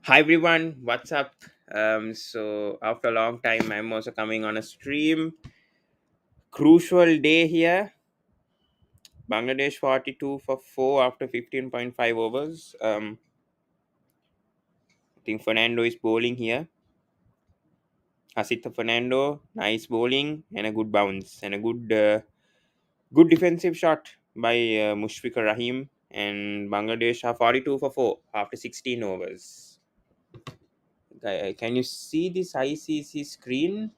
Hi everyone, what's up? So after a long time, I'm also coming on a stream. Crucial day here. Bangladesh 42 for 4 after 15.5 overs. I think Fernando is bowling here. Hasitha Fernando, nice bowling and a good bounce and a good defensive shot by Mushfiqur Rahim, and Bangladesh are 42 for 4 after 16 overs. Can you see this ICC screen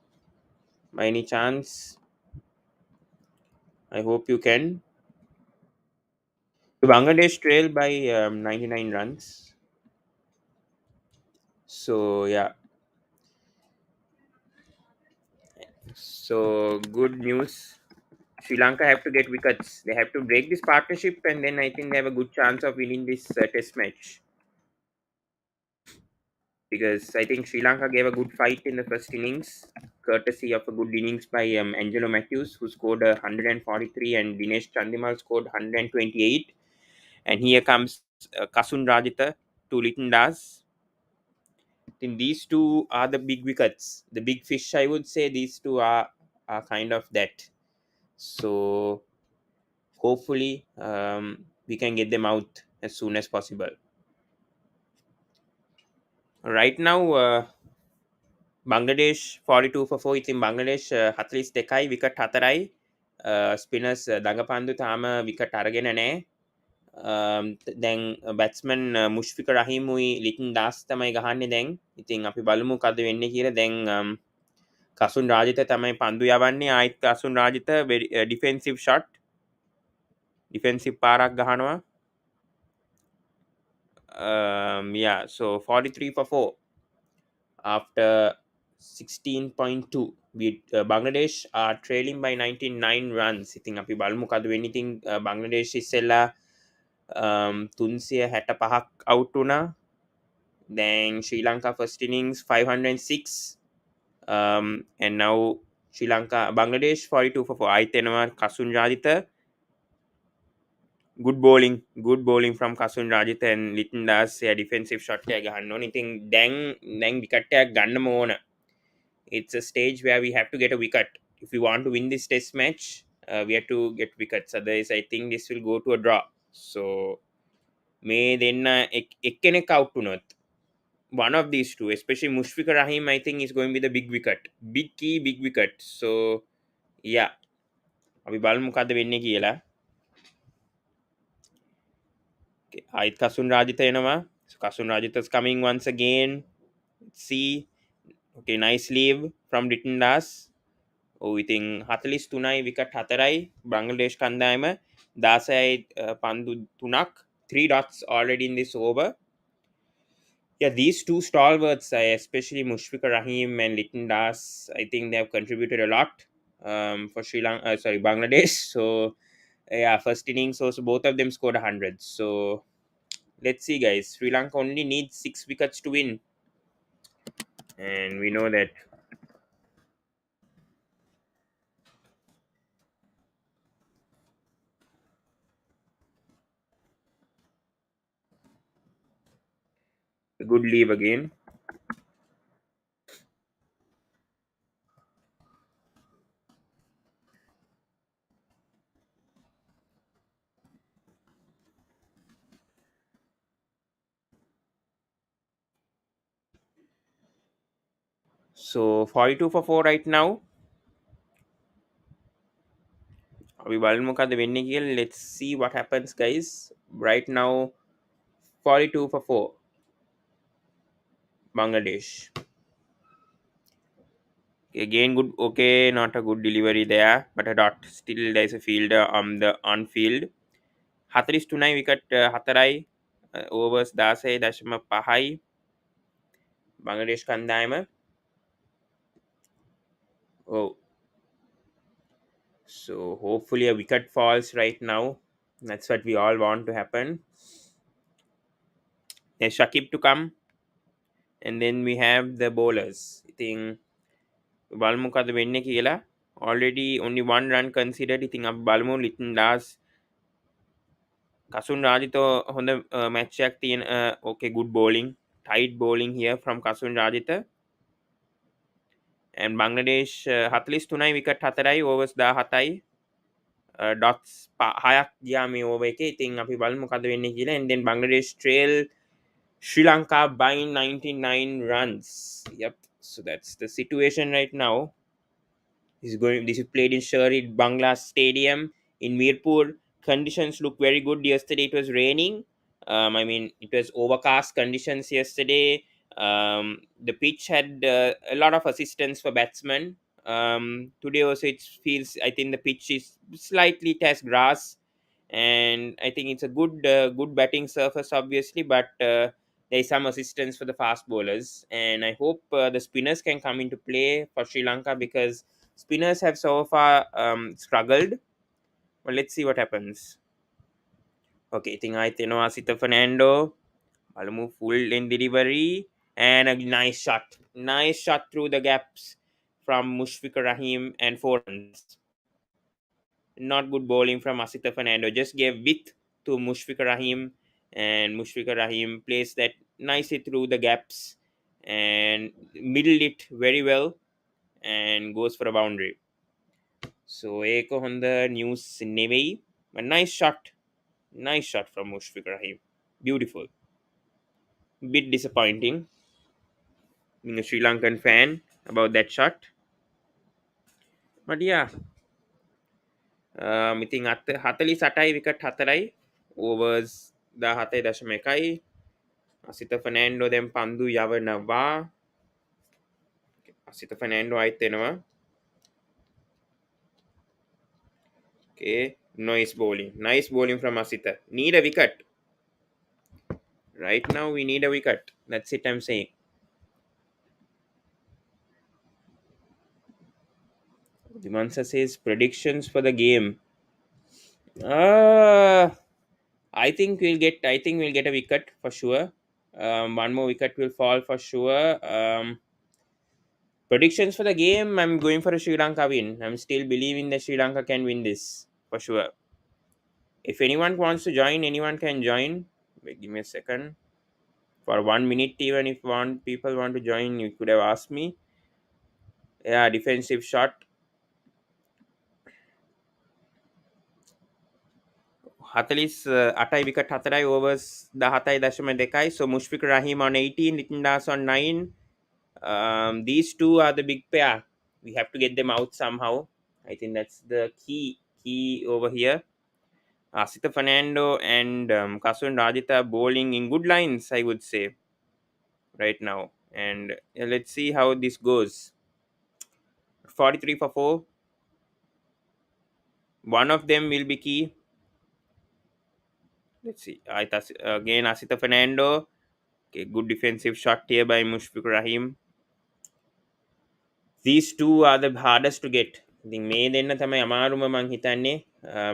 by any chance? I hope you can. Bangladesh trail by 99 runs. So yeah, so good news. Sri Lanka have to get wickets. They have to break this partnership, and then I think they have a good chance of winning this test match. Because I think Sri Lanka gave a good fight in the first innings, courtesy of a good innings by Angelo Matthews, who scored 143, and Dinesh Chandimal scored 128. And here comes Kasun Rajitha to Litton Das. Think these two are the big wickets, the big fish. I would say these two are kind of that. So hopefully we can get them out as soon as possible. Right now, Bangladesh 42 for 4. ඉතින් බංගලදේශ 42යි wicket 4යි. ස්පිනර්ස් දඟපන්දු තාම wicket අරගෙන නැහැ. දැන් batsman මුෂ්ෆික රහීමුයි ලිටන් දාස් තමයි ගහන්නේ දැන්. ඉතින් අපි බලමු කද වෙන්නේ කියලා. දැන් කසුන් රාජිත තමයි පන්දු යවන්නේ. ආයිත් Kasun Rajitha defensive shot, defensive පාරක් ගහනවා. Yeah, so 43 for 4 after 16.2. Bangladesh are trailing by 99 runs. ඉතින් අපි බලමු කද වෙන්නේ. ඉතින් බංග්ලාදේශ ඉස්සෙල්ලා 365ක් out වුණා. දැන් Sri Lanka first innings 506. And now Sri Lanka, Bangladesh 42 for 4. ආයිත් එනවා Kasun Rajitha. Good bowling from Kasun Rajitha and Litton Das. Defensive shot එක ගහන්න ඕනේ. ඉතින් දැන් wicket එකක් ගන්නම ඕන. It's a stage where we have to get a wicket. If we want to win this test match, we have to get wickets. Otherwise, I think this will go to a draw. So මේ දෙන්න එක්කෙනෙක් out වුණොත්, one of these two, especially Mushfiqur Rahim, I think is going with a big wicket. Big key, big wicket. So yeah, අපි බලමු මොකද්ද වෙන්නේ කියලා. ආයිත් කසුන් රාජිත එනවා. So Kasun Rajitha's coming once again. Let's see. Okay, nice leave from Litton Das. Oh, ඉතින් 43යි wicket 4යි Bangladesh කණ්ඩායම 16යි පන්දු 3ක්, 3 dots already in this over. Yeah, these two stalwarts, especially Mushfiqur Rahim and Litton Das, I think they have contributed a lot for Bangladesh. So yeah, first innings also both of them scored 100. So let's see, guys. Sri Lanka only needs 6 wickets to win, and we know that. A good leave again. So 42 for 4 right now. අපි බලමු මොකද වෙන්නේ කියලා. Let's see what happens, guys. Right now 42 for 4 Bangladesh. Again good. Okay, not a good delivery there, but a dot. Still there's a fielder on field. 43 wicket 4යි overs 16.5යි Bangladesh කණ්ඩායම. Oh, so hopefully a wicket falls right now. That's what we all want to happen. There's Shakib to come, and then we have the bowlers. I think බලමු මොකද වෙන්නේ කියලා. Already only one run considered. ඉතින් අපි බලමු. Litton Das, Kasun Rajitha හොඳ match එකක් තියෙන. Okay, good bowling. tight bowling here from Kasun Rajitha. And Bangladesh 43 wicket 4යි overs 17යි dots 6ක් ගියා මේ over එකේ. ඉතින් අපි බලමු මොකද වෙන්නේ කියලා. And then Bangladesh trail Sri Lanka by 99 runs. Yep, so that's the situation right now. This is played in Shari Bangla Stadium in Mirpur. Conditions look very good. Yesterday it was raining. I mean, it was overcast conditions yesterday. The pitch had a lot of assistance for batsmen. Today also it feels. I think the pitch is slightly it has grass, and I think it's a good batting surface, obviously, but there is some assistance for the fast bowlers, and I hope the spinners can come into play for Sri Lanka because spinners have so far struggled. Well, let's see what happens. Okay, ඉතින් ආයෙත් එනවා Sita Fernando. බලමු full in delivery and a nice shot. Nice shot through the gaps from Mushfiqur Rahim and 4 runs. Not good bowling from Asita Fernando. Just gave width to Mushfiqur Rahim, and Mushfiqur Rahim plays that nicely through the gaps and middled it very well and goes for a boundary. So ඒක හොඳ news නෙවෙයි. But nice shot from Mushfiq Rahim. Beautiful. Bit disappointing being a Sri Lankan fan about that shot. But yeah, ඉතින් 48යි wicket 4යි overs 17.1යි. Asita Fernando දැන් පන්දු යවනවා. Asita Fernando ආයෙත් එනවා. Okay, nice bowling from Asita. Need a wicket. Right now we need a wicket. That's it I'm saying. Dimansa says predictions for the game. I think we'll get a wicket for sure. One more wicket will fall for sure. Predictions for the game, I'm going for a Sri Lanka win. I'm still believing that Sri Lanka can win this for sure. If anyone wants to join, anyone can join. Wait, give me a second. For 1 minute, even if people want to join, you could have asked me. Yeah, defensive shot. 48යි wicket 4යි overs 17.2යි. So Mushfiq Rahim on 18, Nitin Das on 9. These two are the big pair. We have to get them out somehow. I think that's the key over here. Asita Fernando and Kasun Rajitha bowling in good lines, I would say, right now. And let's see how this goes. 43 for 4. One of them will be key. Let's see. Again, Asita Fernando. Okay, good defensive shot here by Mushfiq Rahim. These two are the hardest to get. ඉතින් මේ දෙන්න තමයි අමාරුම මං හිතන්නේ.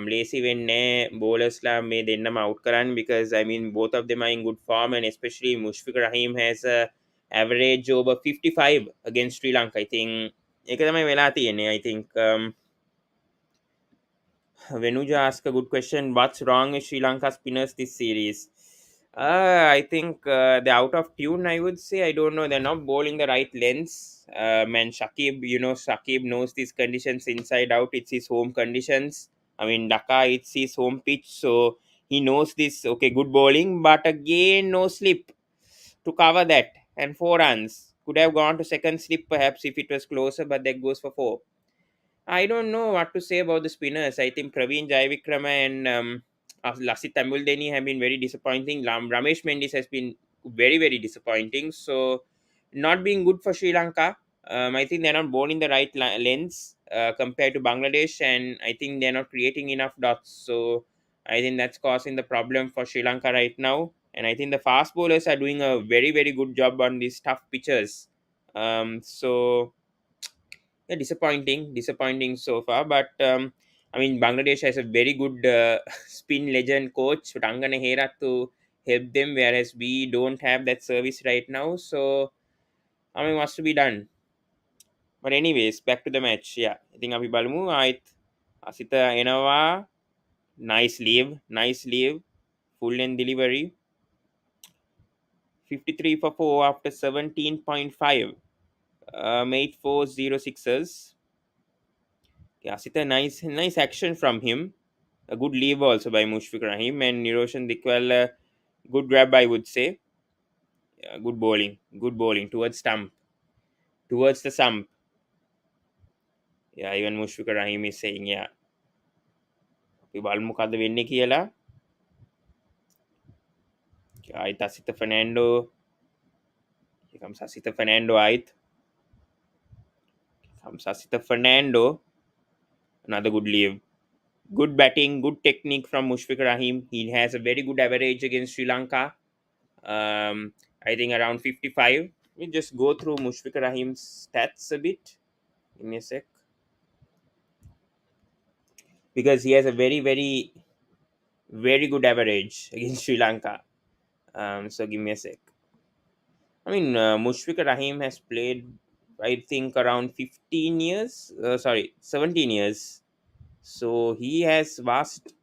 ලේසි වෙන්නේ බෝලර්ස්ලා මේ දෙන්නම out කරන්න because I mean both of them are in good form and especially Mushfiq Rahim has a average over 55 against Sri Lanka. I think ඒක තමයි වෙලා තියෙන්නේ. I think Venuja asked a good question. What's wrong with Sri Lanka spinners this series? I think they're out of tune, I would say. I don't know. They're not bowling the right lengths. Man, Shakib knows these conditions inside out. It's his home conditions. I mean, Dhaka, it's his home pitch. So he knows this. Okay, good bowling. But again, no slip to cover that. And 4 runs. Could have gone to second slip perhaps if it was closer, but that goes for 4. I don't know what to say about the spinners. I think Praveen Jaivikrama and Lasit Tambuldeni have been very disappointing. Ramesh Mendis has been very, very disappointing. So, not being good for Sri Lanka. I think they're not bowling the right lengths compared to Bangladesh, and I think they're not creating enough dots. So, I think that's causing the problem for Sri Lanka right now. And I think the fast bowlers are doing a very, very good job on these tough pitches. So, yeah, disappointing so far. But I mean, Bangladesh has a very good spin legend coach, Rangana Hera, to help them, whereas we don't have that service right now. So, I mean, what's to be done? But anyways, back to the match. Yeah, I think අපි බලමු ආයිත් අසිත එනවා. Nice leave, full and delivery. 53 for 4 after 17.5. Made 4 0 6s. Yeah, Sita, nice action from him. A good leave also by Mushfiq Rahim and Niroshan Dikwal. Good grab, I would say. Yeah, good bowling towards towards the stump. Yeah, even Mushfiq Rahim is saying, yeah. අපි බලමු මොකද්ද වෙන්නේ කියලා. ආයිත් Asitha Fernando. Here comes Asita Fernando ආයිත්. Comes Asita Fernando. Another good leave. Good batting, good technique from Mushfiq Rahim. He has a very good average against Sri Lanka. I think around 55. We just go through Mushfiq Rahim's stats a bit. Give me a sec. Because he has a very good average against Sri Lanka. So give me a sec. I mean, Mushfiq Rahim has played, I think, around 15 years. 17 years. So he has vast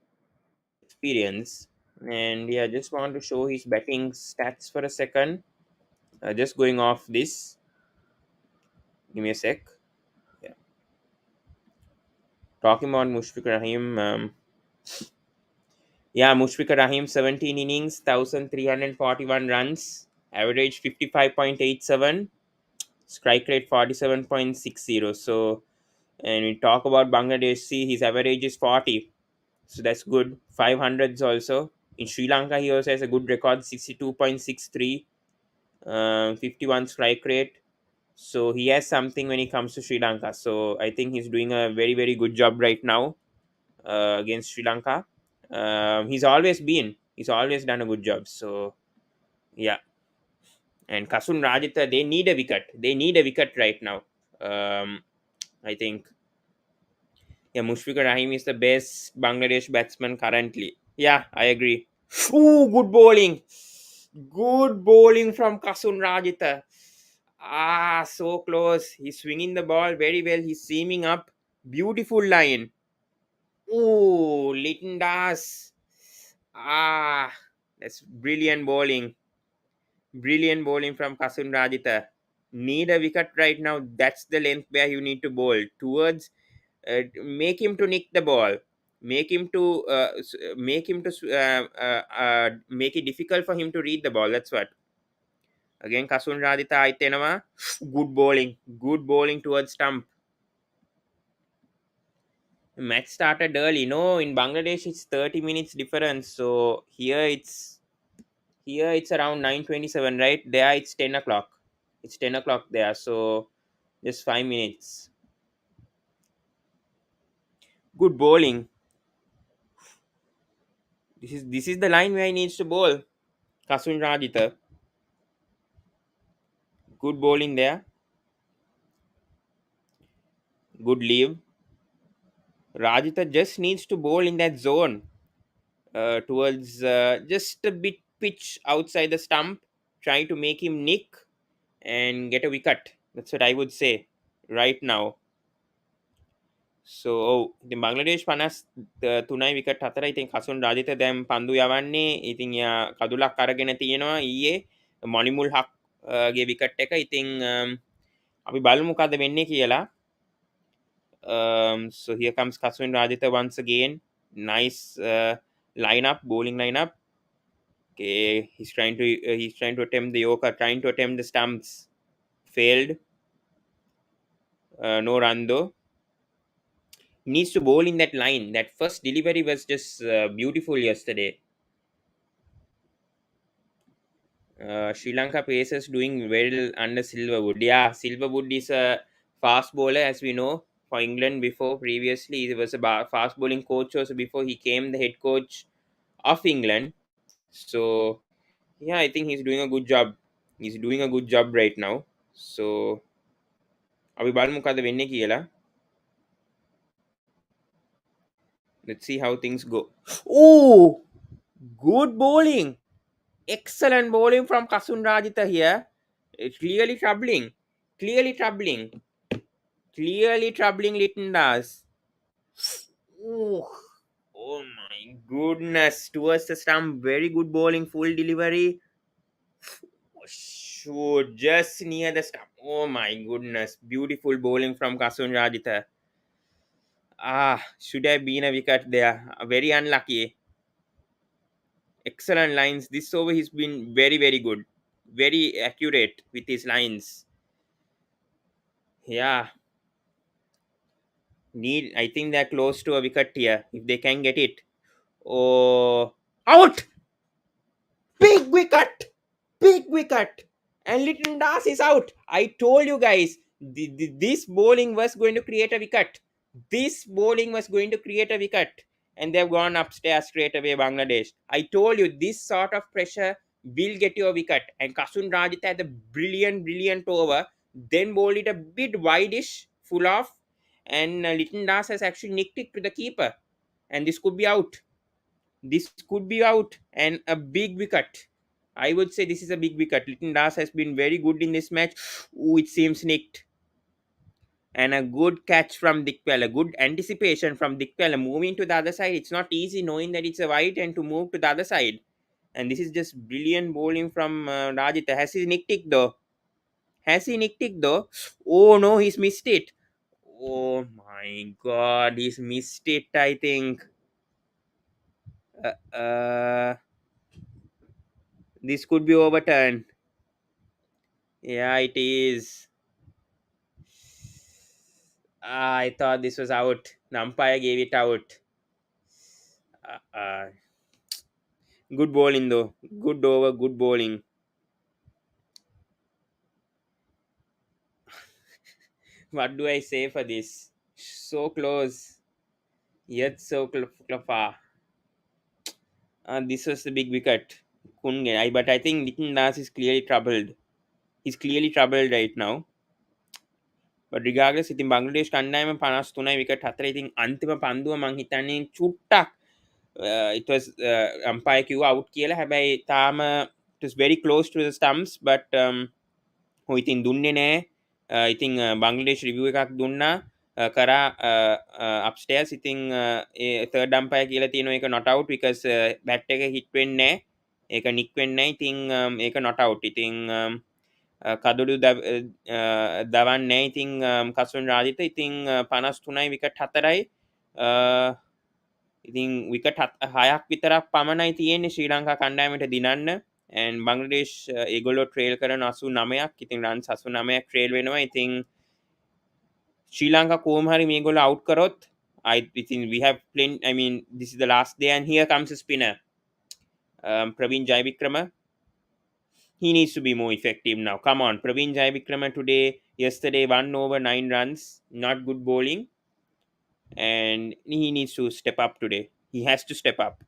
experience. And yeah, just want to show his batting stats for a second. Just going off this. Give me a sec. Yeah. Talking about Mushfiq Rahim. Mushfiq Rahim, 17 innings, 1,341 runs, average 55.87, strike rate 47.60. So, and we talk about Bangladesh, see his average is 40. So that's good. 500s also. In Sri Lanka, he also has a good record, 62.63, 51 strike rate. So he has something when it comes to Sri Lanka. So I think he's doing a very good job right now against Sri Lanka. He's always done a good job. So yeah, and Kasun Rajitha, they need a wicket. They need a wicket right now. I think Mushfiq Rahim is the best Bangladesh batsman currently. Yeah, I agree. Ooh, good bowling from Kasun Rajitha. So close. He's swinging the ball very well. He's seaming up. Beautiful line. Ooh, Litton Das. That's brilliant bowling. Brilliant bowling from Kasun Rajitha. Need a wicket right now. That's the length where you need to bowl towards. Make him to nick the ball. Make it difficult for him to read the ball. That's what. Again, Kasun Radita Aitenama. Good bowling. Good bowling towards stump. Match started early. No, in Bangladesh it's 30 minutes difference. So here it's around 9:27, right? There it's 10 o'clock. It's 10 o'clock there. So just 5 minutes. Good bowling. This is the line where he needs to bowl. Kasun Radita. Good bowling there. Good leave. Rajitha just needs to bowl in that zone towards just a bit pitch outside the stump, trying to make him nick and get a wicket. That's what I would say right now. So the Bangladesh 53 wicket 4යි. ඉතින් කසුන් රාජිත දැන් පන්දු යවන්නේ. ඉතින් යා කදුලක් අරගෙන තියෙනවා ඊයේ මොනිමුල් හක් ගේ විකට් එක. ඉතින් අපි බලමු මොකද වෙන්නේ කියලා. So here comes Kaswin Rajitha once again. Nice bowling lineup. Okay, he's trying to attempt the Yorker, trying to attempt the stumps. Failed. No run though. Needs to bowl in that line. That first delivery was just beautiful yesterday. Sri Lanka pacers doing well under Silverwood. Yeah, Silverwood is a fast bowler, as we know, for England before. Previously, he was a fast bowling coach also before he came the head coach of England. So, yeah, I think he's doing a good job. He's doing a good job right now. So, අපි බලමු මොකද වෙන්නේ කියලා. Let's see how things go. Oh, good bowling. Excellent bowling from Kasun Rajitha here. It's clearly troubling. Clearly troubling Litton Das. Oh my goodness. Towards the stump. Very good bowling. Full delivery. Shoot, just near the stump. Oh my goodness. Beautiful bowling from Kasun Rajitha. Should have been a wicket there. Very unlucky. Excellent lines. This over he's been very, very good. Very accurate with his lines. Yeah. I think they're close to a wicket here. If they can get it. Oh, out! Big wicket! Big wicket! And Little Das is out. I told you guys, this bowling was going to create a wicket. This bowling was going to create a wicket. And they've gone upstairs straight away, Bangladesh. I told you, this sort of pressure will get you a wicket. And Kasun Rajitha had a brilliant, brilliant over. Then bowled it a bit wideish, full off. And Little Das has actually nicked it to the keeper. And this could be out. This could be out and a big wicket. I would say this is a big wicket. Litton Das has been very good in this match. Ooh, it seems nicked. And a good catch from Dikpel, a good anticipation from Dikpel. Moving to the other side, it's not easy knowing that it's a wide and to move to the other side. And this is just brilliant bowling from Rajitha. Has he nicked it though? Has he nicked it though? Oh no, he's missed it. Oh my god, he's missed it, I think. Uh, uh, this could be overturned. Yeah, it is. I thought this was out. The umpire gave it out. Uh, good bowling though. Good over, good bowling. What do I say for this? So close, yet so far. This was the big wicket. Couldn't get. But I think Nitin Das is clearly troubled. He's clearly troubled right now. But regardless, ඉතින් බංග්ලාදේශ් කණ්ඩායම 53යි wicket 4. ඉතින් අන්තිම පන්දුව මං හිතන්නේ චුට්ටක් it was umpire කිව්වා out කියලා. හැබැයි තාම it was very close to the stumps but ඉතින් දුන්නේ නෑ. ඉතින් බංග්ලාදේශ් රිවිව් එකක් දුන්නා කරා upstairs. ඉතින් ඒ third umpire කියලා තියෙනවා ඒක not out because bat එක hit වෙන්නේ නෑ. ඒක nick වෙන්නේ නෑ. ඉතින් ඒක not out. ඉතින් කදුඩු දවන්නේ ඉතින් කසුන් රාජිත ඉතින් 53යි විකට් 4යි ඉතින් විකට් 6ක් විතරක් පමණයි තියෙන්නේ ශ්‍රී ලංකා කණ්ඩායමට දිනන්න and බංග්ලාදේශ් ඒගොල්ලෝ ට්‍රේල් කරන 89ක් ඉතින් runs 89ක් ට්‍රේල් වෙනවා ඉතින් ශ්‍රී ලංකා කොහොම හරි මේගොල්ලෝ out කරොත් I think we have plenty. I mean this is the last day and here comes a spinner Praveen Jayavikrama. He needs to be more effective now. Come on, Praveen Jayavikrama yesterday 1 over 9 runs, not good bowling, and he needs to step up today. He has to step up.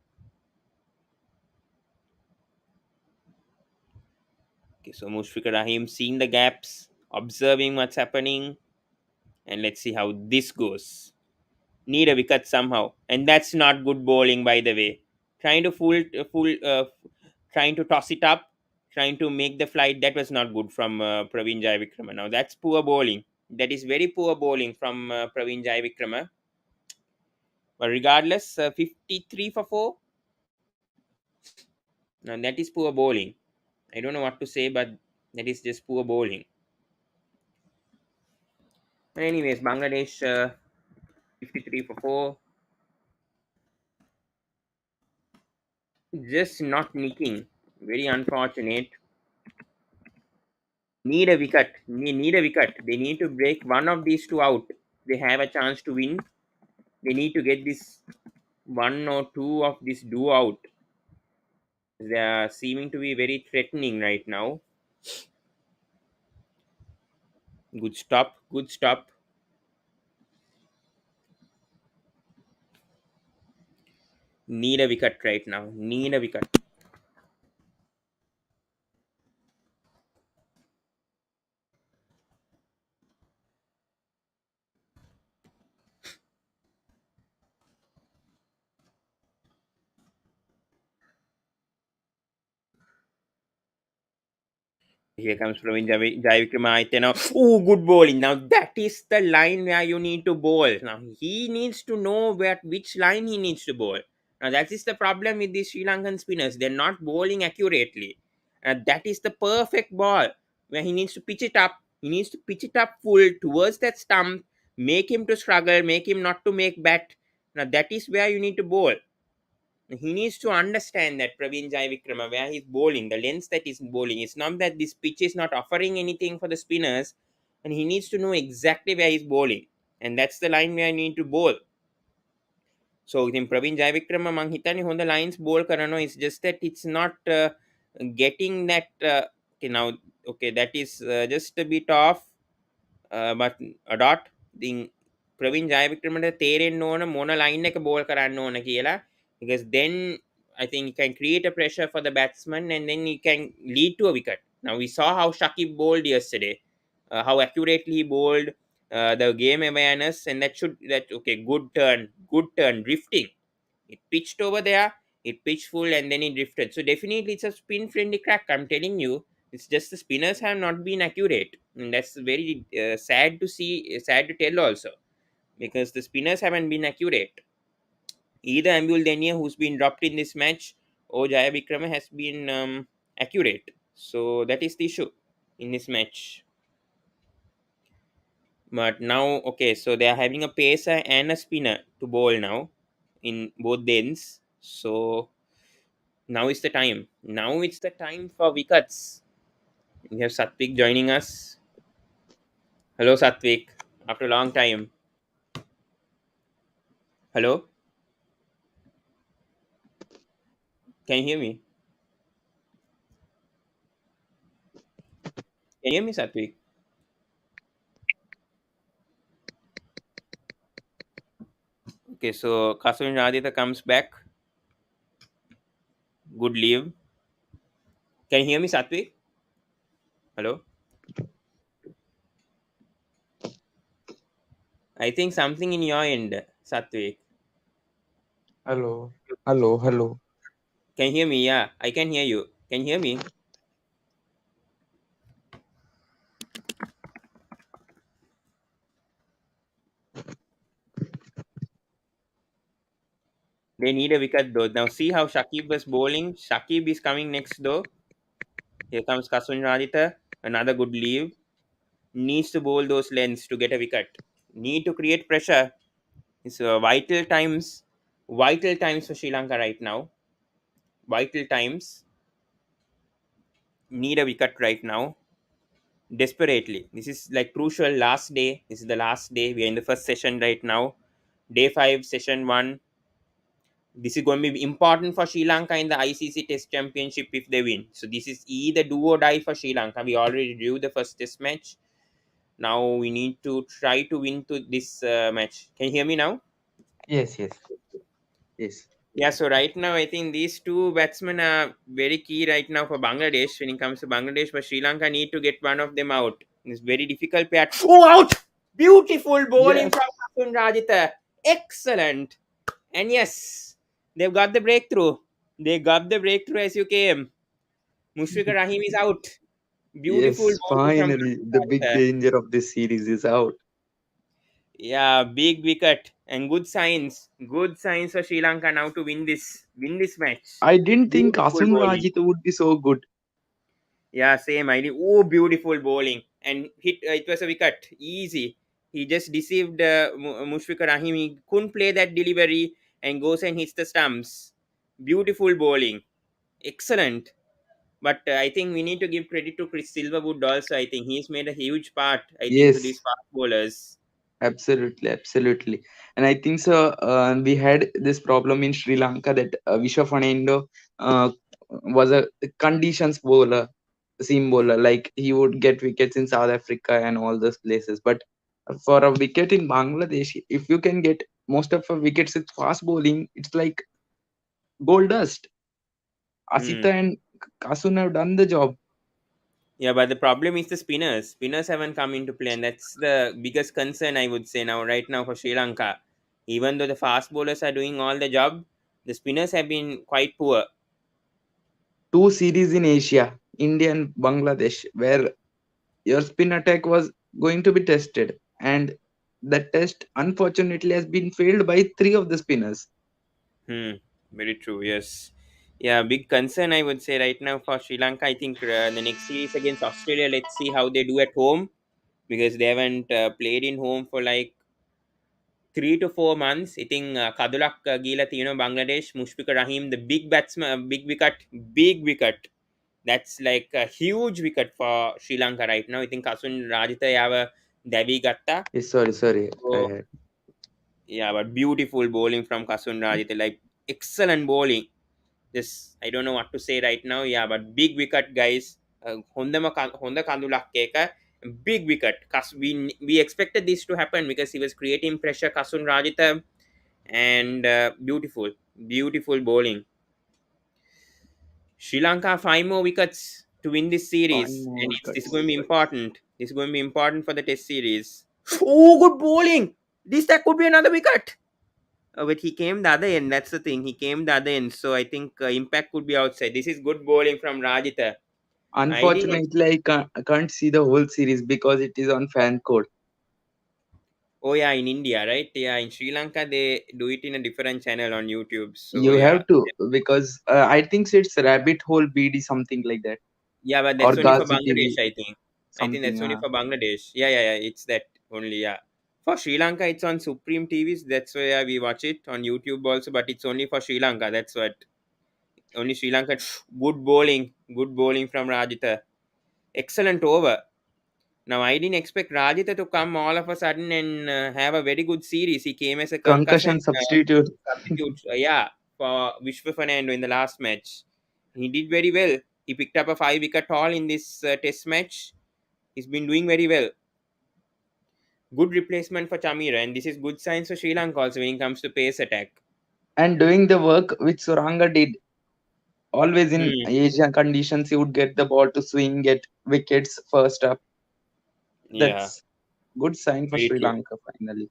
Okay, so Mushfiqur Rahim seeing the gaps, observing what's happening, and let's see how this goes. Need a wicket somehow, and that's not good bowling, by the way. Trying to trying to toss it up, trying to make the flight. That was not good from Praveen Jayavikrama. Now that's poor bowling. That is very poor bowling from Praveen Jayavikrama. But regardless, 53 for 4. Now that is poor bowling. I don't know what to say, but that is just poor bowling. But anyways, Bangladesh 53 for 4. Just not nicking. Very unfortunate. Need a wicket. Need a wicket. They need to break one of these two out. They have a chance to win. They need to get this one or two of this duo out. They are seeming to be very threatening right now. Good stop. Good stop. Need a wicket right now. Need a wicket. Here comes Praveen Jayavikrama now. Oh, good bowling. Now that is the line where you need to bowl. Now he needs to know which line he needs to bowl. Now that is the problem with the Sri Lankan spinners. They're not bowling accurately. That is the perfect ball where he needs to pitch it up. He needs to pitch it up full towards that stump, make him to struggle, make him not to make bat. Now that is where you need to bowl. He needs to understand that Praveen Jaivikrama, where he's bowling, the length that he's bowling. It's not that this pitch is not offering anything for the spinners, and he needs to know exactly where he's bowling. And that's the line where I need to bowl. So ඉතින් ප්‍රවීන් ජයවික්‍රම මං හිතන්නේ හොඳ lines bowl කරනවා. It's just that it's not getting that okay now okay that is just a bit off but a dot ඉතින් ප්‍රවීන් ජයවික්‍රමට තේරෙන්න ඕන මොන line එක bowl කරන්න ඕන කියලා, because then I think you can create a pressure for the batsman and then you can lead to a wicket. Now we saw how Shakib bowled yesterday, how accurately he bowled, the game awareness, and that okay, good turn, drifting. It pitched over there, it pitched full, and then it drifted. So definitely it's a spin friendly crack. I'm telling you, it's just the spinners have not been accurate, and that's very sad to see, sad to tell also, because the spinners haven't been accurate. Either Ambul Denia, who's been dropped in this match, or Jaya Vikrama has been accurate. So that is the issue in this match. But now, okay, so they are having a pacer and a spinner to bowl now in both the ends. So now is the time. Now it's the time for wickets. We have Satvik joining us. Hello, Satvik. After a long time. Hello? Can you hear me? Can you hear me, Satvik? Okay, so Kaswin Radhita comes back. Good leave. Can you hear me, Satvik? Hello? I think something in your end, Satvik. Hello, hello, hello. Can you hear me? Yeah, I can hear you. Can you hear me? They need a wicket though. Now see how Shakib was bowling. Shakib is coming next though. Here comes Kaswin Radhita. Another good leave. Needs to bowl those lengths to get a wicket. Need to create pressure. It's vital times. Vital times for Sri Lanka right now. Vital times. Need a wicket right now. Desperately. This is like crucial last day. This is the last day. We are in the first session right now. Day 5, session 1. This is going to be important for Sri Lanka in the ICC Test Championship if they win. So this is either do or die for Sri Lanka. We already drew the first Test match. Now we need to try to win to this match. Can you hear me now? Yes, yes, yes. Yeah. So right now I think these two batsmen are very key right now for Bangladesh when it comes to Bangladesh. But Sri Lanka need to get one of them out. It's very difficult pair. Oh, out! Beautiful bowling Yes, from Kapun Rajitha. Excellent. And yes, they've got the breakthrough. They got the breakthrough as you came. Mushfiqur Rahim is out. Beautiful yes, bowling from finally, the big Rajitha. danger of this series is out. Yeah, big wicket and good signs. Good signs for Sri Lanka now to win this match. I didn't think Beautiful Asun bowling. Rajit would be so good. Yeah, same idea. Oh, beautiful bowling and hit. It was a wicket, easy. He just deceived Mushfiqur Rahim. He couldn't play that delivery and goes and hits the stumps. Beautiful bowling, excellent. But I think we need to give credit to Chris Silverwood also. I think he's made a huge part, I think, to these Yes, fast bowlers. absolutely, absolutely. And I think so. We had this problem in Sri Lanka that Vishwa Fernando was a conditions bowler, seam bowler. Like he would get wickets in South Africa and all those places. But for a wicket in Bangladesh, if you can get most of the wickets with fast bowling, it's like gold dust. Hmm. Asita and Kasun have done the job. Yeah, but the problem is the spinners. Spinners haven't come into play, and that's the biggest concern I would say now, right now for Sri Lanka. Even though the fast bowlers are doing all the job, the spinners have been quite poor. Two series in Asia, India and Bangladesh, where your spin attack was going to be tested. And that test, unfortunately, has been failed by three of the spinners. Hmm. Very true. Yes. Yeah, big concern I would say right now for Sri Lanka. I think the next series against Australia, let's see how they do at home, because they haven't played in home for like 3 to 4 months. I think Kadulak Gila Tino Bangladesh, Mushfiqur Rahim, the big batsman, big wicket. That's like a huge wicket for Sri Lanka right now. I think Kasun Rajita Yava Devi Gatta. Sorry. So yeah, but beautiful bowling from Kasun Rajita, like excellent bowling. This I don't know what to say right now. Yeah, but big wicket, guys. Honda Kandulak Keka, big wicket. We expected this to happen because he was creating pressure. Kasun Rajita, and beautiful bowling. Sri Lanka 5 more wickets to win this Five series, and more this is cuts. going to be important. This is going to be important for the Test series. Oh, good bowling! That could be another wicket. But he came the other end. That's the thing. He came the other end. So I think impact could be outside. This is good bowling from Rajita. I didn't. Unfortunately, I can't see the whole series because it is on fan code. Oh yeah, in India, right? Yeah, in Sri Lanka they do it in a different channel on YouTube. So You yeah, have to because I think it's Rabbit Hole BD something like that yeah, but or that's only for Gazi Bangladesh. TV I think. I think that's something. only for Bangladesh. Yeah. It's that only. Yeah. For Sri Lanka, it's on Supreme TVs. That's why we watch it on YouTube also. But it's only for Sri Lanka. That's what. Only Sri Lanka. Good bowling. Good bowling from Rajitha. Excellent over. Now, I didn't expect Rajitha to come all of a sudden and have a very good series. He came as a concussion Concussion substitute. substitute, yeah, for Vishwa Fernando in the last match. He did very well. He picked up a 5 wicket haul in this test match. He's been doing very well. Good replacement for Chamira, and this is good signs for Sri Lanka also when it comes to pace attack. And doing the work which Suranga did. Always in Hmm. Asian conditions, he would get the ball to swing, get wickets first up. Yeah, That's good sign for very Sri true. Lanka finally.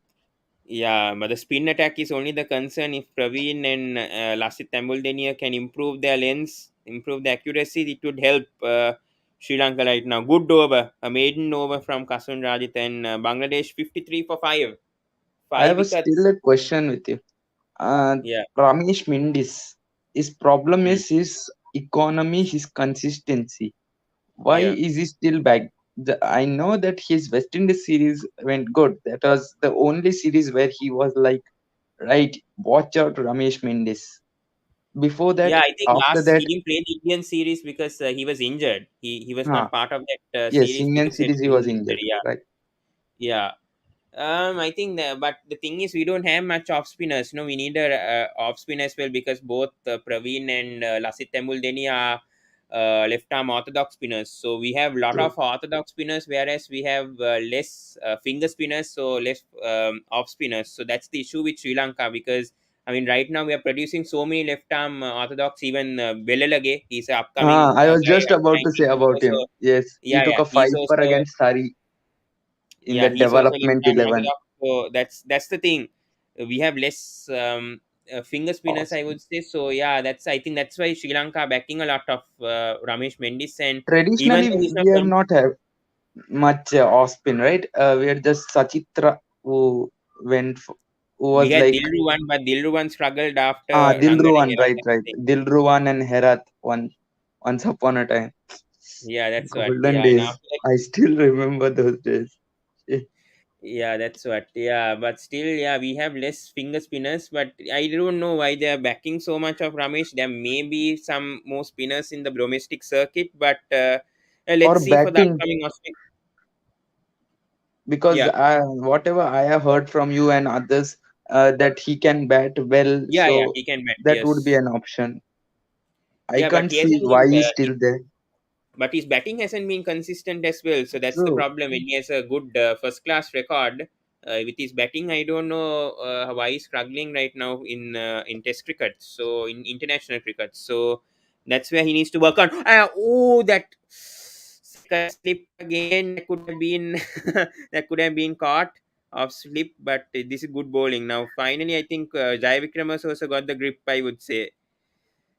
Yeah, but the spin attack is only the concern. If Praveen and Lasit Tambuldenia can improve their lens, improve the accuracy, it would help Sri Lanka right now. Good over, a maiden over from Kasun Rajit, and Bangladesh 53 for 5. I 5 have still wickets. a question with you. Yeah. Ramesh Mindis, his problem Hmm. is his economy, his consistency. Why Yeah. is he still back? I know that his West Indies series went good. That was the only series where he was like, right, watch out, Ramesh Mindis. Before Yeah, that, I think after last that, he didn't play the Indian series because he was injured. He was huh, not part of that yes, series Indian because he had series he was injured, injury. Yeah. right? Yeah. I think that, but the thing is, we don't have much off spinners. We need a off spin as well because both Praveen and Lasit Tembuldeni are left arm orthodox spinners. So we have lot True. of orthodox spinners, whereas we have less finger spinners, so less off spinners. So that's the issue with Sri Lanka because I mean, right now we are producing so many left arm orthodox. Even Belelage, he's an upcoming I was guy just under about to 19. say He's about him. also Yes, he yeah, took yeah. a He's five for also against Hari in the yeah, he's also left development arm 11. orthodox. So that's the thing. We have less finger spinners, I would say. So yeah, that's I think that's why Sri Lanka backing a lot of Ramesh Mendis, and even Traditionally, though he's not we have not have much off spin, right? We are just Sachitra who went, who we was had like, Dilruwan, but Dilruwan struggled after Dilruwan, Ranganege, right, that's right. the thing. Dilruwan and Herat once upon a time. Yeah, that's what. Golden Yeah, and days. after that, I still remember those days. Eh, yeah, that's what. Yeah, but still, yeah, we have less finger spinners. But I don't know why they are backing so much of Ramesh. There may be some more spinners in the domestic circuit, but Or let's see for the batting, upcoming Australia. because Yeah, whatever I have heard from you and others, that he can bat well, yeah, so he can bat. that would be Yes, an option. I yeah, but can't he see hasn't why been. he's still there. But his batting hasn't been consistent as well. So that's the True. problem. When he has a good first class record with his batting, I don't know why he's struggling right now in Test cricket. So in international cricket, so that's where he needs to work on. Oh, that second slip again. That could have been that could have been caught off slip, but this is good bowling. Now finally, I think Jai Vikramas also got the grip. I would say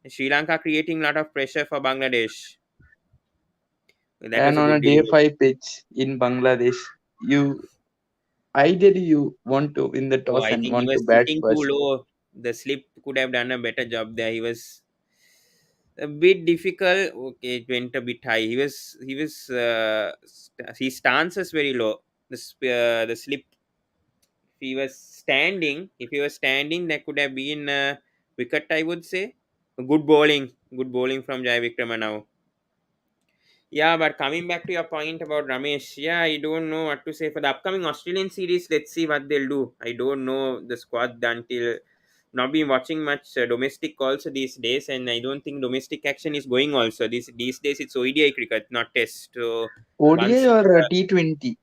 Sri Lanka creating a lot of pressure for Bangladesh. That And was a on a good day delivery. five pitch in Bangladesh, you ideally you want to win the Oh, toss I and think he want to was bat sitting too first. low. The slip could have done a better job there. He was. A bit difficult. Okay, it went a bit high. His stance is very low. The slip. If he was standing, that could have been a wicket, I would say. Good bowling from Jai Vikrama now. Yeah, but coming back to your point about Ramesh, yeah, I don't know what to say for the upcoming Australian series. Let's see what they'll do. I don't know the squad until not been watching much domestic also these days, and I don't think domestic action is going also. These days it's ODI cricket, not Test. So ODI once, or T20?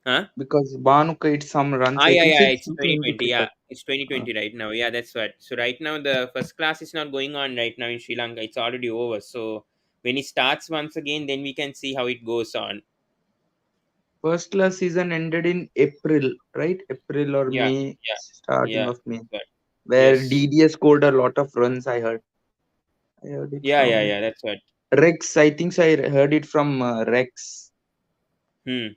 huh? Because Banuka hit some runs. Ah, I yeah, think so yeah, it's it's T20 2020. Yeah, cricket. it's Uh, 2020 right now. Yeah, that's what. So right now the first class is not going on right now in Sri Lanka. It's already over. So when it starts once again, then we can see how it goes on. First class season ended in April, right? April or Yeah, May, yeah, starting yeah. of May, But where yes, DDS scored a lot of runs. I heard it yeah, yeah, from yeah. That's what. Rex. I think so I heard it from Rex Hmm.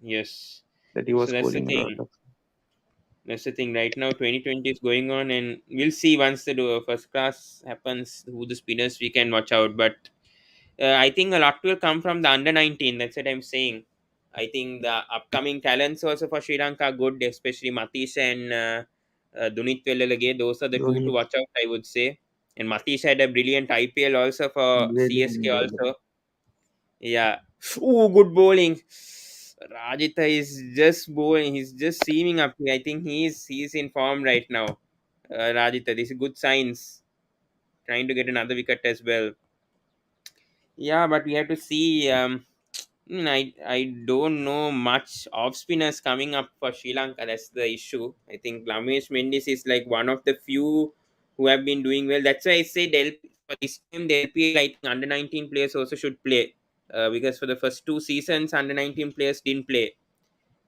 Yes. that he was So that's the scoring a lot thing. of. That's the thing. Right now, 2020 is going on, and we'll see once the first class happens who the spinners we can watch out. But I think a lot will come from the under 19. That's what I'm saying. I think the upcoming talents also for Sri Lanka are good, especially Matish and Dunit Velalage. Those are the two to Dhoni, watch out, I would say. And Matish had a brilliant IPL also for CSK brilliant bowler. also. Yeah. Oh, good bowling. Rajitha is just bowling. He's just seaming up. I think he's in form right now. Rajitha, this is good signs. Trying to get another wicket as well. Yeah, but we have to see. I don't know much off spinners coming up for Sri Lanka. That's the issue. I think Lamesh Mendis is like one of the few who have been doing well. That's why I say for this time the LPL, I think under 19 players also should play. Because for the first two seasons under 19 players didn't play,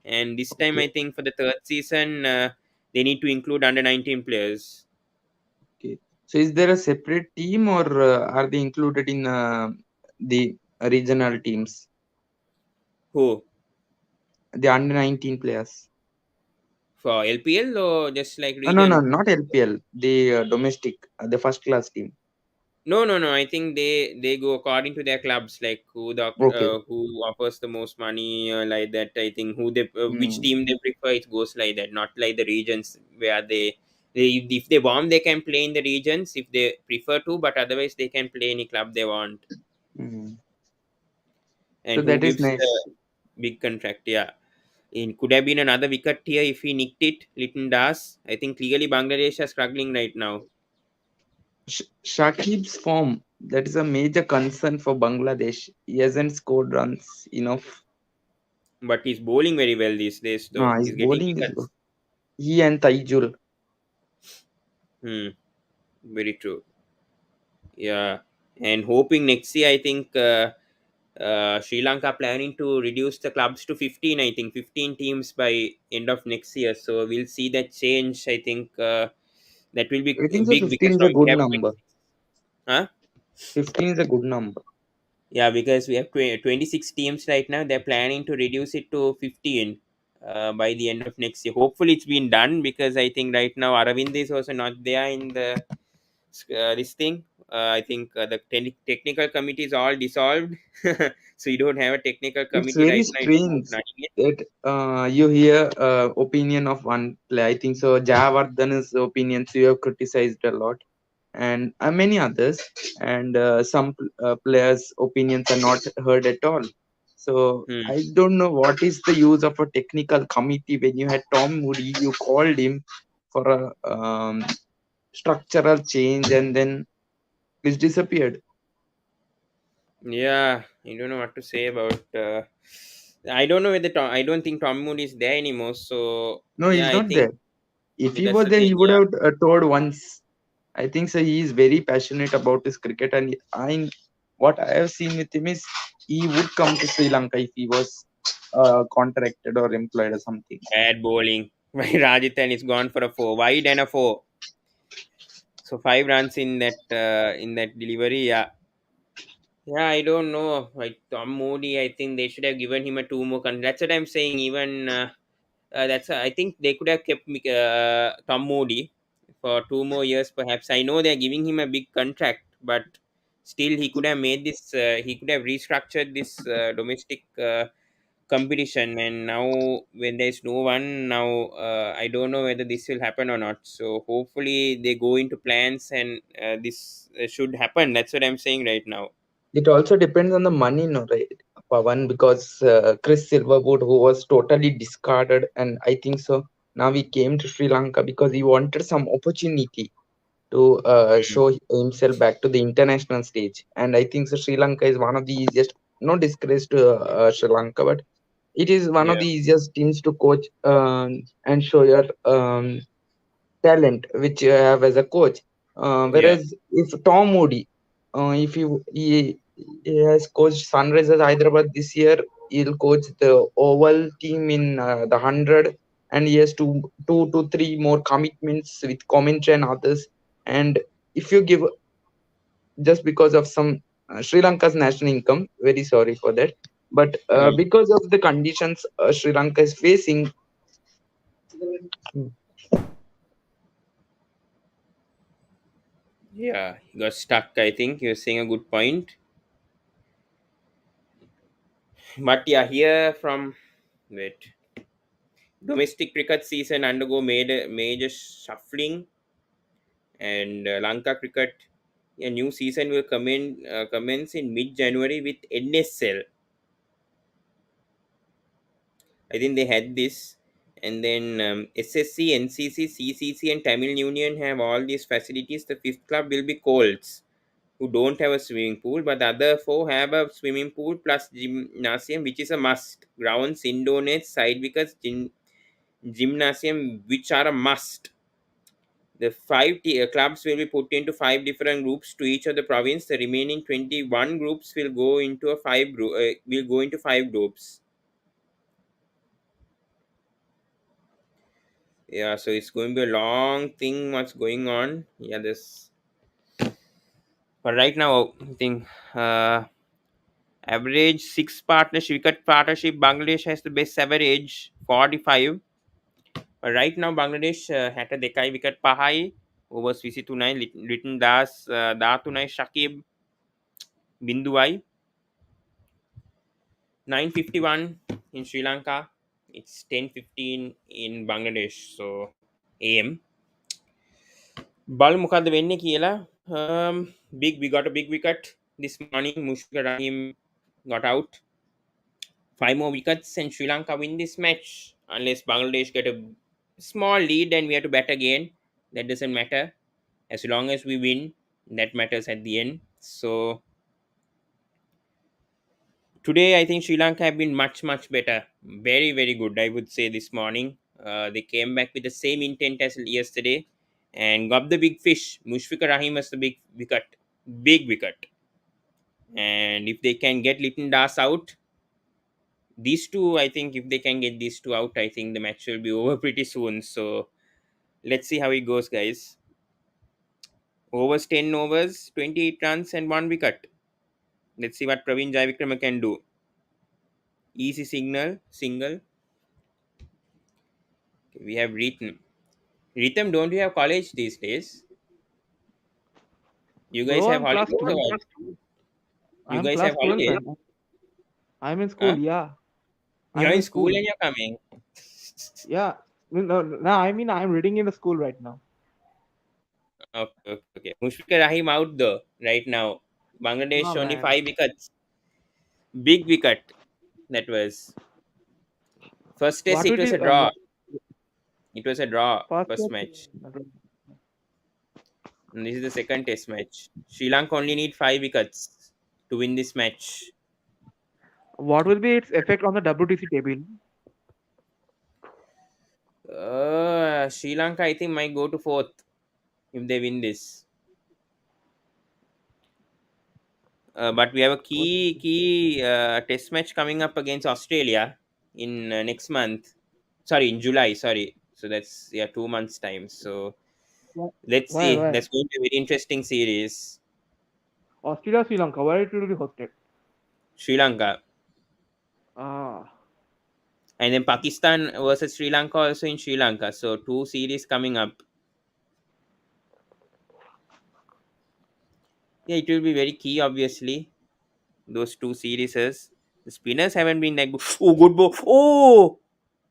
and this time Okay, I think for the third season they need to include under 19 players. okay. So is there a separate team or are they included in the regional teams? Who The under 19 players. for LPL or just like No, no, region? not LPL. The domestic, the first class team. No, no, no. I think they go according to their clubs, like Okay. who offers the most money, like that. I think which Hmm. team they prefer. It goes like that, not like the regions where they if they want they can play in the regions if they prefer to, but otherwise they can play any club they want. Hmm. So And who that is gives the nice. big contract? Yeah, it could have been another wicket here if he nicked it. Litton Das. I think clearly Bangladesh are struggling right now, Shakib's form, that is a major concern for Bangladesh. He hasn't scored runs enough. but he's bowling very well these days. No, Though his he's getting bowling is good. wickets. He and Taijul. Hmm. Very true. Yeah, and hoping next year, I think Sri Lanka planning to reduce the clubs to 15. I think 15 teams by end of next year. So we'll see that change. I think that will be I think so big 15 because is now a we good have number. 26. Huh? 15 is a good number. Yeah, because we have 26 teams right now. They're planning to reduce it to 15 by the end of next year. Hopefully, it's been done because I think right now Aravind is also not there in the this thing. I think the technical committee is all dissolved, so you don't have a technical It's committee very right now. It's who's strange running it. that you hear opinion of one player. I think so. Jayawardhan's opinions you have criticized a lot, and many others. And some players' opinions are not heard at all. So Hmm. I don't know what is the use of a technical committee when you had Tom Moody. You called him for a structural change, and then he's disappeared. Yeah, I don't know what to say about. I don't know whether I don't think Tom Moody is there anymore. So No, yeah, he's I not think there. If he that's was the there, thing. he would Yeah, have told once. I think so. He is very passionate about his cricket, and what I have seen with him is he would come to Sri Lanka if he was contracted or employed or something. bad bowling. By Rajithan is gone for a four wide and a four. So 5 runs in that delivery. Yeah, yeah, I don't know. Like Tom Moody, I think they should have given him a two more. That's what I'm saying. Even I think they could have kept Tom Moody for 2 more years, perhaps. I know they're giving him a big contract, but Still, he could have made this. He could have restructured this domestic competition, and now when there's no one now, I don't know whether this will happen or not. So hopefully they go into plans, and this should happen. That's what I'm saying right now. It also depends on the money, no, right, Pavan? Because Chris Silverwood, who was totally discarded, and I think so. Now he came to Sri Lanka because he wanted some opportunity to Mm. show himself back to the international stage. And I think so Sri Lanka is one of the easiest, no disgrace to Sri Lanka, but it is one of Yeah, the easiest teams to coach and show your talent which you have as a coach. yeah, Whereas if Tom Moody, if he has coached Sunrisers Hyderabad this year, he'll coach the Oval team in the 100, and he has two to three more commitments with commentary and others. And if you give just because of some Sri Lanka's national income, very sorry for that, but mm, because of the conditions Sri Lanka is facing. yeah. He got stuck. I think you're saying a good point. But yeah, here from wait, domestic cricket season undergo major shuffling, and Lanka cricket, a new season will commence in mid-January with NSL. I think they had this, and then SSC, NCC, CCC, and Tamil Union have all these facilities. The fifth club will be Colts, who don't have a swimming pool, but the other four have a swimming pool plus gymnasium, which is a must. Grounds, indoor nets, side wickets, gymnasium, which are a must. The clubs will be put into five different groups to each of the province. The remaining 21 groups will go into five groups. Yeah, so it's going to be a long thing. What's going on? Yeah, this. But right now, I think average six partnership wicket partnership. Bangladesh has the best average 45. But right now, Bangladesh had a dekai wicket pahai over CC 29 written das da tunai Shakib Binduai 9:51 in Sri Lanka. It's 10:15 in Bangladesh. So AM. Bal මොකද්ද වෙන්නේ කියලා. We got a big wicket this morning. Mushfiqur Rahim got out. Five more wickets and Sri Lanka win this match. Unless Bangladesh get a small lead and we have to bat again. That doesn't matter. As long as we win, that matters at the end. So today I think Sri Lanka have been much better. Very good, I would say, this morning. They came back with the same intent as yesterday and got the big fish. Mushfiqur Rahim was the big wicket. And if they can get Litton Das out, these two, I think, if they can get these two out, I think the match will be over pretty soon. So let's see how it goes, guys. Overs 10 overs, 28 runs, and one wicket. Let's see what Praveen Jaivikrama can do. Easy single. We have Rhythm. Rhythm, don't you have college these days? You guys Bro, have I'm class holidays or 12. what? You I'm guys have class 12 holidays? and I'm in school. Huh? Yeah, You're I'm in in school school. and you're coming. Yeah, no, I mean I'm reading in the school right now. Okay. Mushfiqur Rahim out though, right now. Bangladesh Oh only man, five wickets. Big wicket that was. First test, what it will was be a draw. what, It was a draw, first first year? match. And this is the second test match. Sri Lanka only need five wickets to win this match. What will be its effect on the WTC table? Sri Lanka, I think, might go to fourth if they win this. But we have a key test match coming up against Australia in next month. Sorry, in July. Sorry, so that's 2 months time. So Why? let's Why? see. Why? That's going to be a very interesting series. Australia, Sri Lanka. Where it will be hosted? Sri Lanka, Ah, and then Pakistan versus Sri Lanka also in Sri Lanka. So two series coming up. Yeah, it will be very key, obviously. Those two series. The spinners haven't been that good. Oh, good ball. Oh,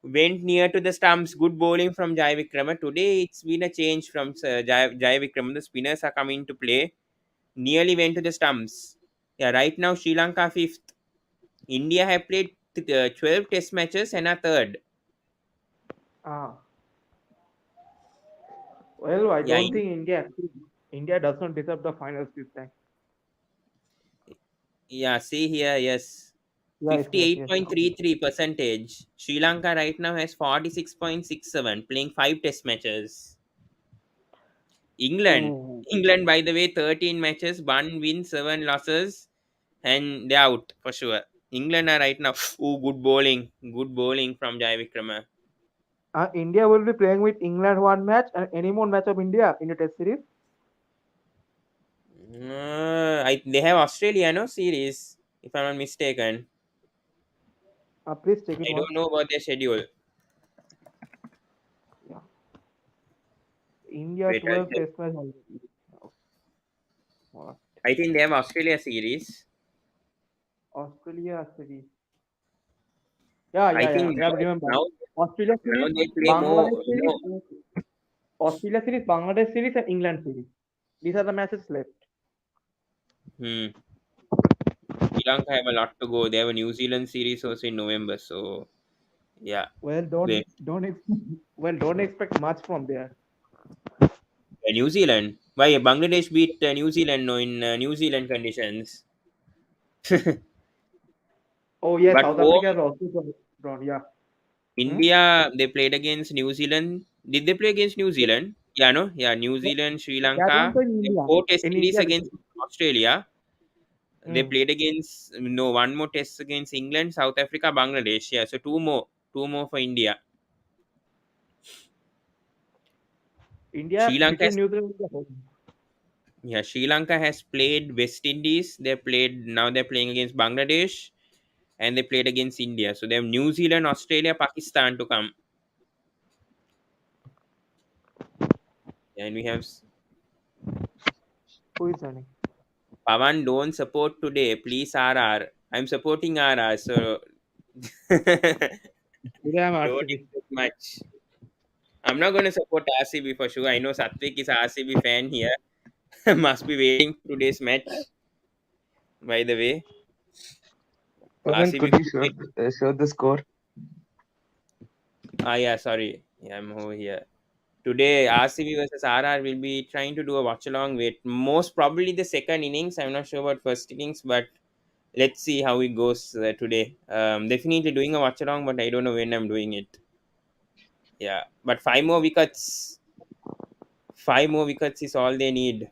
went near to the stumps. Good bowling from Jai Vikrama. Today it's been a change from Jai Vikrama. The spinners are coming to play. Nearly went to the stumps. Yeah, right now Sri Lanka fifth. India have played 12 test matches and are third. Ah, well, I Yeah, don't think India does not deserve the finals this time. yeah, see here, yes. Yes, yes, yes, yes. 58.33 percentage. Sri Lanka right now has 46.67, playing 5 test matches. England. Oh, England, by the way, 13 matches, 1 win, 7 losses, and they're out for sure. England are right now. Oh, good bowling. Good bowling from Jai Vikrama. India will be playing with England one match and any more match of India in the Test series. They have Australia, no series, if I'm not mistaken. Please check it I don't once. know about their schedule. Yeah, India Wait, I'll 12 check. Test match already. Alright. I think they have Australia series. Australia series. Yeah, I yeah, think yeah. Yeah, remember. now, Australia now series, they play Bangladesh series, more. Australia series, Bangladesh series, and England series. These are the matches left. Hmm. Sri Lanka have a lot to go. They have a New Zealand series also in November. So yeah, Well, wait. don't expect much from there. New Zealand. Why Bangladesh beat New Zealand? No, in New Zealand conditions. Oh yeah, But South home Africa has also drawn. Yeah. Hmm? India, they played against New Zealand. Did they play against New Yeah. Zealand? Yeah, no, yeah. New Yeah. Zealand, Sri That Lanka. also in They have India. 4 test In series India. against Australia. They Hmm. played against no one more test against England, South Africa, Bangladesh. Yeah, so two more for India. India Sri Lanka between has New Zealand and home. Yeah, Sri Lanka has played West Indies. They played Now they're playing against Bangladesh and they played against India. So they have New Zealand, Australia, Pakistan to come. And we have Who is running? Pavan. Don't support today, please. RR. I'm supporting RR. So don't Today I'm RCB. expect much. I'm not going to support RCB for sure. I know Satvik is a RCB fan here. Must be waiting for today's match. By the way, Pavan, RCB could you could win. show the score? Yeah, sorry. Yeah, I'm over here. Today, RCB versus RR will be trying to do a watch along with most probably the second innings. I'm not sure about first innings, but let's see how it goes today. Definitely doing a watch along, but I don't know when I'm doing it. Yeah, but 5 more wickets. 5 more wickets is all they need.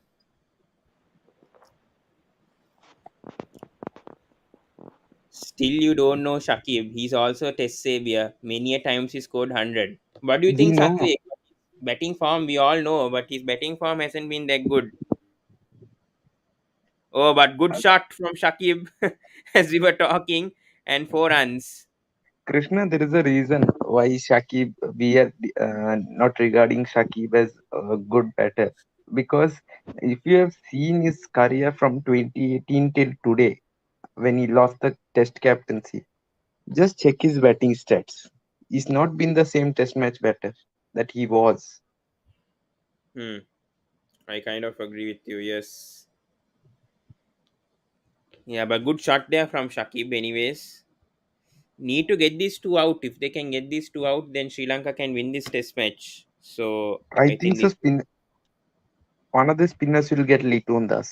Still, you don't know Shakib. He's also a test savior. Many a times he scored 100. What do you We think, know. Satvik? Batting form, we all know, but his batting form hasn't been that good. Oh, but good shot from Shakib as we were talking, and 4 runs. Krishna, there is a reason why Shakib, we are not regarding Shakib as a good batter. Because if you have seen his career from 2018 till today, when he lost the test captaincy, just check his batting stats. He's not been the same test match batter that he was. Hmm. I kind of agree with you. Yes. Yeah, but good shot there from Shakib. Anyways, need to get these two out. If they can get these two out, then Sri Lanka can win this test match. So I I think think so. this. One of the spinners will get Litundas.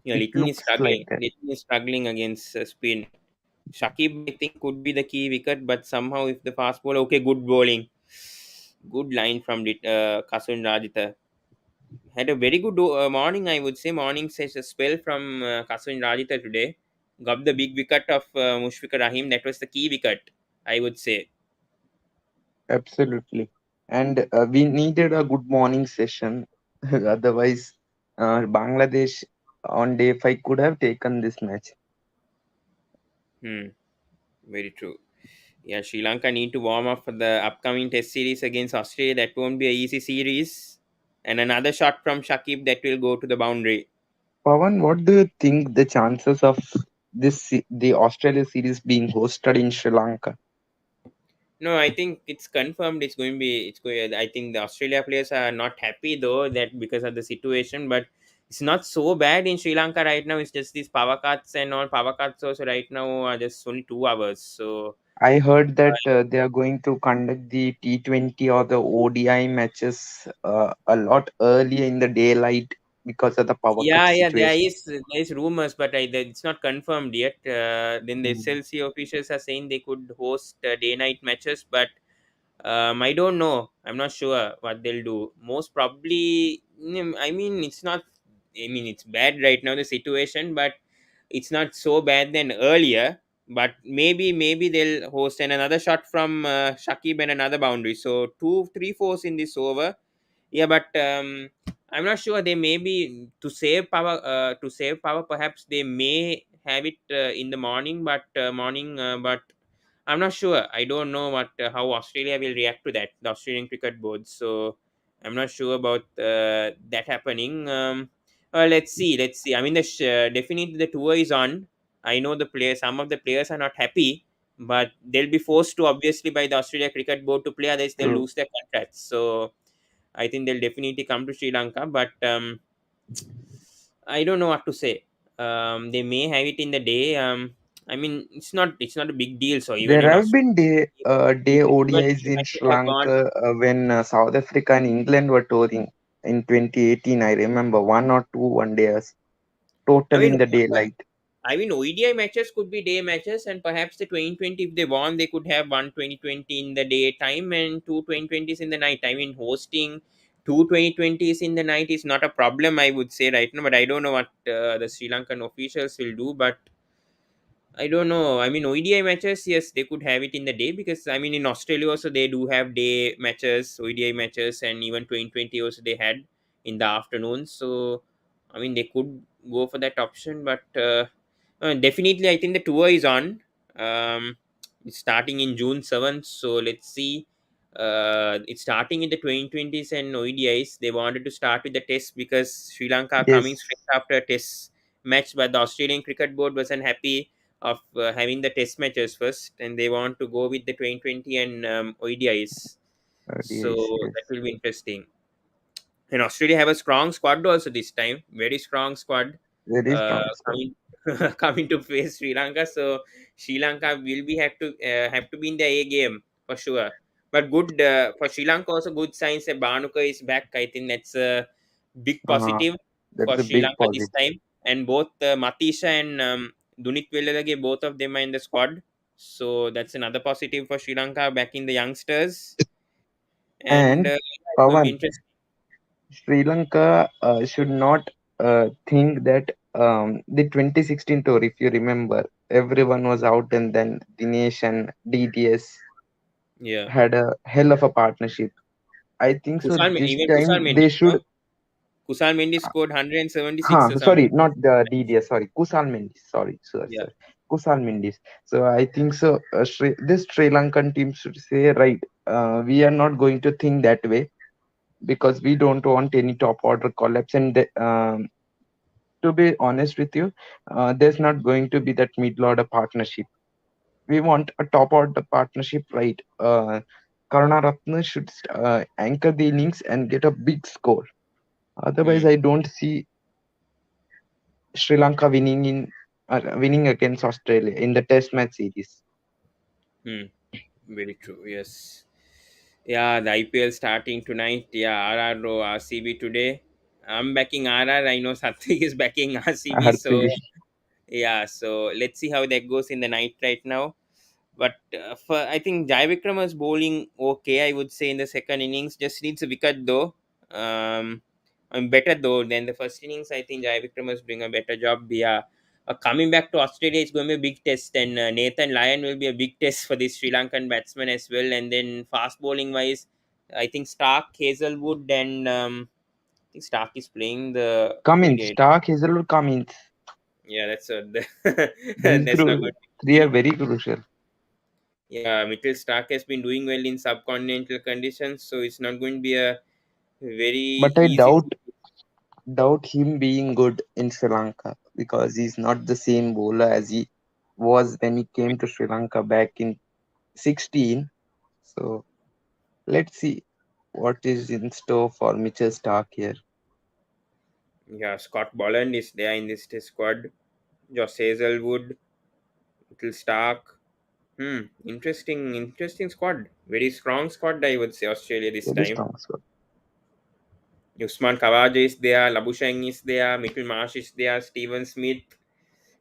Yeah, It Litton is looks like struggling. that. Litton is struggling against spin. Shakib, I think, could be the key wicket, but somehow if the fast ball, okay, good bowling, good line from Kasun Rajitha. Had a very good morning, I would say. Morning says a spell from Kasun Rajitha today. Got the big wicket of Mushfiqur Rahim. That was the key wicket, I would say. Absolutely. And we needed a good morning session. Otherwise, Bangladesh on day 5 could have taken this match. Hmm, very true. Yeah, Sri Lanka need to warm up for the upcoming Test series against Australia. That won't be a easy series. And another shot from Shakib that will go to the boundary. Pawan, what do you think the chances of the Australia series being hosted in Sri Lanka? No, I think it's confirmed. It's going to be. It's going. I think the Australia players are not happy though that because of the situation, but it's not so bad in Sri Lanka right now. It's just these power cuts and all. Power cuts also right now are just only 2 hours. So I heard that they are going to conduct the T20 or the ODI matches a lot earlier in the daylight because of the power cut yeah, situation. there is rumors, but it's not confirmed yet. Then the Mm. SLC officials are saying they could host day night matches, but I don't know. I'm not sure what they'll do. Most probably, I mean, it's not. I mean, it's bad right now the situation, but it's not so bad than earlier. But maybe they'll host and another shot from Shakib and another boundary. So 2, 3 fours in this over. Yeah, but I'm not sure. They may be to save power. To save power, perhaps they may have it in the morning, but I'm not sure. I don't know what how Australia will react to that, the Australian Cricket Board. So I'm not sure about that happening. Let's see. Let's see. I mean, definitely the tour is on. I know the players. Some of the players are not happy, but they'll be forced to obviously by the Australia Cricket Board to play. Otherwise, they'll True. lose their contracts. So I think they'll definitely come to Sri Lanka, but I don't know what to say. They may have it in the day. I mean, it's not a big deal. So even There in have Australia, been day even ODIs if the in matches Sri have gone. Lanka when South Africa and England were touring in 2018. I remember one or two one days I total mean, in the daylight. ODI matches could be day matches, and perhaps the 2020, if they won, they could have one 2020 in the daytime and two 2020s in the night. I mean, hosting two 2020s in the night is not a problem, I would say right now. But I don't know what the Sri Lankan officials will do. But I don't know. I mean, ODI matches, yes, they could have it in the day because I mean, in Australia also they do have day matches, ODI matches, and even 2020 also they had in the afternoon. So, I mean, they could go for that option, but definitely, I think the tour is on. It's starting in June 7th. So let's see. It's starting in the 2020s and ODIs. They wanted to start with the test because Sri Lanka are coming Yes, straight after a test match, but the Australian Cricket Board wasn't happy of having the test matches first, and they want to go with the 2020 and ODIs. So yes, yes. that will be interesting. And Australia have a strong squad also this time, very strong squad Very strong squad. coming coming to face Sri Lanka. So Sri Lanka will be have to be in the A game for sure. But good for Sri Lanka also good signs that Banuka is back. I think that's a big Uh, positive that's for a Sri big Lanka this positive. time. And both Matisha and Dunit Veladage, both of them are in the squad. So that's another positive for Sri Lanka backing the youngsters. And And it's going to be Pawan, interesting. Sri Lanka should not think that the 2016 tour, if you remember, everyone was out and then Dinesh and DDS Yeah. had a hell of a partnership. I think so. This Even Kusal time they Mendes, should. no? Kusal Mendes scored 176 or Sorry, something. not the DDS. Sorry, Kusal Mendis. Sorry, sir, Yeah. sir. Kusal Mendis. So I think so. This Sri Lankan team should say, right, we are not going to think that way because we don't want any top order collapse. And to be honest with you, there's not going to be that middle order partnership. We want a top order partnership, right? Karunaratne should anchor the innings and get a big score. Otherwise, Hmm. I don't see Sri Lanka winning against Australia in the Test match series. Hmm. Very true. Yes. Yeah, the IPL starting tonight. Yeah, RR or RCB today. I'm backing RR. I know Satvik is backing RCB. So RCB. yeah, so let's see how that goes in the night right now. But for I think Jai Vikram was bowling okay. I would say in the second innings, just needs a wicket though. I'm better though than the first innings. I think Jai Vikram was doing a better job. Yeah, coming back to Australia is going to be a big test, and Nathan Lyon will be a big test for the Sri Lankan batsman as well. And then fast bowling wise, I think Stark, Hazelwood, and I think Stark is playing the Cummins, ODI. Stark, Hazelwood, Cummins. Yeah, These that's not going to be three are easy. very crucial. Yeah, Mitchell Stark has been doing well in subcontinental conditions, so it's not going to be a very But I easy doubt series. doubt him being good in Sri Lanka because he's not the same bowler as he was when he came to Sri Lanka back in 16. So let's see what is in store for Mitchell Stark here. Yeah, Scott Bolland is there in this test squad. Josh Hazelwood, Little Stark. Interesting squad. Very strong squad, I would say, Australia this Very time. strong squad. Usman Khawaja is there, Labushang is there, Mitchell Marsh is there, Steven Smith,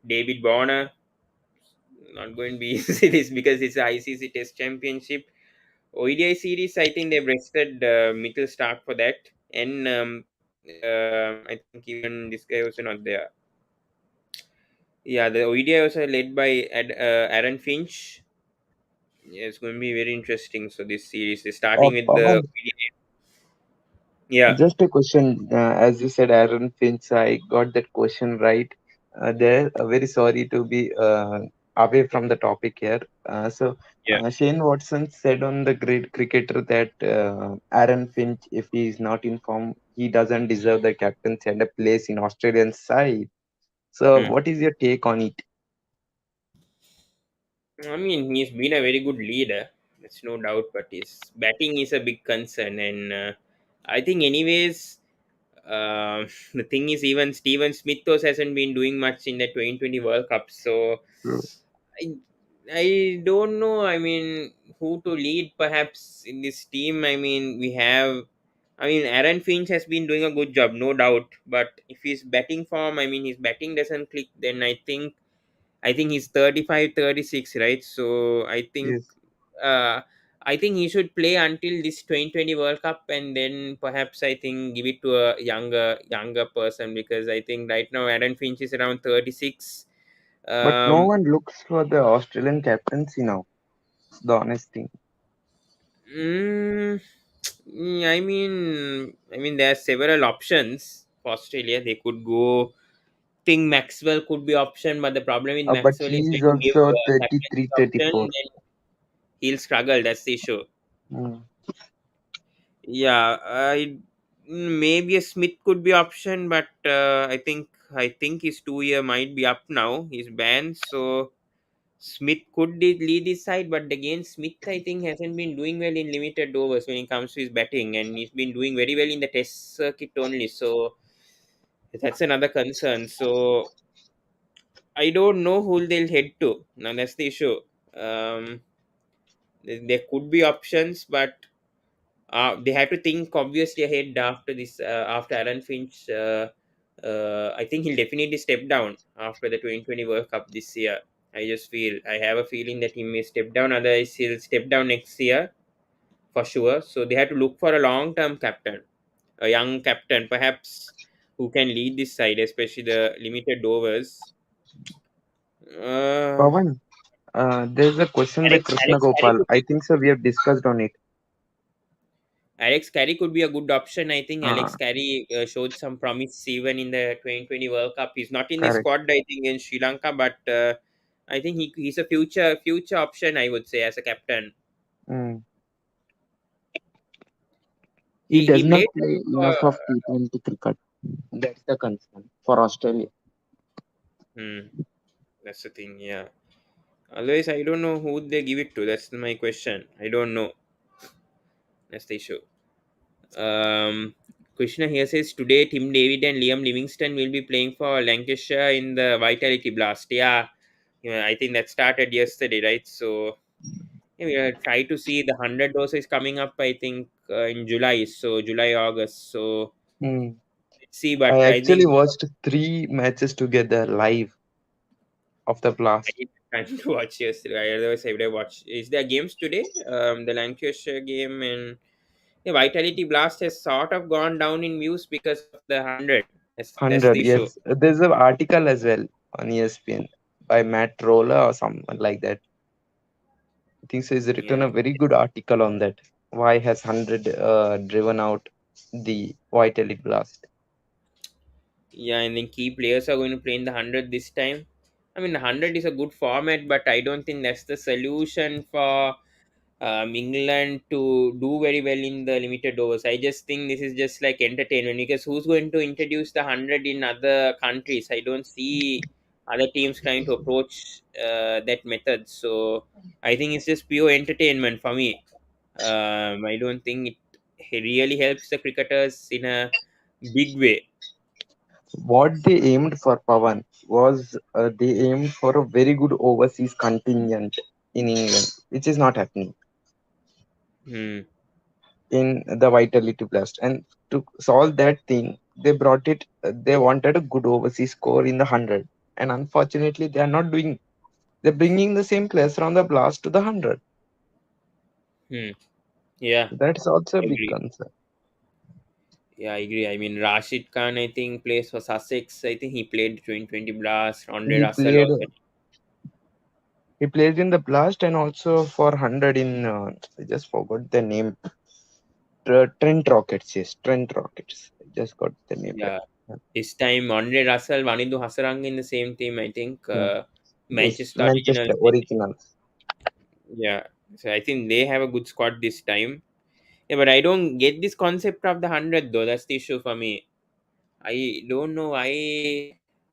David Bonner. Not going to be easy this because it's a ICC Test Championship. ODI series, I think they've rested Mitchell Stark for that. And I think even this guy also not there. Yeah, the ODI also led by Aaron Finch. Yeah, it's going to be very interesting. So this series is starting with the Pawan, ODI. Yeah, just a question. As you said, Aaron Finch, I got that question right. There, very sorry to be away from the topic here. yeah. Shane Watson said on the great cricketer that Aaron Finch, if he is not in form, he doesn't deserve the captaincy and a place in Australian side. So, Hmm. what is your take on it? I mean, he's been a very good leader. That's no doubt, but his batting is a big concern, and I think, anyways, the thing is, even Steven Smith also hasn't been doing much in the 2020 World Cup. So True. I, I don't know. I mean, who to lead perhaps in this team? I mean, I mean, Aaron Finch has been doing a good job, no doubt. But if his batting form, I mean, his batting doesn't click, then I think he's 35, 36, right? So Yes. uh, I think he should play until this 2020 World Cup, and then perhaps I think give it to a younger person, because I think right now Aaron Finch is around 36. But no Um, one looks for the Australian captaincy now. The honest thing. mm, I mean, there are several options for Australia. They could go. Think Maxwell could be option, but the problem with But Maxwell is he is when you give also captaincy 33, option, 34. then he'll struggle. That's the issue. Mm. Yeah, maybe a Smith could be option, but I think his 2 year might be up now. He's banned, so Smith could lead his side, but again, Smith I think hasn't been doing well in limited overs when it comes to his batting, and he's been doing very well in the Test circuit only. So that's another concern. So I don't know who they'll head to. Now that's the issue. Um, there could be options, but they have to think obviously ahead after this. After Aaron Finch, I think he'll definitely step down after the 2020 World Cup this year. I have a feeling that he may step down. Otherwise, he'll step down next year for sure. So they have to look for a long-term captain, a young captain, perhaps, who can lead this side, especially the limited overs. Uh, Pawan, there's a question by Krishna Alex Carey Gopal. could I be think so. We have discussed on it. Alex Carey could be a good option. I think Uh, Alex Carey showed some promise even in the 2020 World Cup. He's not in the Correct. squad, I think, in Sri Lanka, but I think he's a future option, I would say, as a captain. Mm. He He does not played. play Uh, enough of T20 cricket. That's the concern for Australia. hmm, that's the thing. Yeah. Otherwise, I don't know who they give it to. That's my question. I don't know. That's the issue. Krishna here says today Tim David and Liam Livingston will be playing for Lancashire in the Vitality Blast. Yeah, I think that started yesterday, right? So yeah, we will try to see the 100 doses coming up. I think in July, so July August. So Mm. let's see. I But I think actually watched 3 matches together live of the I blast. didn't have time to watch yesterday. Otherwise, I would have watched. Is there games today? The Lancashire game and the Vitality Blast has sort of gone down in views because of the 100. That's 100, the issue. yes. There's an article as well on ESPN by Matt Roller or someone like that. I think so. He's Yeah. written a very good article on that. Why has 100 driven out the White Elite Blast? Yeah, and then key players are going to play in the 100 this time. I mean, the 100 is a good format, but I don't think that's the solution for England to do very well in the limited overs. I just think this is just like entertainment, because who's going to introduce the 100 in other countries? I don't see other teams trying to approach that method. So I think it's just pure entertainment for me. I don't think it really helps the cricketers in a big way. What they aimed for, Pavan, was they aimed for a very good overseas contingent in England, which is not happening Hmm. in the Vitality Blast. And to solve that thing, they brought it. They wanted a good overseas score in the 100, and unfortunately, they are not doing. They're bringing the same players from the Blast to the 100. Hmm. Yeah, That's also a I big agree. concern. Yeah, I agree. I mean, Rashid Khan, I think, plays for Sussex. I think he played 2020 Blast. Andre He Russell played. also. He played in the Blast and also for 100 in. I just forgot the name. Trent Rockets. Yes, Trent Rockets. I just got the name right. Yeah. This time, Andre Russell, Vanidu Hasaranga in the same team, I think. Yeah. Yes, Manchester Manchester Originals. I think. Originals. Yeah. So I think they have a good squad this time. Yeah, but I don't get this concept of the 100, though. That's the issue for me. I don't know why.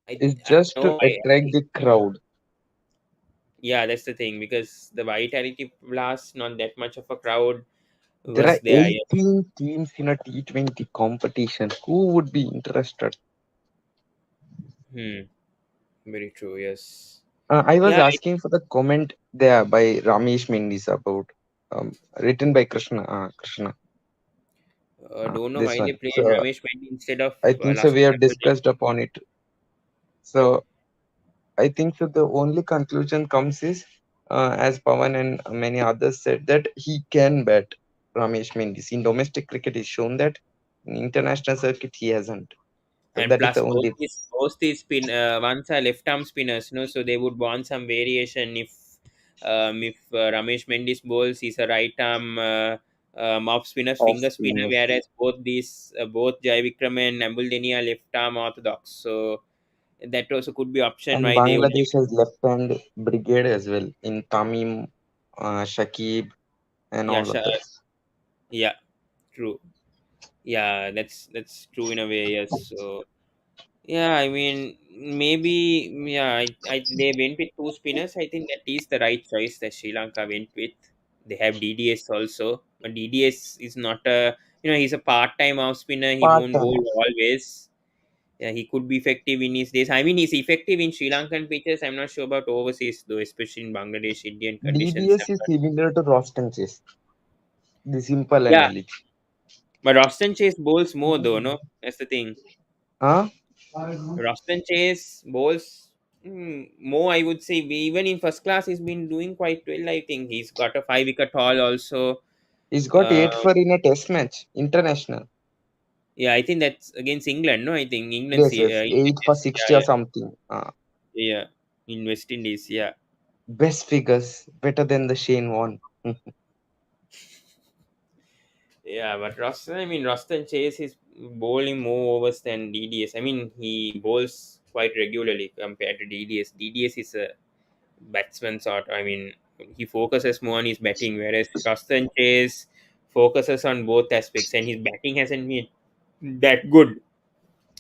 It's I just to know. attract the crowd. Yeah, that's the thing, because the Vitality Blast, not that much of a crowd There was are there. Yeah. 18 teams in a T20 competition. Who would be interested? Hmm. Very true. Yes. I was Yeah. asking for the comment there by Ramesh Mendis about written by Krishna. Krishna. Don't know This why they one. played So Ramesh Mehndi instead of I think so. We Lasana have Patel. discussed upon it. So I think so. The only conclusion comes is, as Pawan and many others said, that he can bat. Ramesh Mendis in domestic cricket is shown that in international circuit he hasn't. So And that is the plus, only. both these ones are left arm spinners, so they would want some variation. If Ramesh Mendis bowls, he's a right arm off spinner, Off finger spinner, spinners. whereas both Jai Vikram and Ambul are left arm orthodox. So that also could be option And why they only. Bangladesh has left hand brigade as well in Tamim, Shakib, and Yeah, all others. yeah, true. Yeah, that's true in a way. Yes. So yeah, I mean, maybe, yeah, they went with two spinners. I think that is the right choice that Sri Lanka went with. They have DDS also, but DDS is not a, he's a part-time off spinner. He Part won't bowl time. always. Yeah, he could be effective in his days. I mean, he's effective in Sri Lankan pitches. I'm not sure about overseas though, especially in Bangladesh, Indian conditions. DBS is similar to Roston Chase. The simple Yeah, analogy. but Austin Chase bowls more though, no? That's the thing. Huh? Ruston Chase bowls more, I would say. Even in first class, he's been doing quite well. I think he's got a 5 wicket haul also. He's got Uh, 8 for in a test match, international. yeah, I think that's against England. No, I think Yes, yes. England 8 for test. 60 or Yeah, something. yeah, yeah. In West Indies, yeah, Best figures, better than the Shane Warne. yeah. But Ruston Chase is bowling more overs than DDS. I mean, he bowls quite regularly compared to DDS. DDS is a batsman sort. I mean, he focuses more on his batting, whereas Ruston Chase focuses on both aspects, and his batting hasn't been that good.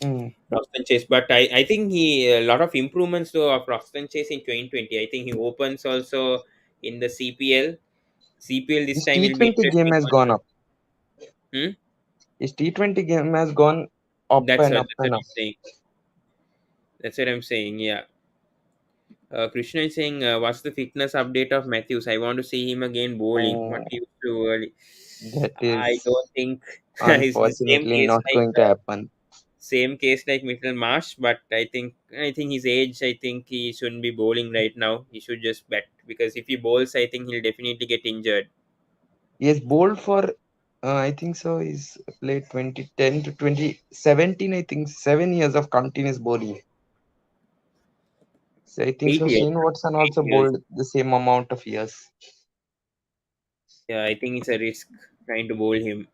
Mm. Ruston Chase, but I think he a lot of improvements though of Ruston Chase in 2020. I think he opens also in the CPL. CPL this His time will be T20 game interesting has one. gone up. Hmm? His T20 game has gone up and up That's what and up. I'm saying. That's what I'm saying. Yeah. Krishna is saying, "What's the fitness update of Matthews? I want to see him again bowling. What Oh, he used to early. that I is don't think it's the unfortunately not going to happen. same case like Mitchell Marsh, but I think his age. I think he shouldn't be bowling right now. He should just bat, because if he bowls, I think he'll definitely get injured. He has bowled for, I think so, he's played 2010 to 2017, I think, 7 years of continuous bowling. So I think so. 8 years. Shane Watson Eight also years. bowled the same amount of years. Yeah, I think it's a risk trying to bowl him.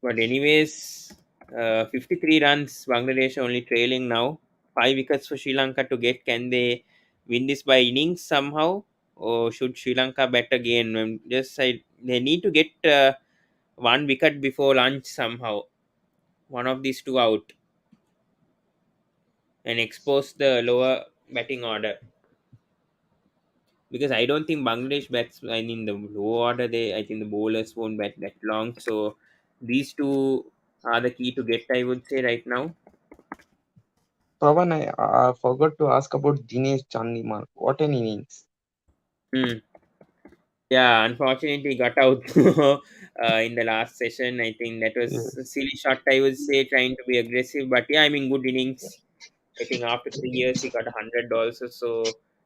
But anyways, 53 runs. Bangladesh only trailing now. 5 wickets for Sri Lanka to get. Can they win this by innings somehow? or should Sri Lanka bet again? They need to get one wicket before lunch somehow. One of these two out and expose the lower batting order. Because I don't think Bangladesh bats. I mean, the low order, I think the bowlers won't bat that long. So these two are the key to get, I would say, right now. Pavan, I forgot to ask about Dinesh Chandimal. What an innings! Hmm. Yeah, unfortunately, he got out in the last session. I think that was a Yes, silly shot, I would say, trying to be aggressive. But yeah, I mean, good innings. I think after 3 years, he got 100 also. So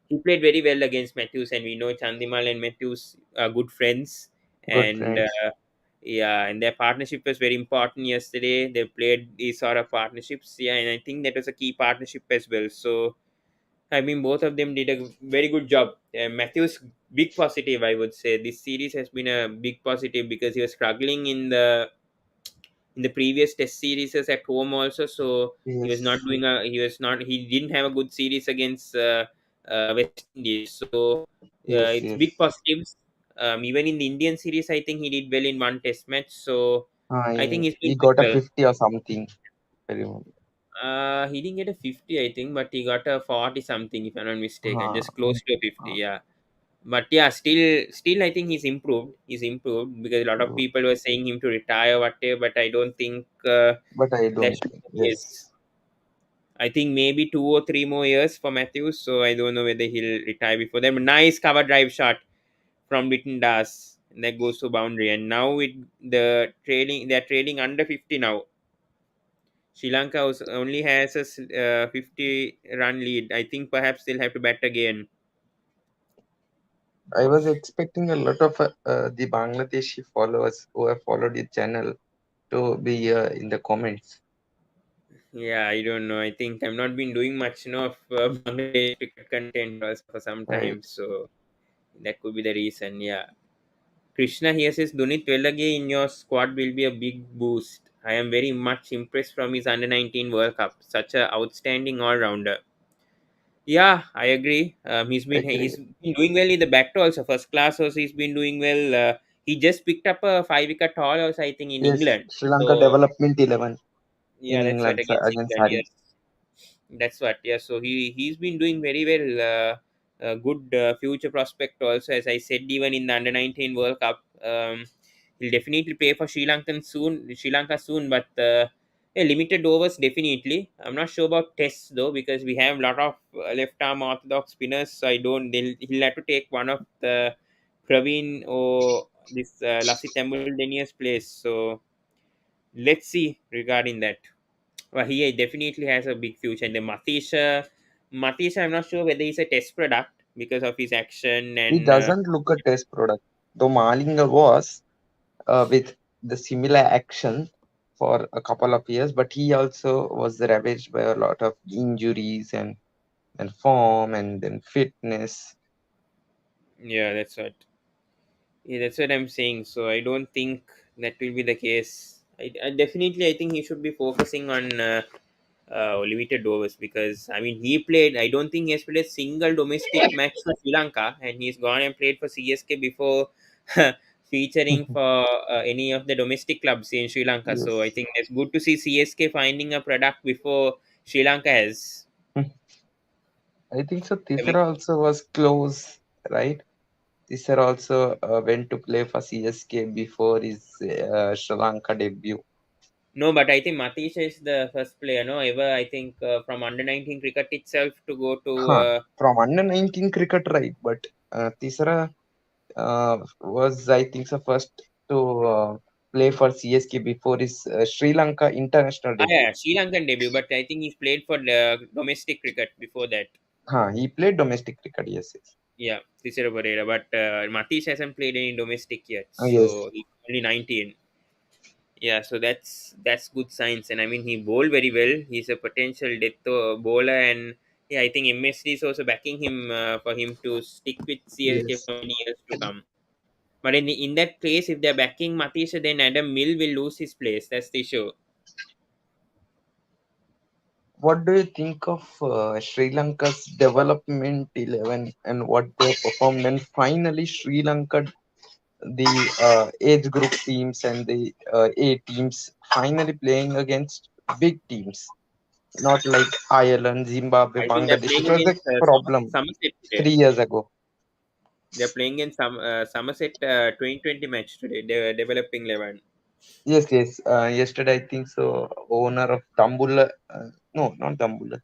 he played very well against Matthews, and we know Chandimal and Matthews are good friends. good And friends. yeah, and their partnership was very important yesterday. They played these sort of partnerships. Yeah, and I think that was a key partnership as well. So I mean, both of them did a very good job. Matthews, big positive, I would say. This series has been a big positive because he was struggling in the previous test series at home also. So he was not Yes, doing a he didn't have a good series against West Indies. So yes, it's big yes. positives. Even in the Indian series, I think he did well in one test match. So I think he's He doing very got a well. 50 or something. I remember. He didn't get a 50, I think, but he got a 40 something, if I'm not mistaken, Uh, just close to a 50. uh, Yeah, but yeah, still, I think he's improved. He's improved because a lot of people were saying him to retire, whatever. But I don't think but I that don't should think. be the case. Yes. I think maybe 2 or 3 more years for Matthews. So I don't know whether he'll retire before then. But nice cover drive shot from Litton Das that goes to boundary, and now they're trailing under 50 now. Sri Lanka only has a 50 run lead. I think perhaps they'll have to bat again. I was expecting a lot of the Bangladeshi followers who have followed the channel to be here in the comments. Yeah, I don't know. I think I've not been doing much, of Bangladesh cricket content also for some Right. time, so that could be the reason. Yeah, Krishna here says Dunit Velage in your squad will be a big boost. I am very much impressed from his under 19 World Cup. Such a outstanding all rounder. Yeah, I agree. Agree. He's been doing well in the back to also first class also he's been doing well. He just picked up a 5 wicket haul also I think in Yes, England. Sri Lanka So development 11 in yeah, that's what England against against England. Hari. Yes, that's what. Yeah, so he's been doing very well. Good future prospect also, as I said, even in the under 19 World Cup. He'll definitely play for Sri Lanka soon, but yeah, limited overs definitely. I'm not sure about tests though because we have a lot of left arm orthodox spinners. So I don't. He'll have to take one of the Praveen or this Lassit Tembuldenia's place. So let's see regarding that. Well, he definitely has a big future. And the Matisha, I'm not sure whether he's a test product because of his action He and doesn't look a test product, though Malinga was with the similar action for a couple of years, but he also was ravaged by a lot of injuries and form and then fitness. yeah, that's what I'm saying. So I don't think that will be the case. I think he should be focusing on limited overs because I mean he played. I don't think he has played a single domestic match for Sri Lanka, and he's gone and played for CSK before featuring for any of the domestic clubs in Sri Lanka. So I Yes. think it's good to see CSK finding a product before Sri Lanka has. I think so. I mean, Tisera also was close, right? Tisera also went to play for CSK before his Sri Lanka debut. no, but I think Matisha is the first player, no, ever I think from under 19 cricket itself to go to Huh. From under 19 cricket, right? But Tisera was, I think, the first to play for CSK before his Sri Lanka international debut. yeah, Sri Lankan debut, but I think he's played for the domestic cricket before that. Huh, he played domestic cricket, yes, yes. Yeah, Cicero Pereira, but Matish hasn't played any domestic yet, Yes, so he's only 19. Yeah, so that's good signs, and I mean he bowled very well. He's a potential death bowler, and yeah, I think MSD is also backing him for him to stick with CSK yes. for many years to come. But in that case, if they're backing Matisha, then Adam Mill will lose his place. That's the issue. What do you think of Sri Lanka's development 11 and what they performed? And finally, Sri Lanka, the age group teams and the A teams, finally playing against big teams, not like Ireland, Zimbabwe, I think they're Bangladesh. playing It was a against problem Somerset today. 3 years ago. They're playing in Somerset 2020 match today. They're developing 11. Yes, yes. Yesterday, I think so. Owner of Dambulla, no, not Dambulla.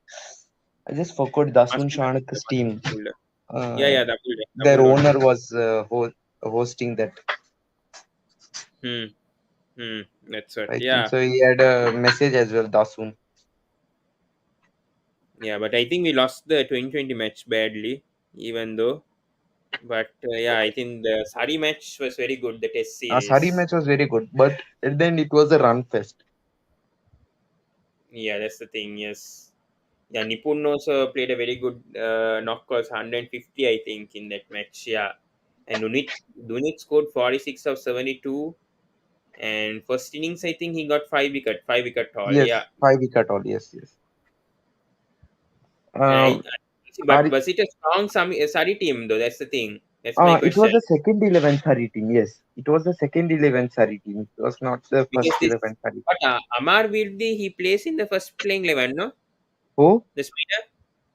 I just forgot Must Dasun be Shanaka's must be team. Dabulda. Yeah, Uh, yeah, Dabulda. their owner Dabulda. was hosting that. Hmm. Hmm. That's what. I think Yeah. so. He had a message as well, Dasun. Yeah, but I think we lost the 2020 match badly, even though. But yeah, I think the Sari match was very good. The Test Sari series. match was very good, but at the end it was a run fest. Yeah, that's the thing. Yes. Yeah, Nipun also played a very good knockouts, 150, I think, in that match. Yeah, and Dunit scored 46 of 72, and first innings, I think he got five wicket haul. Yes, Yeah, 5 wicket all. Yes, yes. and Um, but Are, was it a strong Sari team though? That's the thing. That's my it was question. the second 11 Sari team. Yes, it was the second 11 Sari team. It was not the Because first this, 11 Sari. but Amar Virdi, he plays in the first playing 11, no? Oh, The spinner,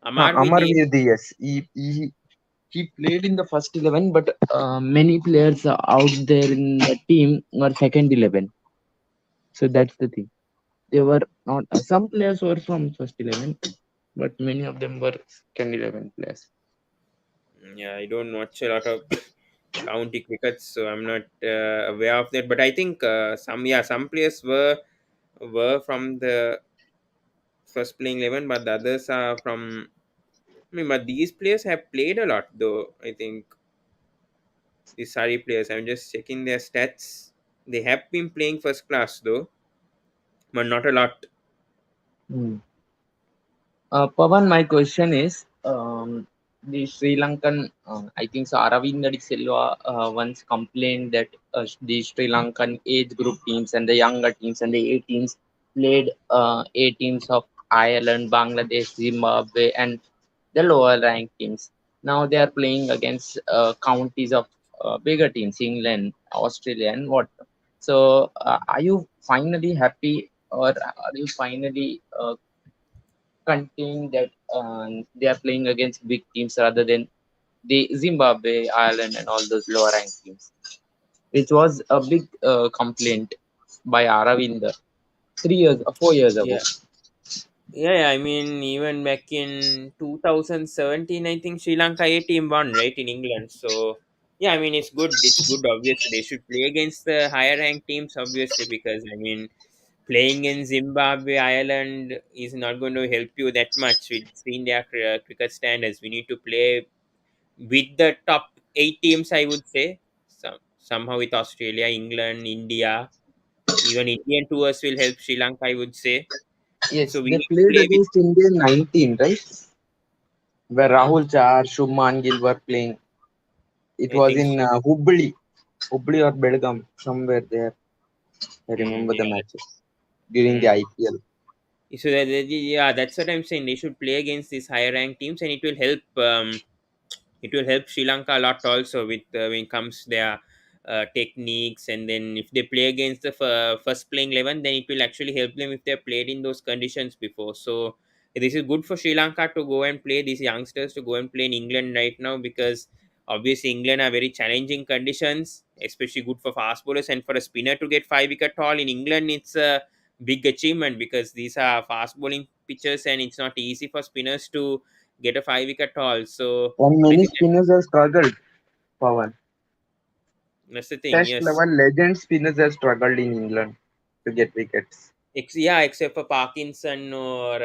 Amar Amar Virdi. Virdi, yes. He played in the first 11, but many players out there in the team were second 11. So that's the thing. They were not, some players were from first 11, but many of them were second 11 players. Yeah, I don't watch a lot of county cricket, so I'm not aware of that. But I think some players were from the first playing 11, but the others are from. I mean, but these players have played a lot, though. I think these Sari players. I'm just checking their stats. They have been playing first class, though, but not a lot. Hmm. Pavan, my question is, the Sri Lankan, I think so Aravind Silva once complained that the Sri Lankan age group teams and the younger teams and the A teams played A teams of Ireland, Bangladesh, Zimbabwe, and the lower ranked teams. Now they are playing against counties of bigger teams, England, Australia, and what. So, are you finally happy, or are you finally content that they are playing against big teams rather than the Zimbabwe, Ireland, and all those lower ranked teams, which was a big complaint by Aravind 3 years, 4 years ago. Yeah. Yeah, I mean, even back in 2017, I think Sri Lanka A team won, right, in England. So, yeah, I mean, it's good. It's good, obviously. They should play against the higher ranked teams, obviously, because, I mean, playing in Zimbabwe, Ireland is not going to help you that much with India cricket standards. We need to play with the top eight teams, I would say. Somehow with Australia, England, India, even Indian tours will help Sri Lanka, I would say. Yes, So we they need to played play with. against India 19, right? Where Hmm? Rahul Char, Shubman Gill were playing. It I was think in so. Hubli or Belgaum, somewhere there. I remember the Yeah. matches during the Mm. IPL. So yeah, that's what I'm saying. They should play against these higher ranked teams, and it will help. It will help Sri Lanka a lot also with when it comes to their techniques, and then if they play against the first playing 11, then it will actually help them if they played in those conditions before. So this is good for Sri Lanka to go and play these youngsters to go and play in England right now, because obviously England are very challenging conditions, especially good for fast bowlers, and for a spinner to get 5 wicket haul in England, it's a big achievement because these are fast bowling pitches and it's not easy for spinners to get a 5 wicket haul. So And I many think spinners have struggled, Pawan. that's the thing. Test Yes. level legend spinners have struggled in England to get wickets. Yeah, except for Parkinson or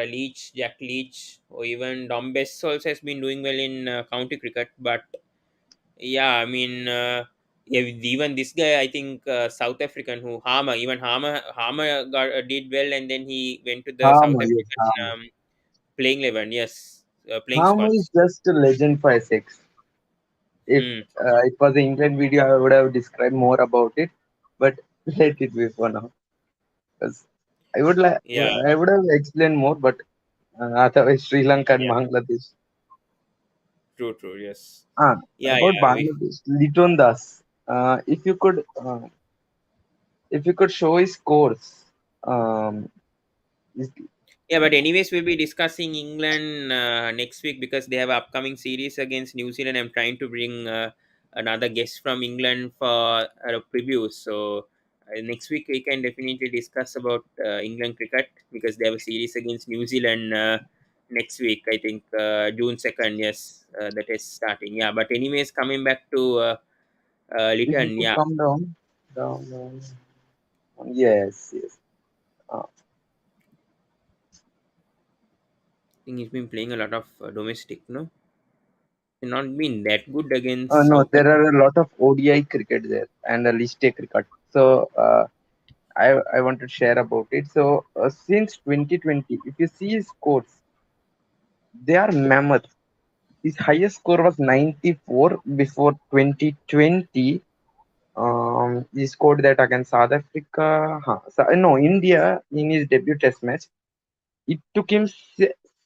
Jack Leach, or even Dom Bess also has been doing well in county cricket. But yeah, I mean, yeah, even this guy, I think South African who Harmer did well, and then he went to the South Harmer, yes, African Harmer. playing 11. Yes, playing Harmer is spots. just a legend for Essex. If Hmm. it was an England video, I would have described more about it. But let it be for now. Because I would like, Yeah. I would have explained more, but Otherwise, Sri Lanka and Yeah, Bangladesh. true, true. Yes. Ah, Yeah, about yeah. Bangladesh, Liton Das. If you could show his scores, um, is- Yeah, but anyways, we'll be discussing England next week because they have an upcoming series against New Zealand. I'm trying to bring another guest from England for a preview. So next week we can definitely discuss about England cricket because they have a series against New Zealand next week. I think June 2nd. Yes, that is starting. Yeah, but anyways, coming back to if you Litton. could Yeah, come down. Yes, yes. Uh, I think he's been playing a lot of domestic. No, not been that good against no, South there Africa. are a lot of ODI cricket there and a list A cricket. So I want to share about it. So since 2020, if you see his scores, they are mammoth. His highest score was 94 before 2020. He scored that against South Africa. No, India in his debut test match. It took him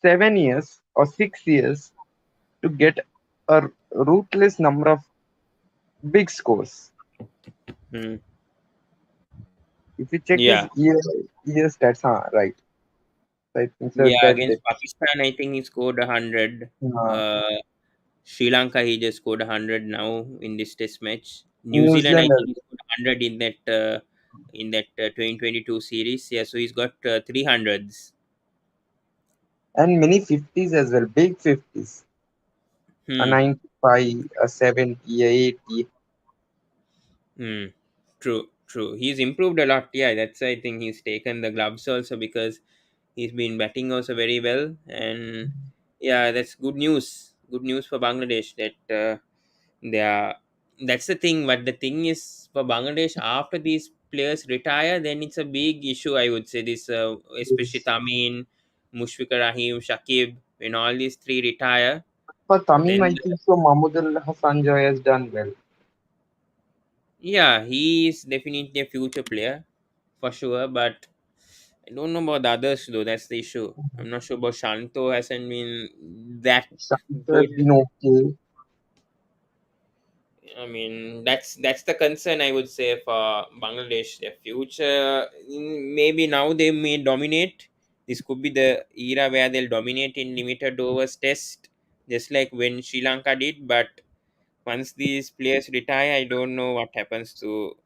7 years or 6 years to get a ruthless number of big scores. Hmm. If you check his Yeah. year stats, right? So I think so Yeah, that against Pakistan, I think he scored 100. uh, Uh, Sri Lanka, he just scored 100 now in this test match. New New Zealand, I Zealand think he scored 100 in that 2022 series. Yeah, so he's got 300s. and many 50s as well, big 50s, a Hmm. 95, a 70, a 80. Hmm. True, true. He's improved a lot. Yeah, that's I think he's taken the gloves also because he's been batting also very well. And yeah, that's good news. Good news for Bangladesh that they are. That's the thing. But the thing is for Bangladesh after these players retire, then it's a big issue. I would say this, especially Yes. Tamin, Mushfiqur Rahim, Shakib. When all these three retire, For Tamim, then I think so. Mahmudul Hassan Joy has done well. yeah, he is definitely a future player for sure. But I don't know about the others though. That's the issue. I'm not sure about Shanto. Hasn't been that Shakib has good. been okay. I mean, that's the concern I would say for Bangladesh. Their future, maybe now they may dominate. This could be the era where they'll dominate in limited overs test, just like when Sri Lanka did. But once these players retire, I don't know what happens to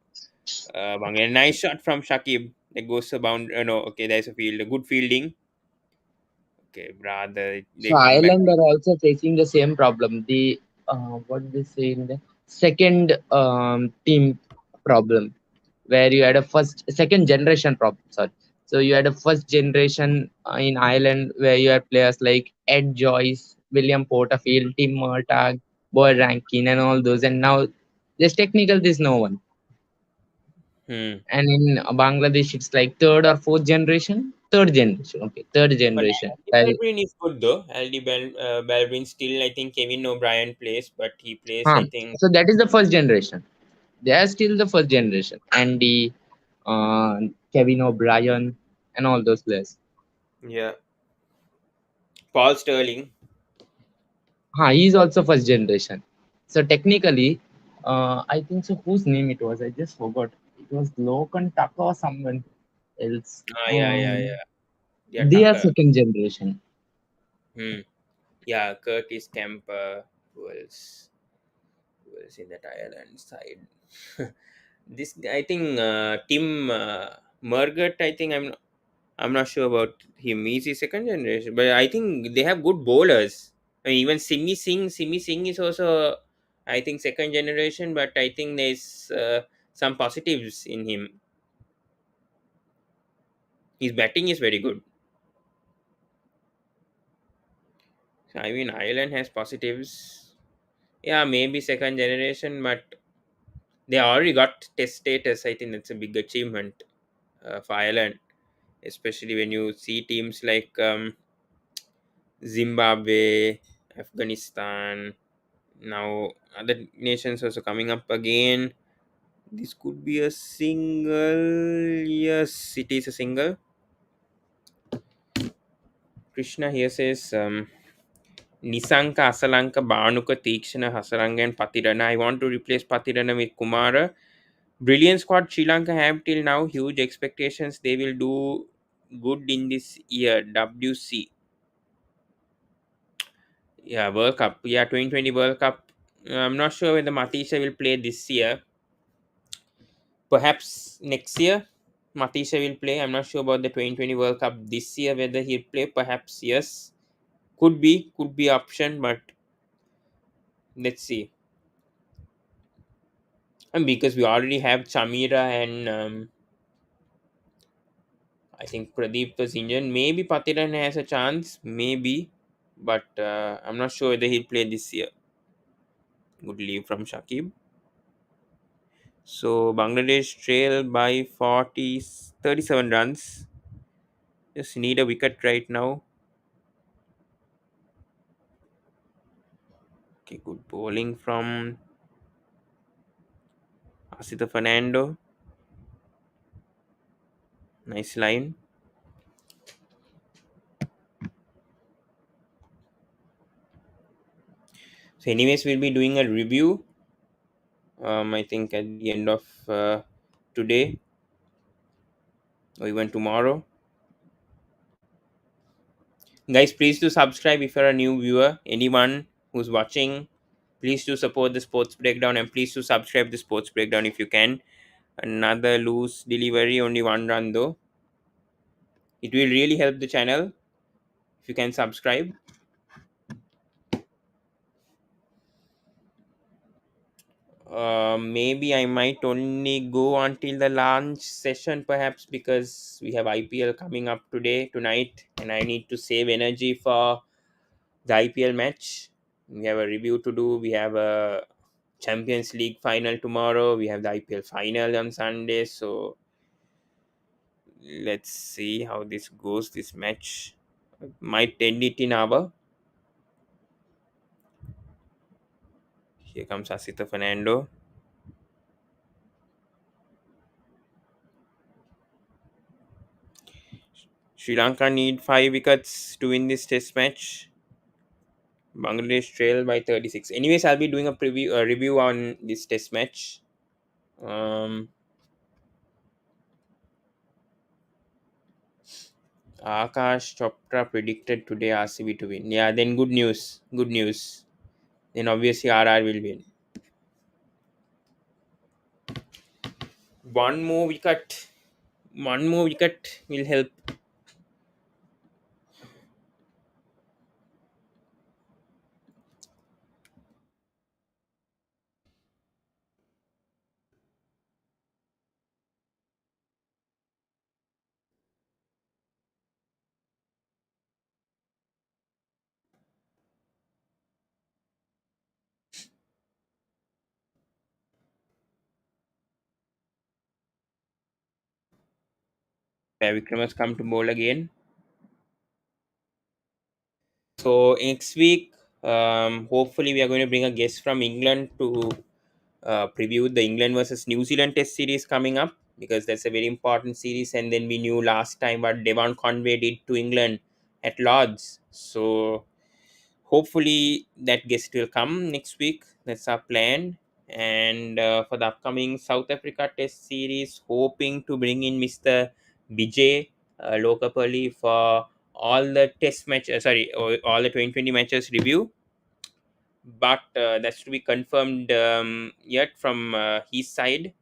Bangladesh. Nice shot from Shakib. That goes to bound. No, okay, there's a field. A good fielding. Okay, brother, So they come back. Ireland are also facing the same problem. The what they say in the second team problem, where you had a second generation problem. Sorry. So you had a first generation in Ireland where you had players like Ed Joyce, William Porterfield, Tim Murtagh, Boyd Rankin, and all those. And now there's technical. There's no one. Hmm. And in Bangladesh, it's like third or fourth generation. Third generation. Okay, third But generation. Aldi Baldwin is good though. Baldwin still, I think Kevin O'Brien plays, but he plays, I think. So that is the first generation. They are still the first generation. Andy, Kevin O'Brien, and all those players. Yeah. Paul Sterling. He's also first generation. So technically, I think so. Whose name it was? I just forgot. It was Lokan Taka or someone else. Yeah, yeah, yeah. Yeah, They are Tucker. second generation. Hmm. Yeah, Curtis Kemper. Who else in that Ireland side? This, I think, Tim Murgott, I think, I'm not sure about him. He's the second generation, but I think they have good bowlers. I mean, even Simi Singh is also, I think, second generation. But I think there's some positives in him. His batting is very good. So, I mean, Ireland has positives. Yeah, maybe second generation, but they already got test status. I think that's a big achievement for Ireland, especially when you see teams like Zimbabwe, Afghanistan. Now, other nations also coming up again. This could be a single. Yes, it is a single. Krishna here says Nisanka, Asalanka, Banuka, Tikshana, Hasaranga, and Patirana. I want to replace Patirana with Kumara. Brilliant squad Sri Lanka have till now. Huge expectations. They will do good in this year. WC. Yeah, World Cup. Yeah, 2020 World Cup. I'm not sure whether Matisha will play this year. Perhaps next year, Matisha will play. I'm not sure about the 2020 World Cup this year, whether he'll play. Perhaps yes. Could be option, but let's see. And because we already have Chamira and I think Pradeep was injured. Maybe Patiran has a chance, maybe, but I'm not sure whether he'll play this year. Good leave from Shakib. So Bangladesh trail by 37 runs. Just need a wicket right now. Okay, good bowling from Asita Fernando. Nice line. So, anyways, we'll be doing a review. I think at the end of today or even tomorrow. Guys, please do subscribe if you're a new viewer. Anyone who's watching, please do support the Sports Breakdown and please do subscribe the Sports Breakdown if you can. Another loose delivery, only one run though. It will really help the channel if you can subscribe. Maybe I might only go until the launch session perhaps because we have IPL coming up tonight, and I need to save energy for the IPL match. We have a review to do. We have a Champions League final tomorrow. We have the IPL final on Sunday. So let's see how this goes. This match might end it in hour. Here comes Asita Fernando. Sri Lanka need 5 wickets to win this test match. Bangladesh trail by 36. Anyways, I'll be doing a review on this test match. Akash Chopra predicted today RCB to win. Yeah, then good news. Good news. Then obviously RR will win. One more wicket. One more wicket will help. Vikram has come to bowl again. So next week, hopefully we are going to bring a guest from England to preview the England versus New Zealand Test series coming up because that's a very important series. And then we knew last time what Devon Conway did to England at Lords. So hopefully that guest will come next week. That's our plan. And for the upcoming South Africa Test series, hoping to bring in Mr. Vijay Lokapalli for all the test match. All the 2020 matches review, but that's to be confirmed yet from his side.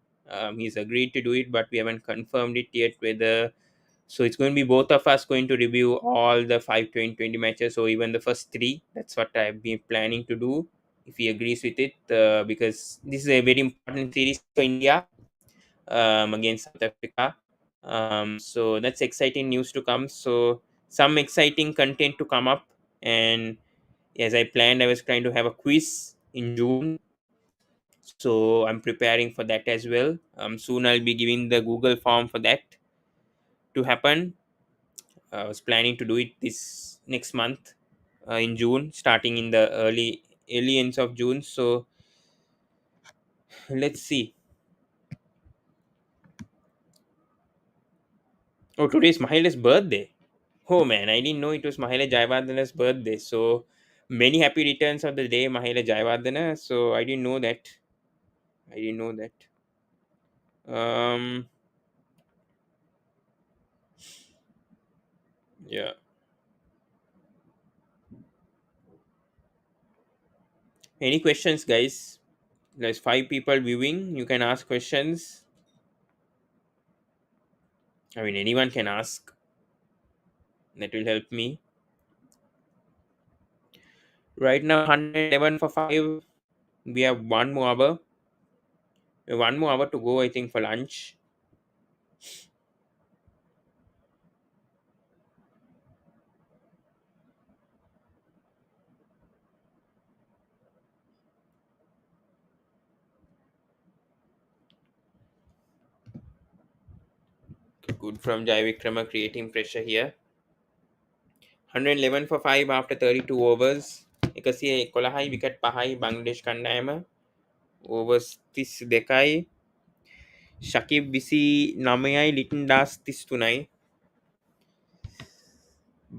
He's agreed to do it, but we haven't confirmed it yet whether. So it's going to be both of us going to review all the 5 20 matches or even the first three. That's what I've been planning to do if he agrees with it, because this is a very important series for India against South Africa. So that's exciting news to come. So some exciting content to come up, and as I planned, I was trying to have a quiz in June. So I'm preparing for that as well. Soon I'll be giving the Google form for that to happen. I was planning to do it this next month in June, starting in the early ends of June. So let's see. Oh, today's Mahila's birthday. Oh man, I didn't know it was Mahela Jayawardena's birthday. So many happy returns of the day, Mahela Jayawardena. So I didn't know that. I didn't know that. Um, yeah. Any questions, guys? There's 5 people viewing. You can ask questions. I mean, anyone can ask. That will help me. Right now, 111 for 5. We have one more hour. One more hour to go, I think, for lunch. Good from Jai Vikrama creating pressure here. 111 for 5 after 32 overs. 111 wicket 5යි බංග්ලදේශ් කණ්ඩායම. overs 32යි. ශකිබ් 29යි ලිටන් ඩාස් 33යි.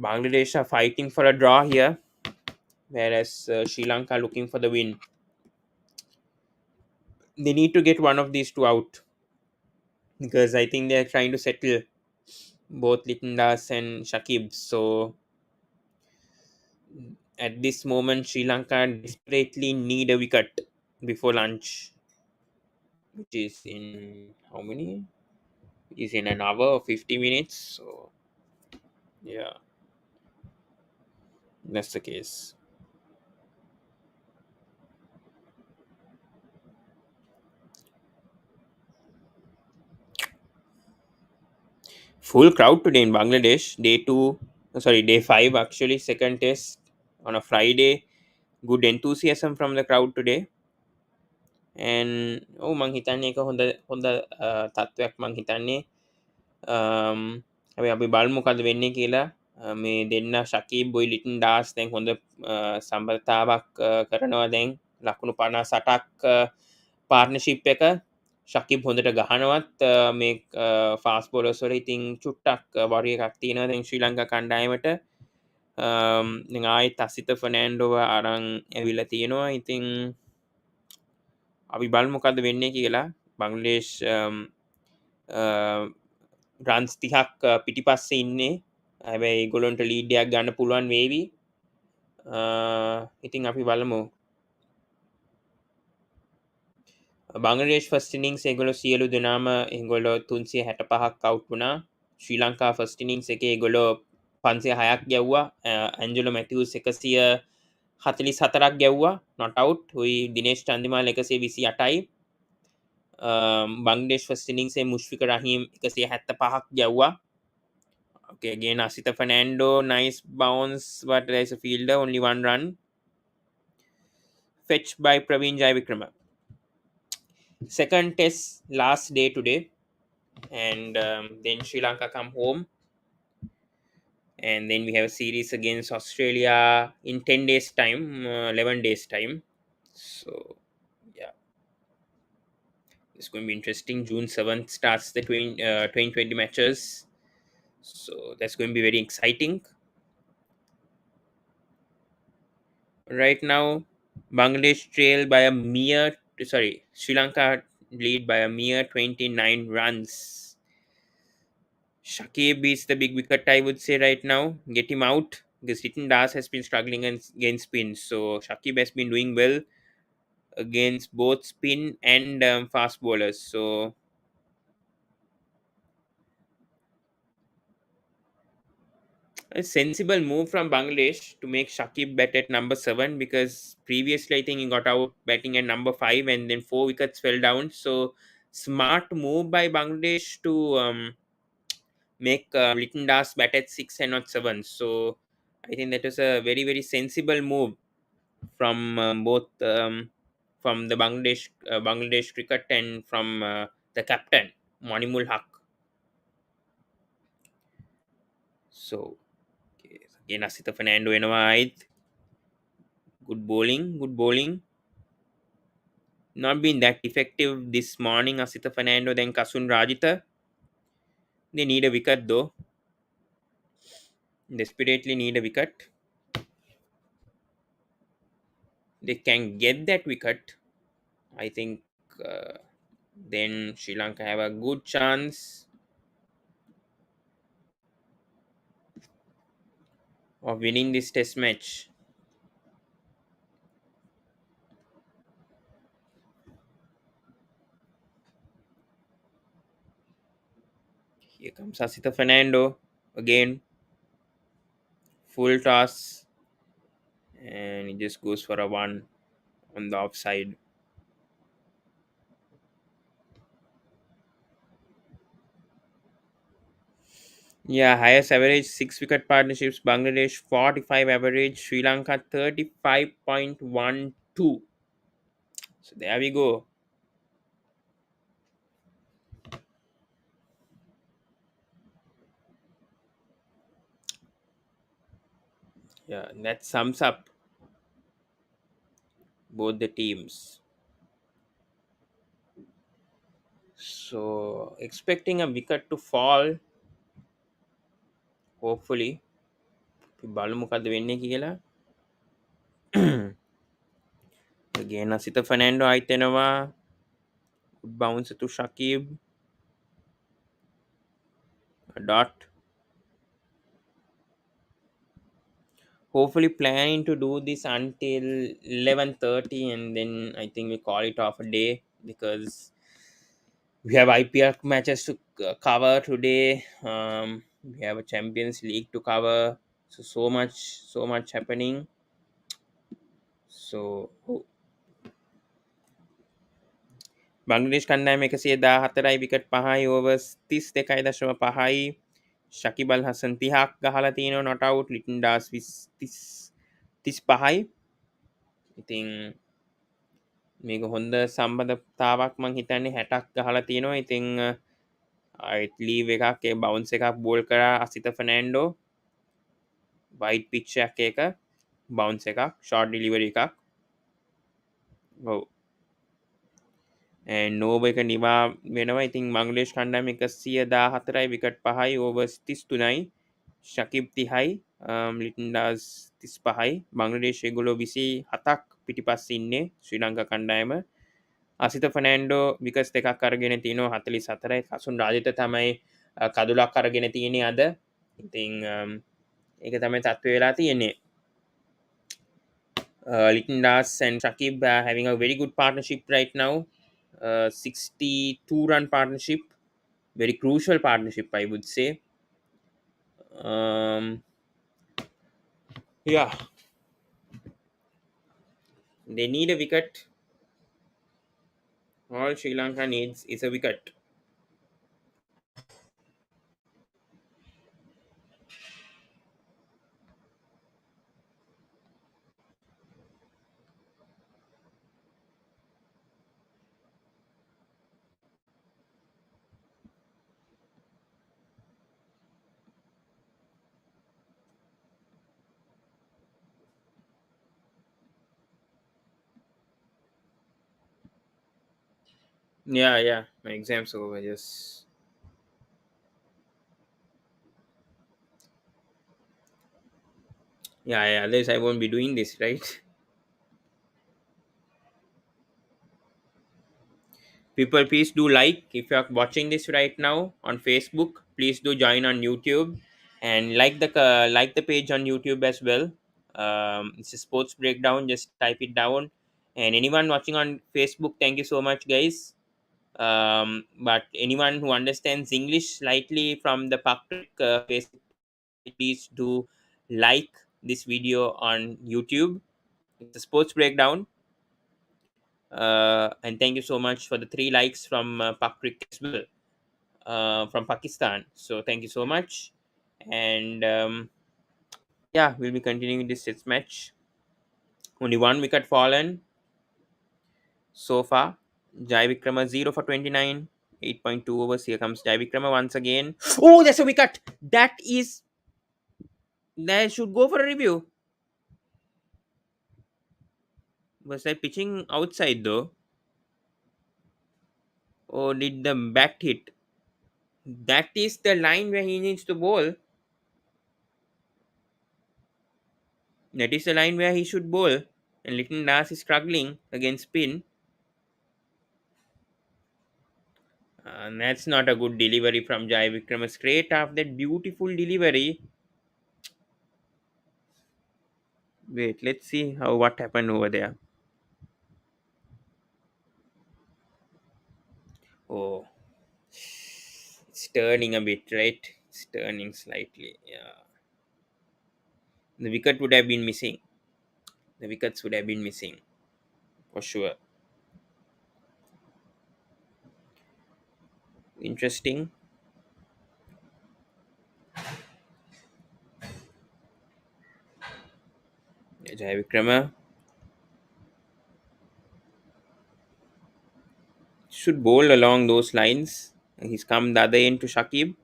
Bangladesh are fighting for a draw here, whereas Sri Lanka looking for the win. They need to get one of these two out because I think they're trying to settle both Liton Das and Shakib. So at this moment, Sri Lanka desperately need a wicket before lunch, which is in how many? It is in an hour or 50 minutes. So yeah, that's the case. Full crowd today in Bangladesh. Day 5 actually, second test on a Friday. Good enthusiasm from the crowd today. And මං හිතන්නේ එක හොඳ තත්ත්වයක් මං හිතන්නේ. අපි බලමු මොකද වෙන්නේ කියලා. මේ දෙන්න ශකීබ් බොයි ලිටන් ඩාස් දැන් හොඳ සම්බන්ධතාවක් කරනවා දැන් ලකුණු 58ක් පාර්ට්නර්ෂිප් එක. ශකීබ් හොඳට ගහනවත් මේ ෆාස්ට් බෝලර්ස් වල ඉතින් චුට්ටක් වරිය එකක් තියෙනවා දැන් ශ්‍රී ලංකා කණ්ඩායමට. දැන් ආයෙත් අසිත ෆර්නෑන්ඩෝව අරන් ඇවිල්ලා තියෙනවා. ඉතින් අපි බලමු මොකද වෙන්නේ කියලා. බංග්ලදේශ් රන්ස් 30ක් පිටිපස්සේ ඉන්නේ. හැබැයි ඒගොල්ලන්ට ලීඩ් එකක් ගන්න පුළුවන් වේවි. ඉතින් අපි බලමු. බංග්ලදේශ් ෆස්ට් ඉනින්ග්ස් ඒගොල්ලෝ සියලු දෙනාම ඒගොල්ලෝ 365ක් අවුට් වුණා. ශ්‍රී ලංකා ෆස්ට් ඉනින්ග්ස් එකේ ඒගොල්ලෝ 506ක් ගැව්වා. ඇන්ජලෝ මැතිව්ස් 144ක් ගැව්වා not out. උයි දිනේෂ් චන්දිමාල් 128යි. බංග්ලදේශ් ෆස්ට් ඉනින්ග්ස් එකේ Mushfiq Rahim 175ක් ගැව්වා. Okay, again Asita Fernando, nice bounce, but there's a fielder, only one run. Fetched by Praveen Jaivikrama. Second test, last day today, and then Sri Lanka come home, and then we have a series against Australia in 10 days time, 11 days time. So yeah, it's going to be interesting. June 7th starts the 2020 matches, so that's going to be very exciting. Right now, Bangladesh trail by a mere, Sri Lanka lead by a mere 29 runs. Shakib is the big wicket, I would say, right now. Get him out because Liton Das has been struggling against spin. So Shakib has been doing well against both spin and fast bowlers. So a sensible move from Bangladesh to make Shakib bat at number 7, because previously I think he got out batting at number 5 and then 4 wickets fell down. So smart move by Bangladesh to make Liton Das bat at 6 and not 7. So I think that was a very, very sensible move from both from the Bangladesh cricket and from the captain Monimul Haq. So again Asita Fernando එනවා ආයිත්. Good bowling. Not been that effective this morning. Asita Fernando, then Kasun Rajitha. They need a wicket though. desperately need a wicket. They can get that wicket. I think uh, then Sri Lanka have a good chance of winning this test match. Here comes Asita Fernando again, full toss, and he just goes for a one on the offside. Yeah, highest average 6 wicket partnerships. Bangladesh 45 average, Sri Lanka 35.12. So there we go. Yeah, that sums up both the teams. So expecting a wicket to fall, hopefully. බලමු මොකද්ද වෙන්නේ කියලා. Again Asita Fernando ආයිත් එනවා. Good bounce to Shakib. A dot. Hopefully planning to do this until 11:30, and then I think we call it off a day because we have IPL matches to cover today. We have a Champions League to cover. So much happening. So බංග්ලදේශ් කණ්ඩායම 114යි wicket 5යි overs 32.5යි ශකිබල් Hassan 30ක් ගහලා තියෙනවා not out. ලිටන් ඩාස් 35යි. ඉතින් මේක හොඳ සම්බන්ධතාවක් මං හිතන්නේ 60ක් ගහලා තියෙනවා. ඉතින් ආයිත් ලීව් එකක් ඒ බවුන්ස් එකක් බෝල් කරා අසිත ෆර්නෑන්ඩෝ. වයිඩ් පිච් එකක බවුන්ස් එකක් ෂෝට් ඩිලිවරි එකක්. ඔව් නෝබ එක නිවා වෙනවා. ඉතින් මංගලේෂ් කණ්ඩායම 114යි විකට් 5යි ඕවර්ස් 33යි ශකිබ් 30යි ලිටන් ඩාස් 35යි. බංග්ලාදේශ ඒගොල්ලෝ 27ක් පිටිපස්සේ ඉන්නේ ශ්‍රී ලංකා කණ්ඩායම. අසිත ෆර්නෑන්ඩෝ විකට්ස් දෙකක් අරගෙන තිනවා 44යි. කසුන් රාජිත තමයි කදුලක් අරගෙන තියෙන්නේ අද. ඉතින් ඒක තමයි තත්ත්වය වෙලා තියෙන්නේ. Litton Das and Shakib are having a very good partnership right now. 62-run partnership, very crucial partnership, I would say. Yeah, they need a wicket. All Sri Lanka needs is a wicket. Yeah, my exam's over. Just yeah. Otherwise, I won't be doing this, right? People, please do like if you are watching this right now on Facebook. Please do join on YouTube and like the page on YouTube as well. It's a Sports Breakdown. Just type it down. And anyone watching on Facebook, thank you so much, guys. But anyone who understands English slightly from the public Facebook, please do like this video on YouTube. It's a Sports Breakdown. And thank you so much for the 3 likes from Pakrik as well, from Pakistan. So thank you so much. And yeah, we'll be continuing this test match. Only 1 wicket fallen so far. Jai Vikrama 0 for 29, 8.2 overs. Here comes Jai Vikrama once again. Oh, there's a wicket. That should go for a review. Was I pitching outside though? Or did the bat hit? That is the line where he needs to bowl. That is the line where he should bowl. And Litton Das is struggling against spin. And that's not a good delivery from Jai Vikram. Straight after that beautiful delivery. Wait, let's see how what happened over there. Oh, it's turning a bit, right? It's turning slightly. Yeah. The wicket would have been missing. The wickets would have been missing for sure. Interesting. Jai Vikrama should bowl along those lines. He's come the other end to Shakib.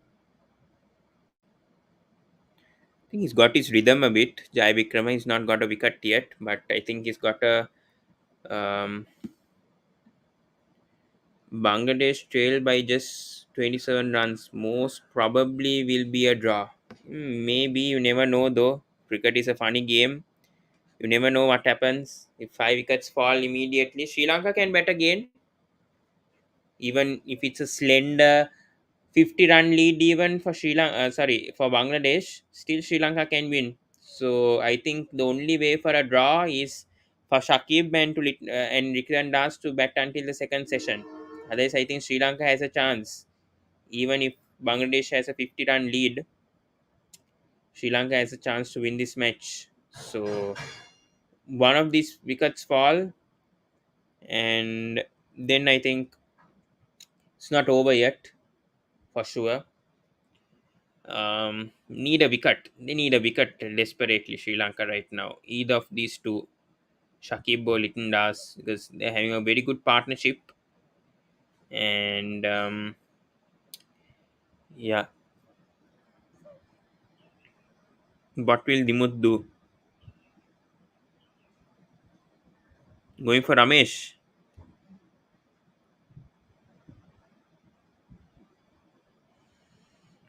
I think he's got his rhythm a bit. Jai Vikrama, he's not got a wicket yet, but I think he's got a Bangladesh trail by just 27 runs. Most probably will be a draw. Maybe, you never know though. Cricket is a funny game. You never know what happens. If 5 wickets fall immediately, Sri Lanka can bat again. Even if it's a slender 50-run lead, even for for Bangladesh, still Sri Lanka can win. So I think the only way for a draw is for Shakib and Rikran Das to bat until the second session. Otherwise, I think Sri Lanka has a chance. Even if Bangladesh has a 50-run lead, Sri Lanka has a chance to win this match. So one of these wickets fall, and then I think it's not over yet for sure. Need a wicket. They need a wicket desperately, Sri Lanka right now. Either of these two, Shakib or Litton Das, because they're having a very good partnership. And yeah, what will Dimuth do? Going for Ramesh.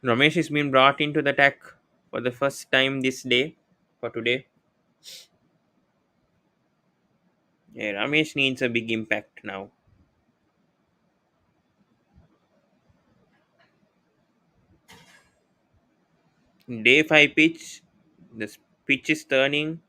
Ramesh has been brought into the attack for the first time this day, for today. Yeah, Ramesh needs a big impact now. Day 5 pitch. The pitch is turning.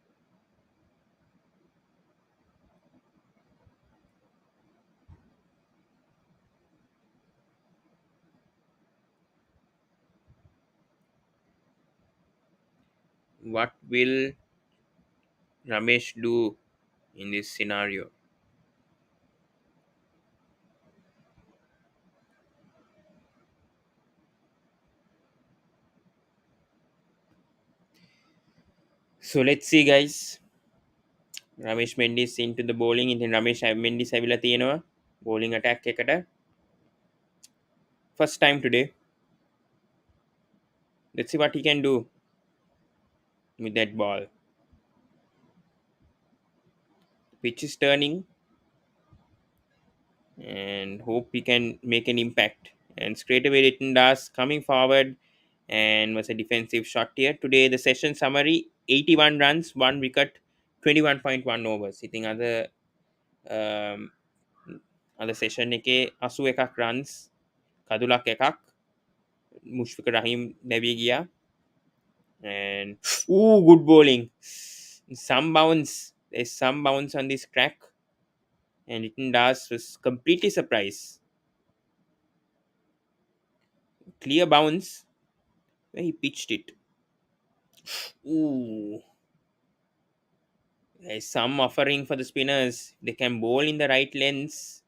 What will Ramesh do in this scenario? So let's see, guys. Ramesh Mendis into the bowling. ඉතින් Ramesh Mendis ඇවිල්ලා තියෙනවා bowling attack එකට. First time today. Let's see what he can do with that ball. Pitch is turning, and hope he can make an impact. And straight away Ritten Das coming forward and was a defensive shot here. Today the session summary: 81 runs, 1 wicket, 21.1 overs. ඉතින් um, අද session එකේ 81 runs, කදුලක් එකක්, මුෂ්ෆික රහීම් නැවී ගියා. And good bowling. Some bounce. There's some bounce on this track. And Ritten Das was completely surprised. Clear bounce where he pitched it. Ooh. There's some offering for the spinners. They can bowl in the right lengths.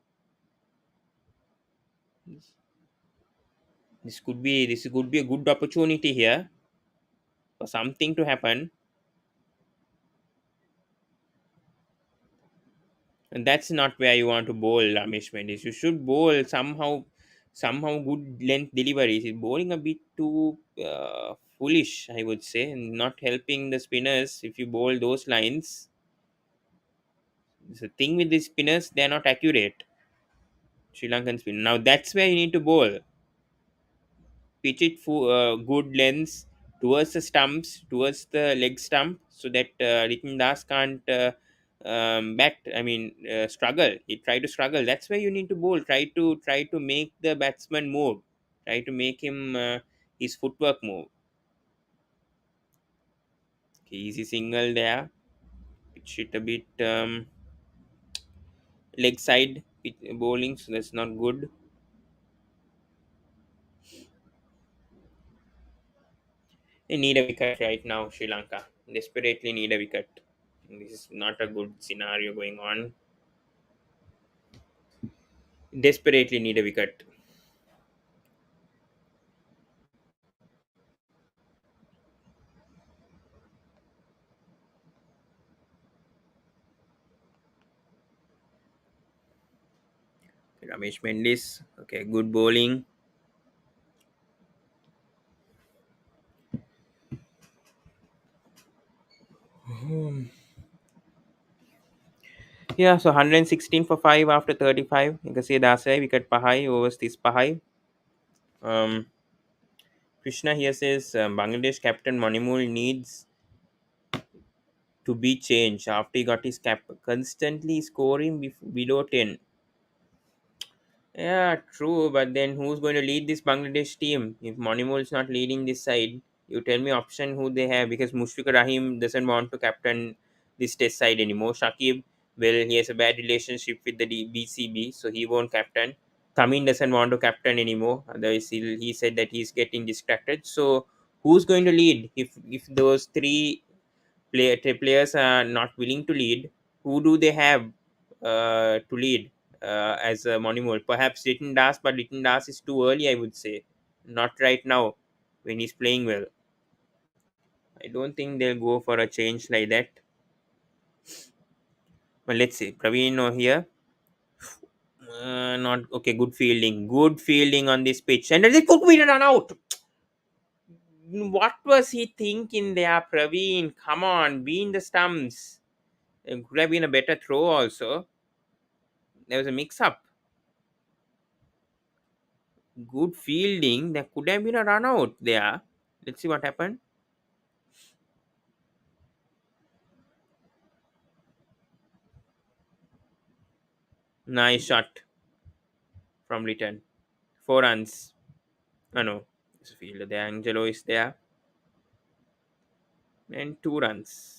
This could be a good opportunity here for something to happen. And that's not where you want to bowl, Ramesh Mendis. You should bowl somehow good length deliveries. He's bowling a bit too foolish, I would say, and not helping the spinners. If you bowl those lines, the thing with the spinners, they're not accurate. Sri Lankan spin. Now that's where you need to bowl. Pitch it for good lengths, towards the stumps, towards the leg stump, so that Ritin Das can't bat. I mean, struggle. He try to struggle. That's where you need to bowl. Try to make the batsman move. Try to make him his footwork move. Okay, easy single there. Pitch it a bit leg side bowling, so that's not good. They need a wicket right now, Sri Lanka. Desperately need a wicket. This is not a good scenario going on. Desperately need a wicket. Ramesh Mendis, okay, good bowling. Yeah, so 116 for 5 after 35. You can see that's a wicket pahai, overs this pahai. Um, Krishna here says Bangladesh captain Manimul needs to be changed after he got his cap. Constantly scoring below 10. Yeah, true. But then who's going to lead this Bangladesh team? If Monimol is not leading this side, you tell me option who they have, because Mushfiqur Rahim doesn't want to captain this test side anymore. Shakib, well, he has a bad relationship with the BCB, so he won't captain. Tamin doesn't want to captain anymore. Otherwise, he said that he's getting distracted. So who's going to lead if those three players are not willing to lead? Who do they have to lead as a Monimol? Perhaps Ritin Das, but Ritin Das is too early, I would say. Not right now when he's playing well. I don't think they'll go for a change like that. But let's see. Praveen here. Not okay. Good fielding. Good fielding on this pitch. And they could be run out. What was he thinking there, Praveen? Come on, be in the stumps. It could have been a better throw also. There was a mix up. Good fielding. There could have been a run out there. Let's see what happened. Nice shot from return. 4 runs. Oh no. It's a fielder there. Angelo is there. And 2 runs.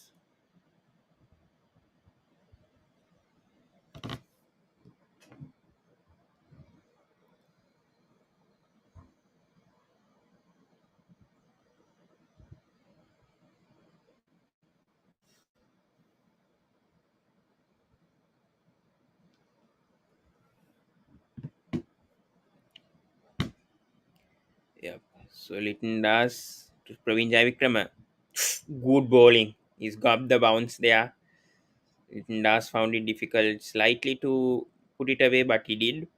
Yep. So Litton does to Praveen Javikrama. Good bowling. He's got the bounce there. Litton Das found it difficult slightly to put it away, but he did.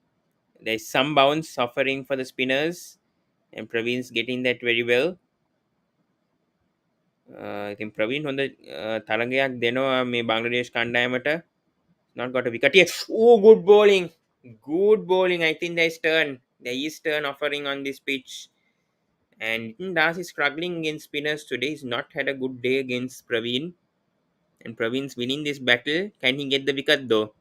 There's some bounce suffering for the spinners, and Praveen's getting that very well. ඉතින් ප්‍රවීන් හොඳ තරගයක් දෙනවා මේ බංග්ලාදේශ් කණ්ඩායමට. Not got a wicket yet. Oh, good bowling. Good bowling. I think there's turn. There is turn offering on this pitch. And Das is struggling against spinners today. He's not had a good day against Praveen. And Praveen's winning this battle. Can he get the wicket though?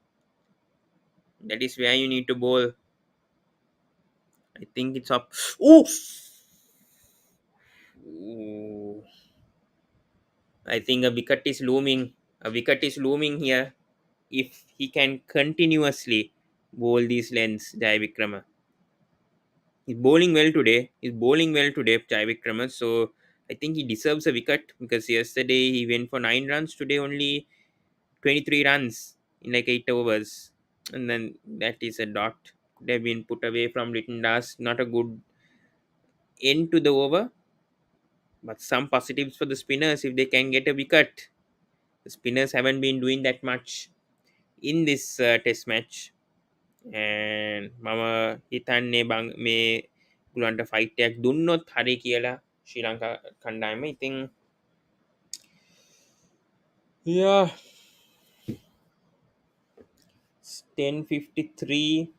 That is where you need to bowl. I think it's up. Ooh! Ooh. I think a wicket is looming. A wicket is looming here if he can continuously bowl these lengths, Jai Vikrama. He's bowling well today. Jai Vikrama. So I think he deserves a wicket, because yesterday he went for 9 runs. Today only 23 runs in like 8 overs. And then that is a dot. Could have been put away from Litton Das. Not a good end to the over. But some positives for the spinners if they can get a wicket. The spinners haven't been doing that much in this test match. And මම හිතන්නේ මේ ගුලන්ට ෆයිටයක් දුන්නොත් හරි කියලා ශ්‍රී ලංකා කණ්ඩායම. ඉතින් yeah, 10:53,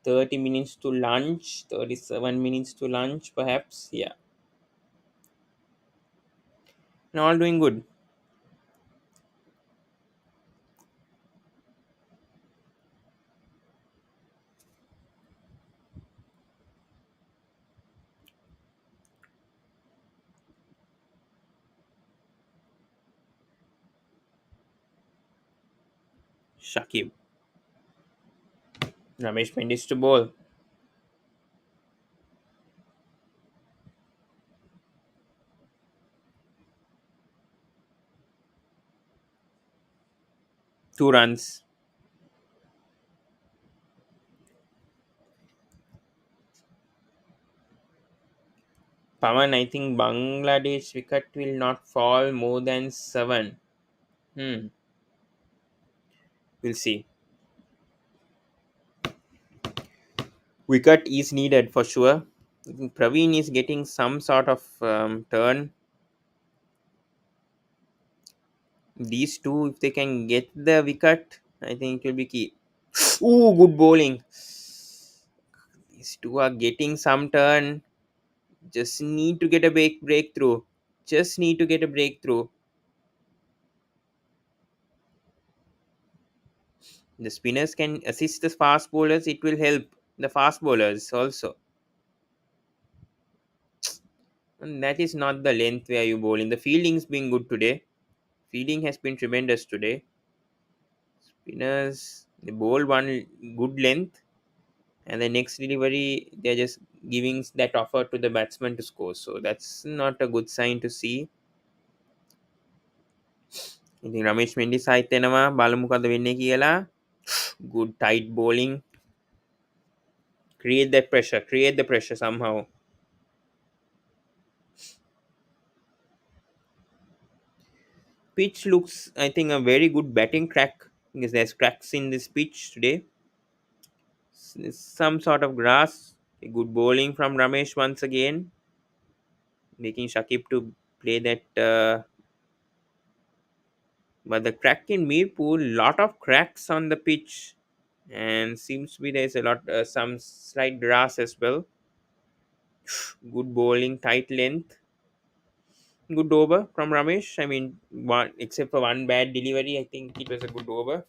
30 minutes to lunch, 37 minutes to lunch perhaps. Yeah, All doing good. Shakib. Ramesh Mendis to bowl. 2 runs. Pawan, I think Bangladesh wicket will not fall more than 7. Hmm. We'll see. Wicket is needed for sure. I think Praveen is getting some sort of turn. These two, if they can get the wicket, I think it will be key. Ooh, good bowling. These two are getting some turn. Just need to get a breakthrough. Just need to get a breakthrough. The spinners can assist the fast bowlers. It will help the fast bowlers also. And that is not the length where you bowl in. The fielding's been good today. Fielding has been tremendous today. Spinners, they bowl one good length, and the next delivery they're just giving that offer to the batsman to score. So that's not a good sign to see. ඉතින් රමේෂ් මෙන්ඩිස් සහිත එනවා බලමු මොකද වෙන්නේ කියලා. Good tight bowling. Create that pressure. Create the pressure somehow. Pitch looks, I think, a very good batting track because there's cracks in this pitch today. Some sort of grass. A good bowling from Ramesh once again, making Shakib to play that. But the crack in Mirpur, lot of cracks on the pitch, and seems to be there's a lot some slight grass as well. Good bowling, tight length. Good over from Ramesh. I mean, one except for one bad delivery, I think it was a good over.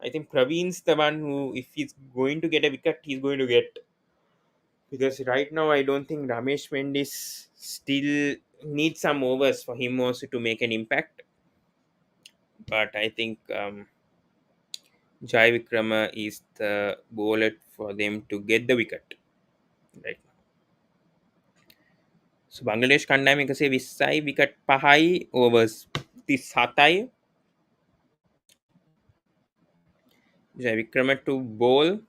I think Praveen's the one who, if he's going to get a wicket, he's going to get. Because right now, I don't think Ramesh Mendis still needs some overs for him also to make an impact. But I think Jai Vikrama is the bowler for them to get the wicket. Right. So Bangladesh කණ්ඩායම 120යි wicket 5යි overs 37යි. Jai Vikrama to bowl.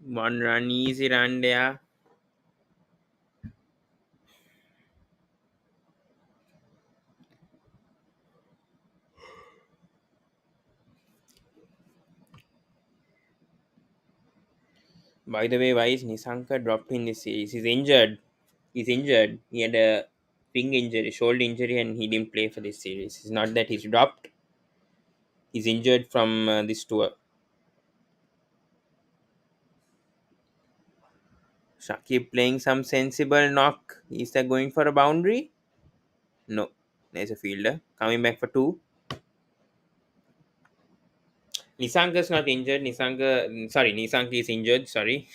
One run, easy run there. By the way, why is Nisanka dropped in this series? He's injured. He's injured. He had a finger injury, shoulder injury, and he didn't play for this series. It's not that he's dropped. He's injured from this tour. Shakib playing some sensible knock. Is that going for a boundary? No. There's a fielder coming back for 2. Nisanka's not injured. Nisanka is injured. Sorry.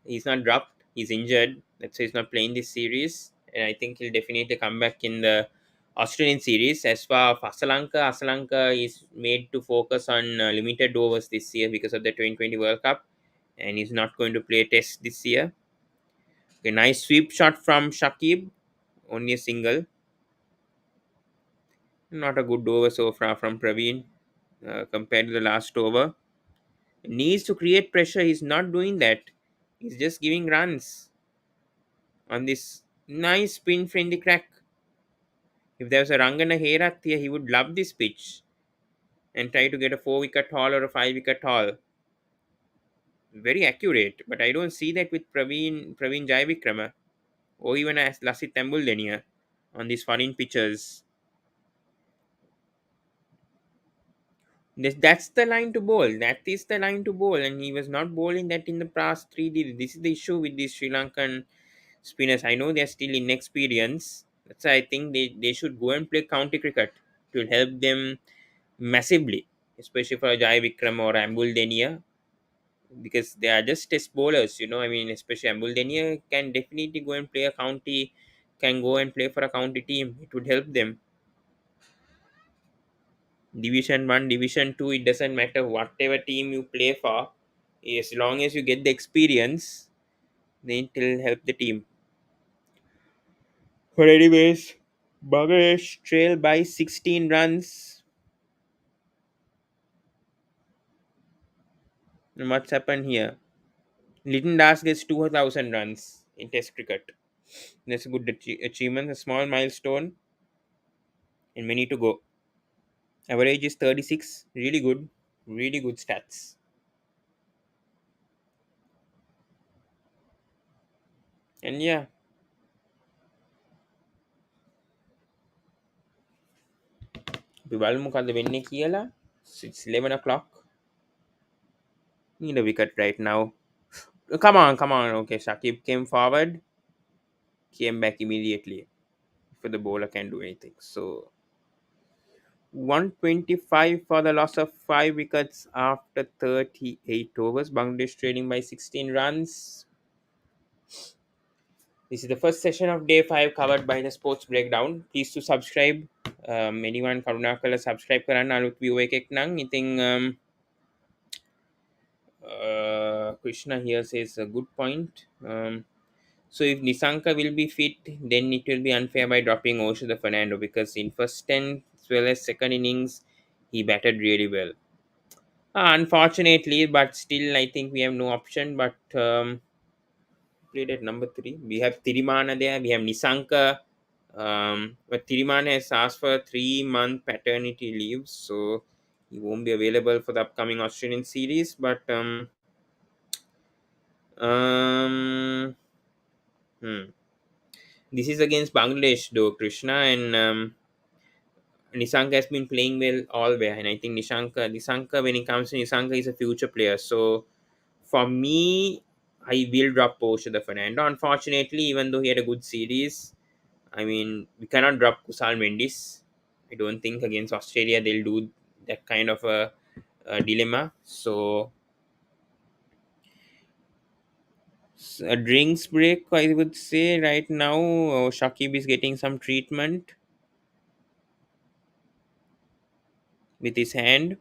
He's not dropped. He's injured. That's why he's not playing this series. And I think he'll definitely come back in the Australian series. As for Asalanka is made to focus on limited overs this year because of the 2020 World Cup. and he's not going to play test this year. Okay, nice sweep shot from Shakib, only a single. Not a good over so far from Praveen compared to the last over. Needs to create pressure. He's not doing that. He's just giving runs on this nice spin friendly crack. If there was a Rangana Herat here, he would love this pitch and try to get a 4 wicket haul or a 5 wicket haul. Very accurate, but I don't see that with Praveen Jaivikrama or even as Lassit Tembuldeniya on these foreign pitches. That's the line to bowl. That is the line to bowl, and he was not bowling that in the past 3 days. This is the issue with these Sri Lankan spinners. I know they're still inexperienced. That's why I think they should go and play county cricket. It will help them massively, especially for Jai Vikram or Ambul Denia, because they are just test bowlers. I mean, especially Ambul Denia can definitely go and play a county, can go and play for a county team. It would help them. Division 1, Division 2, it doesn't matter whatever team you play for. As long as you get the experience, then it will help the team. But anyways, Bangladesh trail by 16 runs. And what's happened here? Lytton Das gets 2,000 runs in Test cricket. That's a good achievement, a small milestone, and many to go. Average is 36. Really good. Really good stats. And yeah, අපි බලමු මොකද්ද වෙන්නේ කියලා. It's 11 o'clock. Need a wicket right now. Come on, come on. Okay, Shakib came forward, came back immediately. For the bowler can do anything. So 125 for the loss of 5 wickets after 38 overs. Bangladesh trailing by 16 runs. This is the first session of day 5 covered by the Sports Breakdown. Please to subscribe. Anyone කරුණාකරලා subscribe කරන්න අලුත් view එකෙක් නම් ඉතින් Krishna here says a good point. So if Nisanka will be fit, then it will be unfair by dropping Oshada Fernando, because in first 10 as well as second innings, he batted really well. Unfortunately, but still I think we have no option but played at number 3. We have Tirimana there, we have Nisanka. But Tirimana has asked for a 3-month paternity leave, so he won't be available for the upcoming Australian series. But um, hmm. This is against Bangladesh though, Krishna, and Nisanka has been playing well all way, and I think Nisanka, when it comes to Nisanka, is a future player. So for me, I will drop Porsche the Fernando. Unfortunately, even though he had a good series, I mean, we cannot drop Kusal Mendis. I don't think against Australia they'll do that kind of a dilemma. So a drinks break, I would say right now. Shakib is getting some treatment with his hand.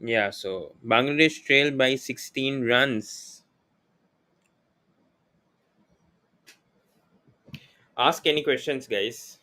Yeah, so Bangladesh trail by 16 runs. Ask any questions, guys.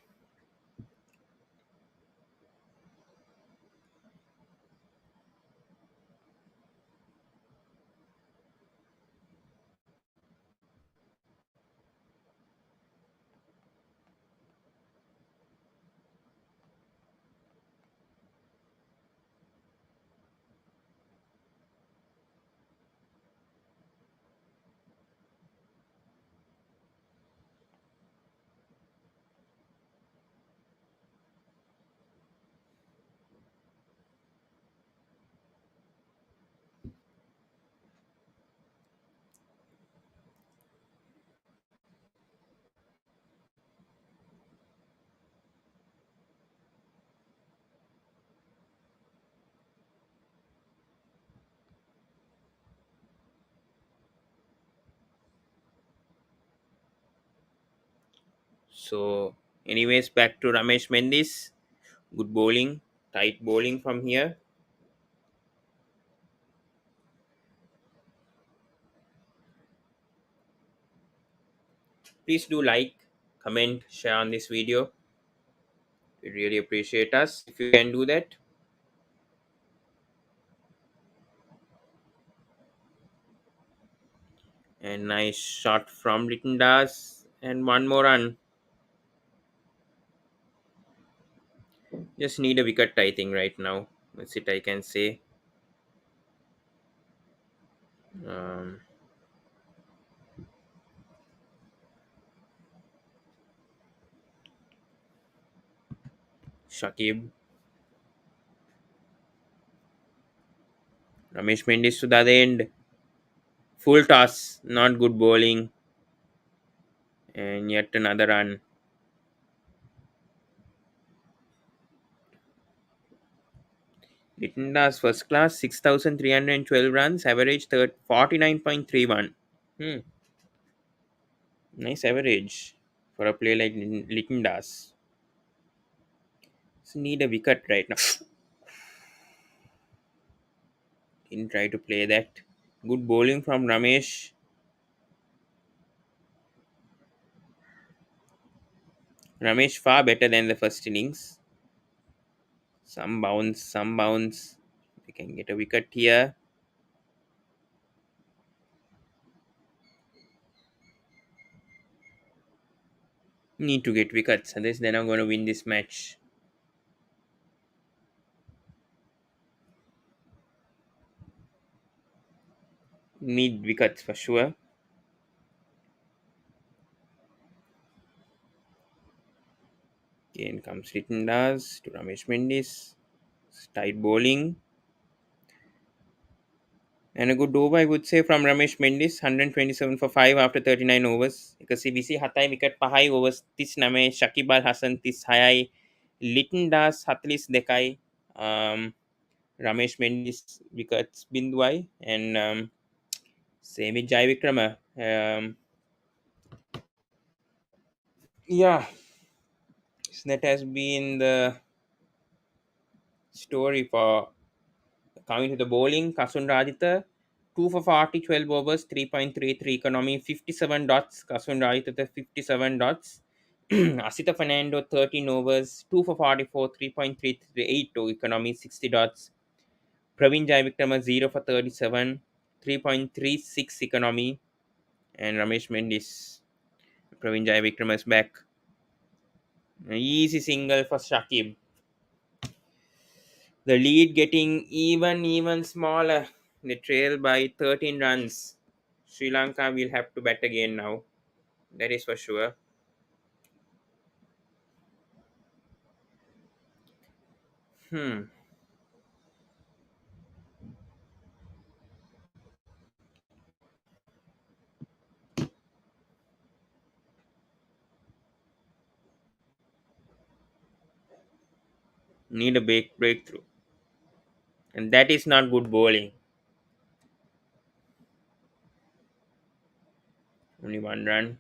So, anyways, back to Ramesh Mendis. Good bowling, tight bowling from here. Please do like, comment, share on this video. We really appreciate us if you can do that. And nice shot from Rittendas. And one more run. Just need a wicket, I think, right now. That's it, I can say. Um, Shakib. Ramesh Mendis to the other end. Full toss. Not good bowling. And yet another run. Rittendas first class. 6,312 runs. Average 49.31. Nice average for a player like Rittendas. So need a wicket right now. Didn't try to play that. Good bowling from Ramesh. Ramesh far better than the first innings. Some bounce, some bounce. They can get a wicket here. Need to get wickets, otherwise they're not going to win this match. Need wickets for sure. Again comes Rittendas to Ramesh Mendis. Tight bowling. And a good over, I would say, from Ramesh Mendis. 127 for 5 after 39 overs. Because CBC hatai wicket pahai overs. Tis name Shakib Al Hasan tis hayai. Rittendas hatlis dekai. Ramesh Mendis wickets binduai. And same with Jai Vikrama. Yeah, so that has been the story for coming to the bowling. Kasun Rajitha, 2 for 40, 12 overs, 3.33 economy, 57 dots. Kasun Rajitha, 57 dots. Asita Fernando, 13 overs, 2 for 44, 3.338 to economy, 60 dots. Praveen Jai Vikrama, 0 for 37, 3.36 economy. And Ramesh Mendis. Praveen Jai Vikrama is back. Easy single for Shakib. The lead getting even smaller. They trail by 13 runs. Sri Lanka will have to bat again now. That is for sure. Hmm. Need a breakthrough. And that is not good bowling. Only one run.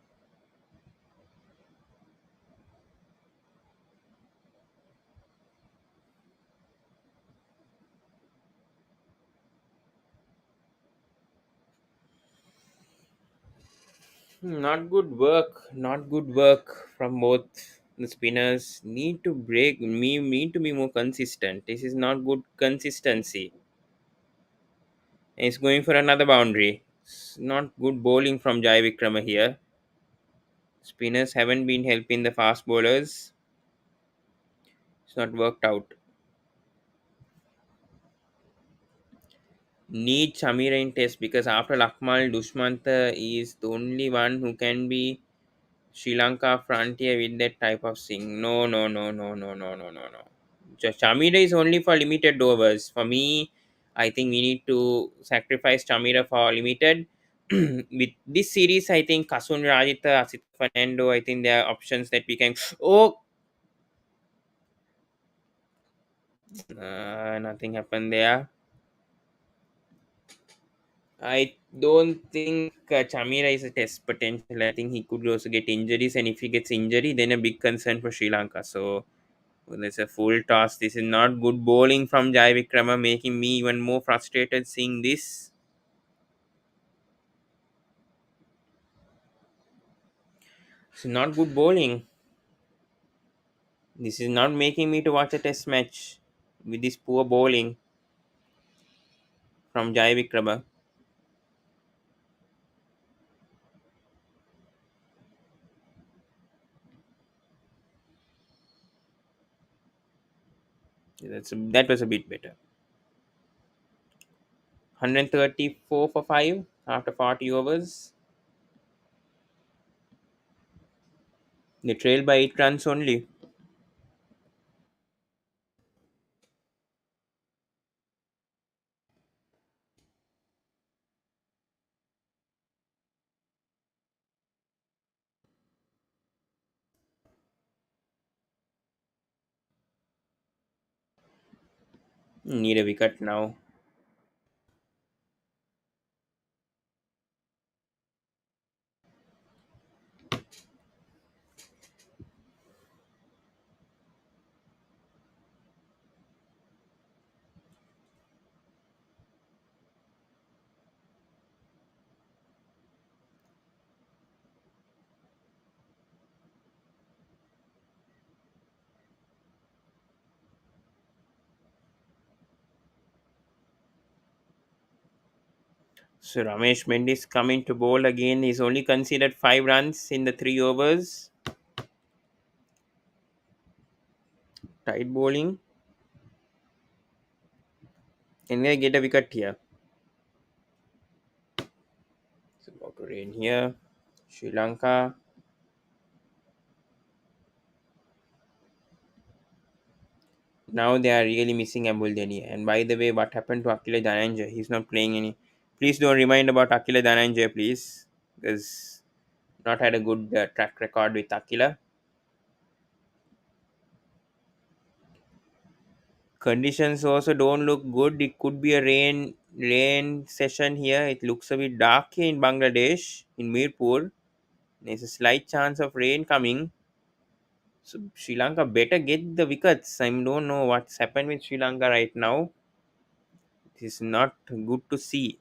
Not good work. Not good work from both the spinners. Need to break. Need to be more consistent. This is not good consistency. And it's going for another boundary. It's not good bowling from Jai Vikrama here. Spinners haven't been helping the fast bowlers. It's not worked out. Need Shamira in test because after Lakmal, Dushmantha is the only one who can be Sri Lanka frontier with that type of thing. No, no, no, no, no, no, no, no, no. Shamira is only for limited overs. For me, I think we need to sacrifice Shamira for limited. With this series, I think Kasun Rajitha, Asit Fernando, I think there are options that we can. Oh, nothing happened there. Don't think Chamira is a test potential. I think he could also get injuries, and if he gets injury, then a big concern for Sri Lanka. So well, it's a full toss. This is not good bowling from Jai Vikrama, making me even more frustrated seeing this. It's not good bowling. This is not making me to watch a test match with this poor bowling from Jai Vikrama. That was a bit better. 134 for 5 after 40 overs. They trail by 8 runs only. Need a wicket now. So Ramesh Mendis coming to bowl again. He's only conceded 5 runs in the 3 overs. Tight bowling. Can they get a wicket here? It's about to rain here. Sri Lanka. Now they are really missing Abul Deni. And by the way, what happened to Akila Dhananjay? He's not playing any. Please don't remind about Akila Dhananjay, please. Because not had a good track record with Akila. Conditions also don't look good. It could be a rain session here. It looks a bit dark here in Bangladesh, in Mirpur. There's a slight chance of rain coming. So Sri Lanka better get the wickets. I don't know what's happened with Sri Lanka right now. It is not good to see.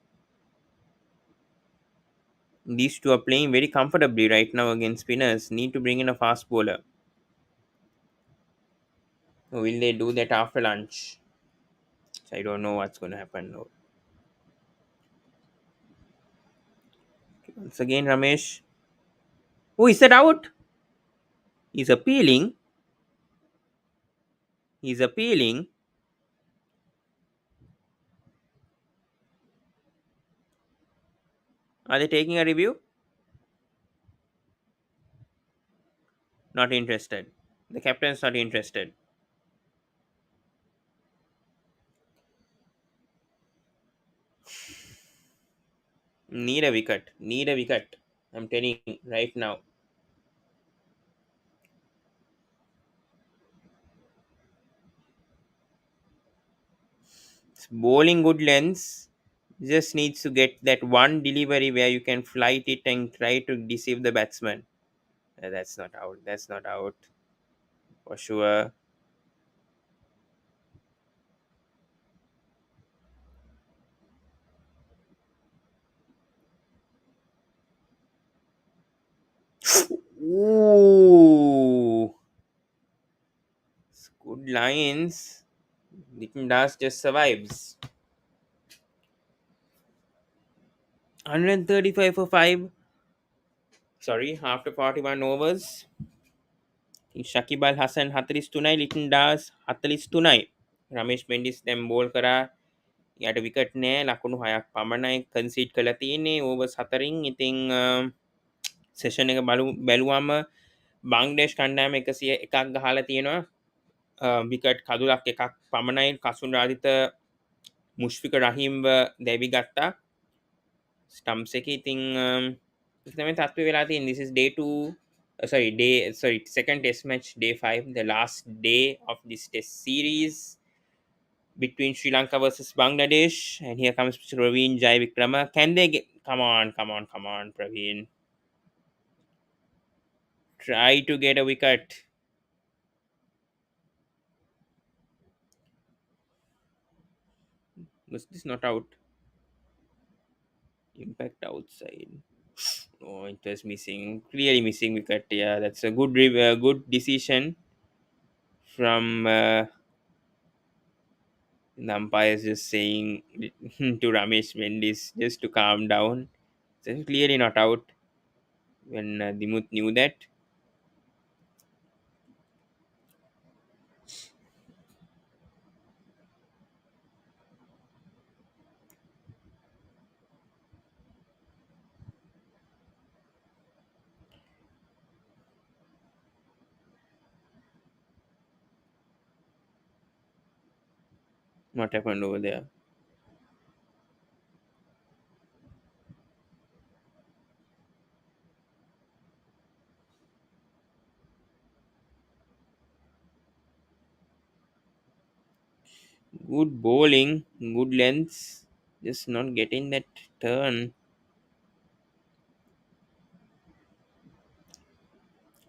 These two are playing very comfortably right now against spinners. Need to bring in a fast bowler. Will they do that after lunch? I don't know what's going to happen. No. Once again, Ramesh. Oh, is that out? He's appealing. He's appealing. Are they taking a review? Not interested. The captain's not interested. Need a wicket. Need a wicket. I'm telling you right now. It's bowling good lengths. Just needs to get that one delivery where you can flight it and try to deceive the batsman. That's not out. That's not out. For sure. Ooh. It's good lines. Nitin Das just survives. 135 for 5. Sorry, after 41 overs. Shakib Al Hasan 43 Litton Das 43. Ramesh Mendis දැම් ball කරා යට wicket නෑ ලකුණු 6ක් පමණයි කන්සීඩ් කළා තියෙන්නේ overs 4න් ඉතින් සෙෂන් එක බැලුවම බංග්ලේෂ් කණ්ඩායම 101ක් ගහලා තියෙනවා විකට් කදුලක් එකක් පමණයි කසුන් රාදිත මුෂ්ෆික රහීම්ව දැවි ගත්තා ස්ටම්ප්ස් එකේ ඉතින් ඒක තමයි තත්ත්වය වෙලා තියෙන්නේ this is day 2 second test match day 5 the last day of this test series between Sri Lanka versus Bangladesh, and here comes Raveen Jai Vikrama. Can they Come on, Praveen. Try to get a wicket. Was this not out? Impact outside. Oh, it was missing. Clearly missing wicket. Yeah, that's a good decision from the umpires, just saying to Ramesh Mendis just to calm down. So clearly not out when Dimuth knew that. What happened over there? Good bowling, good lengths, just not getting that turn.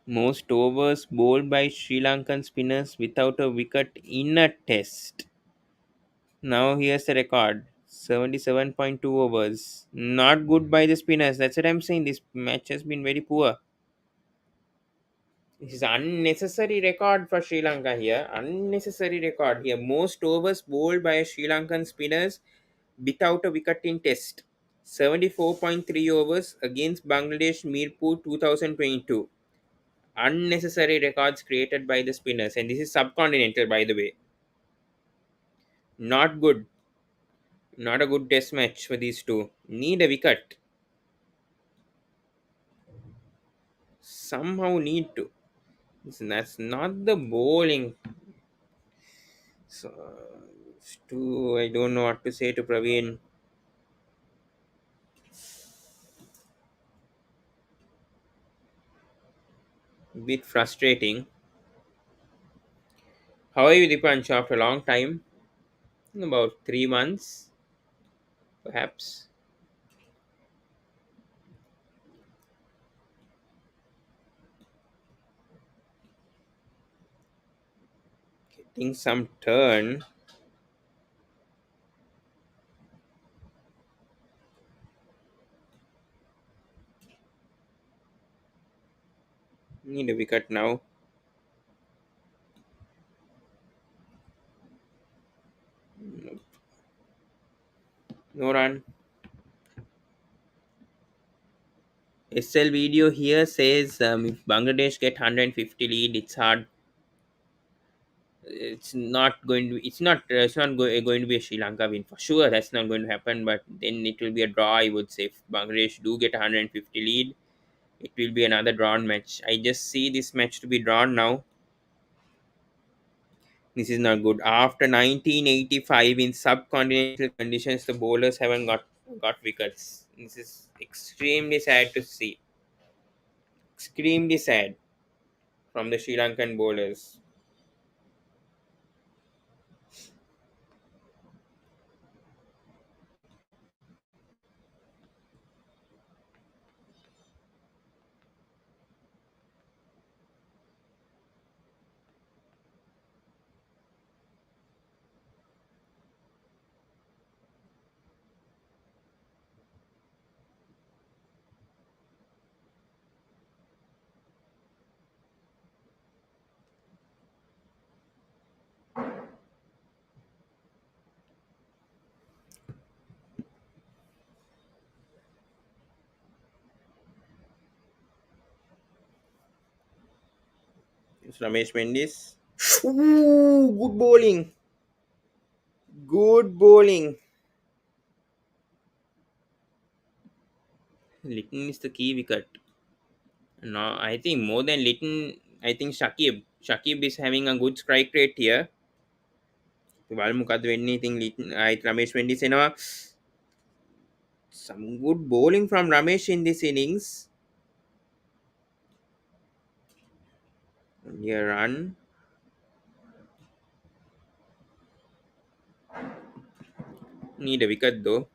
Most overs bowled by Sri Lankan spinners without a wicket in a test. Now here's the record: 77.2 overs. Not good by the spinners. That's what I'm saying. This match has been very poor. This is unnecessary record for Sri Lanka here. Unnecessary record here. Most overs bowled by Sri Lankan spinners without a wicket in test. 74.3 overs against Bangladesh Mirpur 2022. Unnecessary records created by the spinners, and this is subcontinental, by the way. Not good. Not a good test match for these two. Need a wicket. Somehow need to. That's not the bowling. So, I don't know what to say to Praveen. Bit frustrating. How are you, Dipanch, after a long time? About 3 months, perhaps. Getting some turn. Need a wicket now. No run. SL video here says if Bangladesh get 150 lead, it's hard. It's not going to be a Sri Lanka win for sure. That's not going to happen. But then it will be a draw. I would say if Bangladesh do get 150 lead, it will be another drawn match. I just see this match to be drawn now. This is not good. After 1985, in subcontinental conditions, the bowlers haven't got wickets. This is extremely sad to see. Extremely sad from the Sri Lankan bowlers. It's Ramesh Mendis. Ooh, good bowling. Good bowling. Litton is the key wicket. No, I think more than Litton, I think Shakib. Shakib is having a good strike rate here. බලමු මොකද්ද වෙන්නේ. ඉතින් Ramesh Mendis එනවා. Some good bowling from Ramesh in this innings. Here run. Need a wicket though.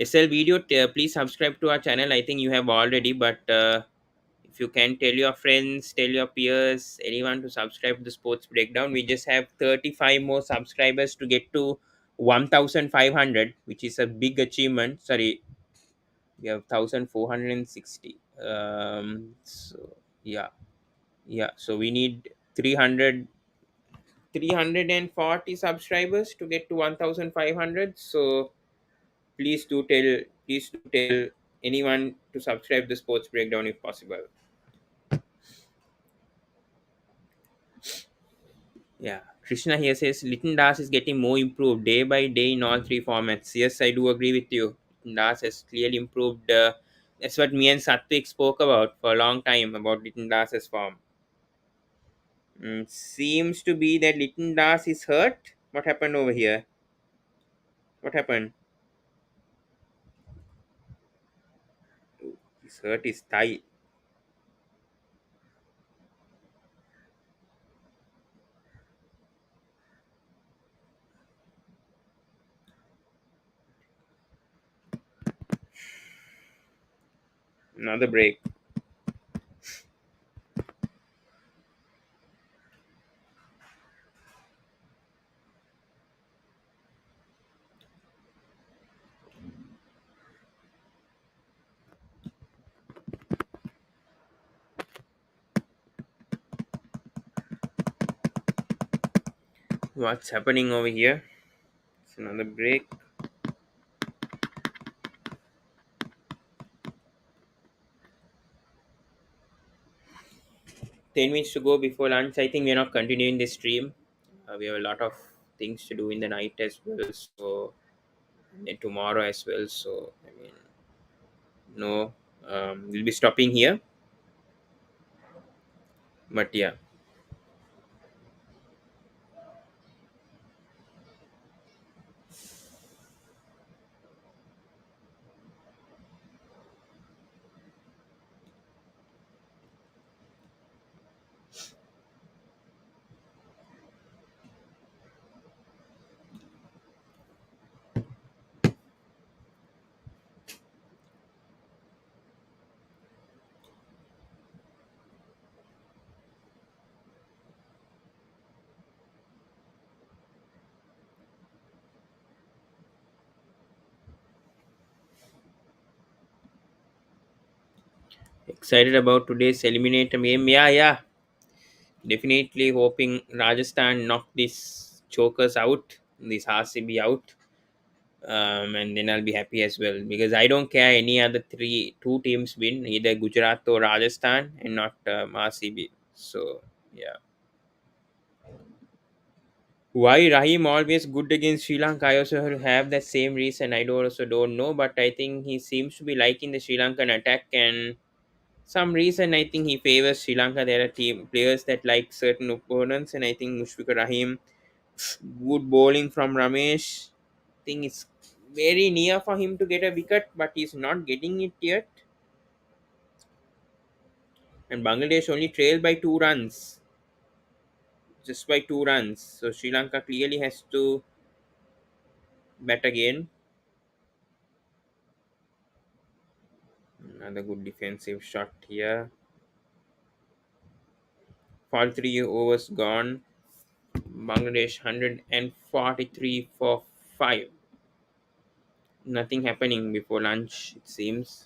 SL video, please subscribe to our channel. I think you have already, but if you can tell your friends, tell your peers, anyone to subscribe to the Sports Breakdown. We just have 35 more subscribers to get to 1,500, which is a big achievement. Sorry, we have 1,460. So yeah, yeah. So we need 340 subscribers to get to 1,500. So please do tell anyone to subscribe the Sports Breakdown if possible. Yeah, Krishna here says Litton Das is getting more improved day by day in all three formats. Yes, I do agree with you. Litton Das has clearly improved. That's what me and Satvik spoke about for a long time about Litton Das's form. Seems to be that Litton Das is hurt. What happened over here? What happened? He's hurt his thigh. Another break. What's happening over here? It's another break. 10 minutes to go before lunch. I think we're not continuing this stream. We have a lot of things to do in the night as well. So, and tomorrow as well. So, I mean, no, we'll be stopping here. But yeah, excited about today's eliminator game. Yeah, yeah. Definitely hoping Rajasthan knock these chokers out, this RCB out. And then I'll be happy as well because I don't care any other two teams win, either Gujarat or Rajasthan, and not RCB. So yeah, why Rahim always good against Sri Lanka? I also have that same reason. I don't know, but I think he seems to be liking the Sri Lankan attack, and some reason I think he favors Sri Lanka. There are team players that like certain opponents, and I think Mushfiqur Rahim, good bowling from Ramesh. I think it's very near for him to get a wicket, but he's not getting it yet. And Bangladesh only trailed by 2 runs, just by 2 runs. So Sri Lanka clearly has to bat again. Another good defensive shot here. All 3 overs gone. Bangladesh 143 for 5. Nothing happening before lunch, it seems.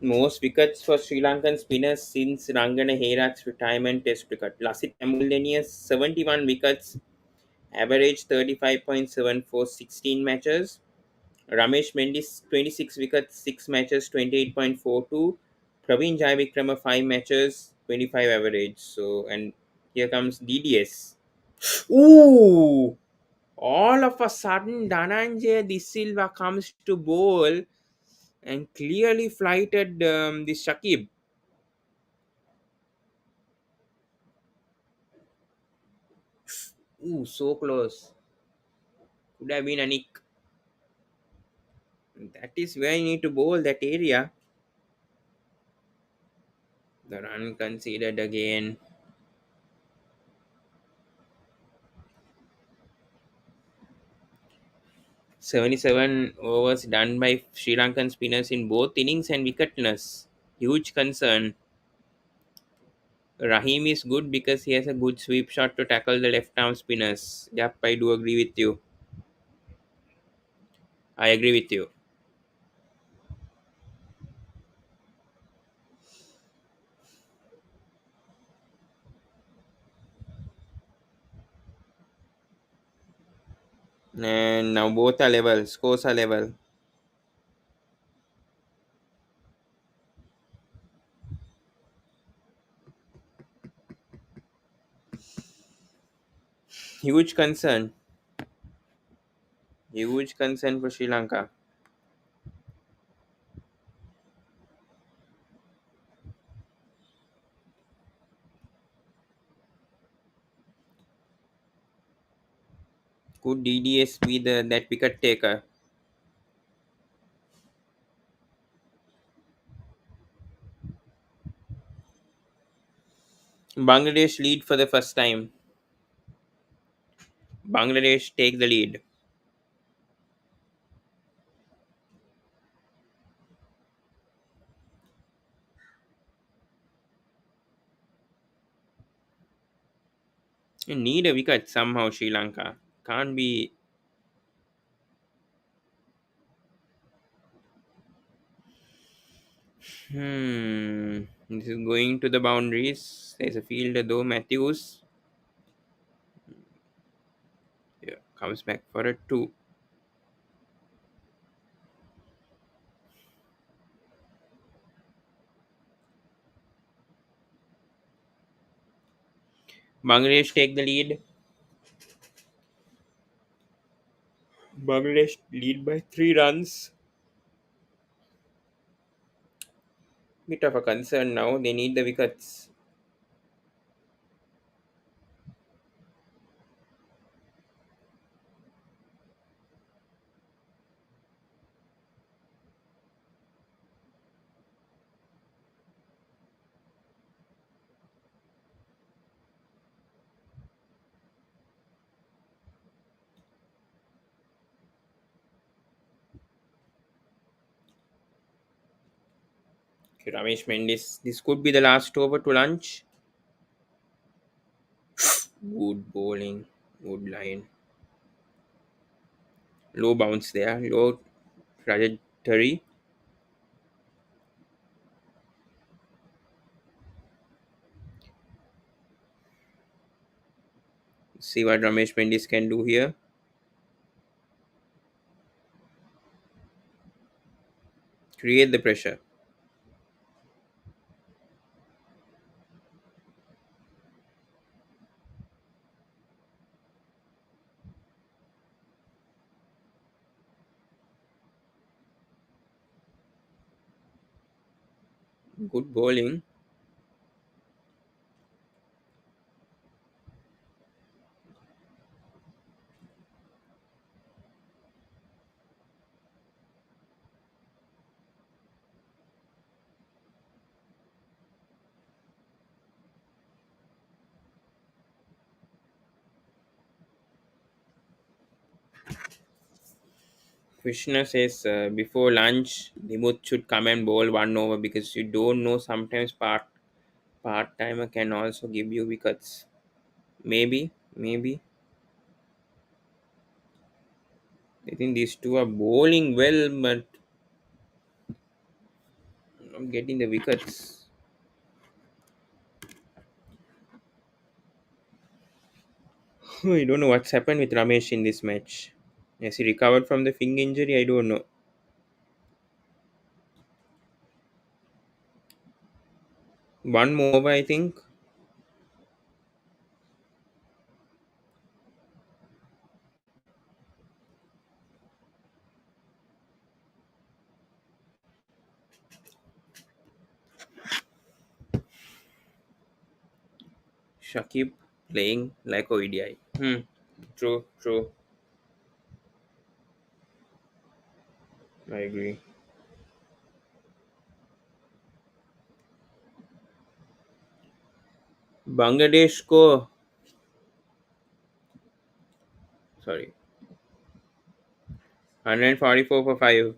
Most wickets for Sri Lankan spinners since Rangana Herat's retirement test cricket. Lasit Ambuldenius 71 wickets, average 35.7 for 16 matches. Ramesh Mendis 26 wickets, 6 matches, 28.42. Praveen Jaivikrama 5 matches, 25 average. So and here comes DDS. Ooh! All of a sudden, Dhananjay De Silva comes to bowl and clearly flighted this Shakib. Ooh, so close. Could have been a nick. That is where you need to bowl that area. The run conceded again. 77 overs done by Sri Lankan spinners in both innings and wicketness. Huge concern. Rahim is good because he has a good sweep shot to tackle the left arm spinners. Yep, I do agree with you. I agree with you. And now both are level. Scores are level. Huge concern. Huge concern for Sri Lanka. Could DDS be that wicket taker? Bangladesh lead for the first time. Bangladesh take the lead. You need a wicket somehow, Sri Lanka. Can't be. This is going to the boundaries. There's a fielder though. Matthews, yeah, comes back for a two. Bangladesh take the lead. Bangladesh lead by 3 runs. Bit of a concern now. They need the wickets. Okay, Ramesh Mendis. This could be the last over to lunch. Good bowling. Good line. Low bounce there. Low trajectory. See what Ramesh Mendis can do here. Create the pressure. Good bowling. Krishna says before lunch, Dimut should come and bowl 1 over because you don't know. Sometimes part timer can also give you wickets. Maybe. I think these two are bowling well, but not getting the wickets. I don't know what's happened with Ramesh in this match. Has he recovered from the finger injury? I don't know. One more over, I think. Shakib playing like ODI. True, true. I agree. Bangladesh को sorry 144 for 5.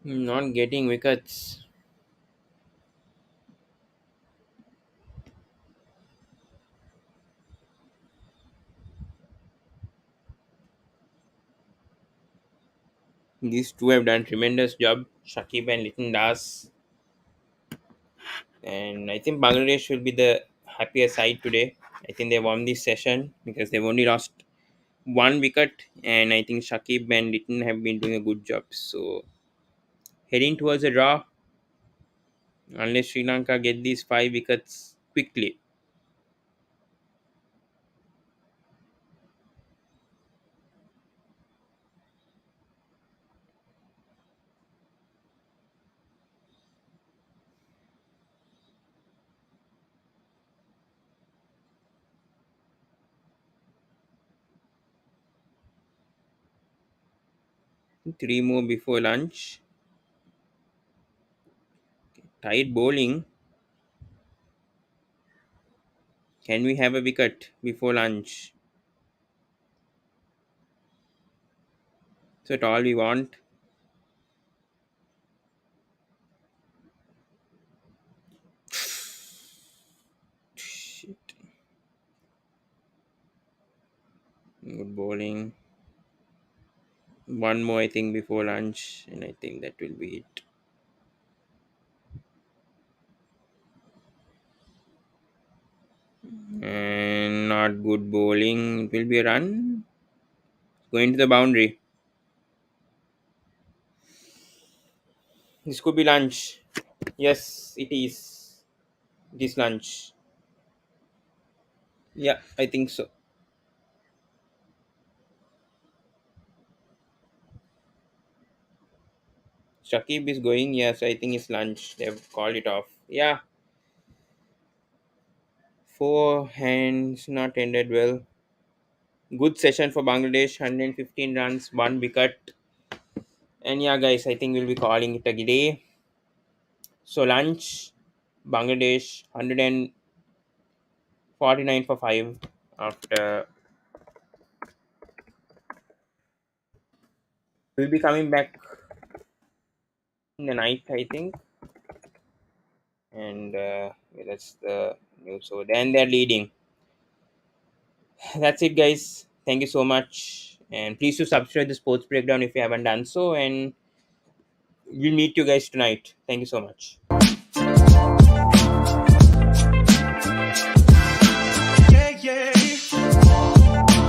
Not getting wickets. These two have done tremendous job, Shakib and Litton Das. And I think Bangladesh will be the happier side today. I think they won this session because they've only lost one wicket, and I think Shakib and Litton have been doing a good job. So heading towards a draw, unless Sri Lanka get these 5 wickets quickly. Three more before lunch. Tight bowling. Can we have a wicket before lunch? So that's all we want. Shit. Good bowling. One more, I think, before lunch, and I think that will be it. And not good bowling. It will be a run. Going to the boundary. This could be lunch. Yes, it is. It is lunch. Yeah, I think so. Shakib is going. Yes, I think it's lunch. They've called it off. Yeah, four hands not ended well. Good session for Bangladesh. 115 runs, one wicket. And yeah, guys, I think we'll be calling it a day. So lunch, Bangladesh 149 for 5 after we'll be coming back in the night, I think. And yeah, that's the news. So then they're leading. That's it, guys. Thank you so much. And please to subscribe the Sports Breakdown if you haven't done so. And we'll meet you guys tonight. Thank you so much.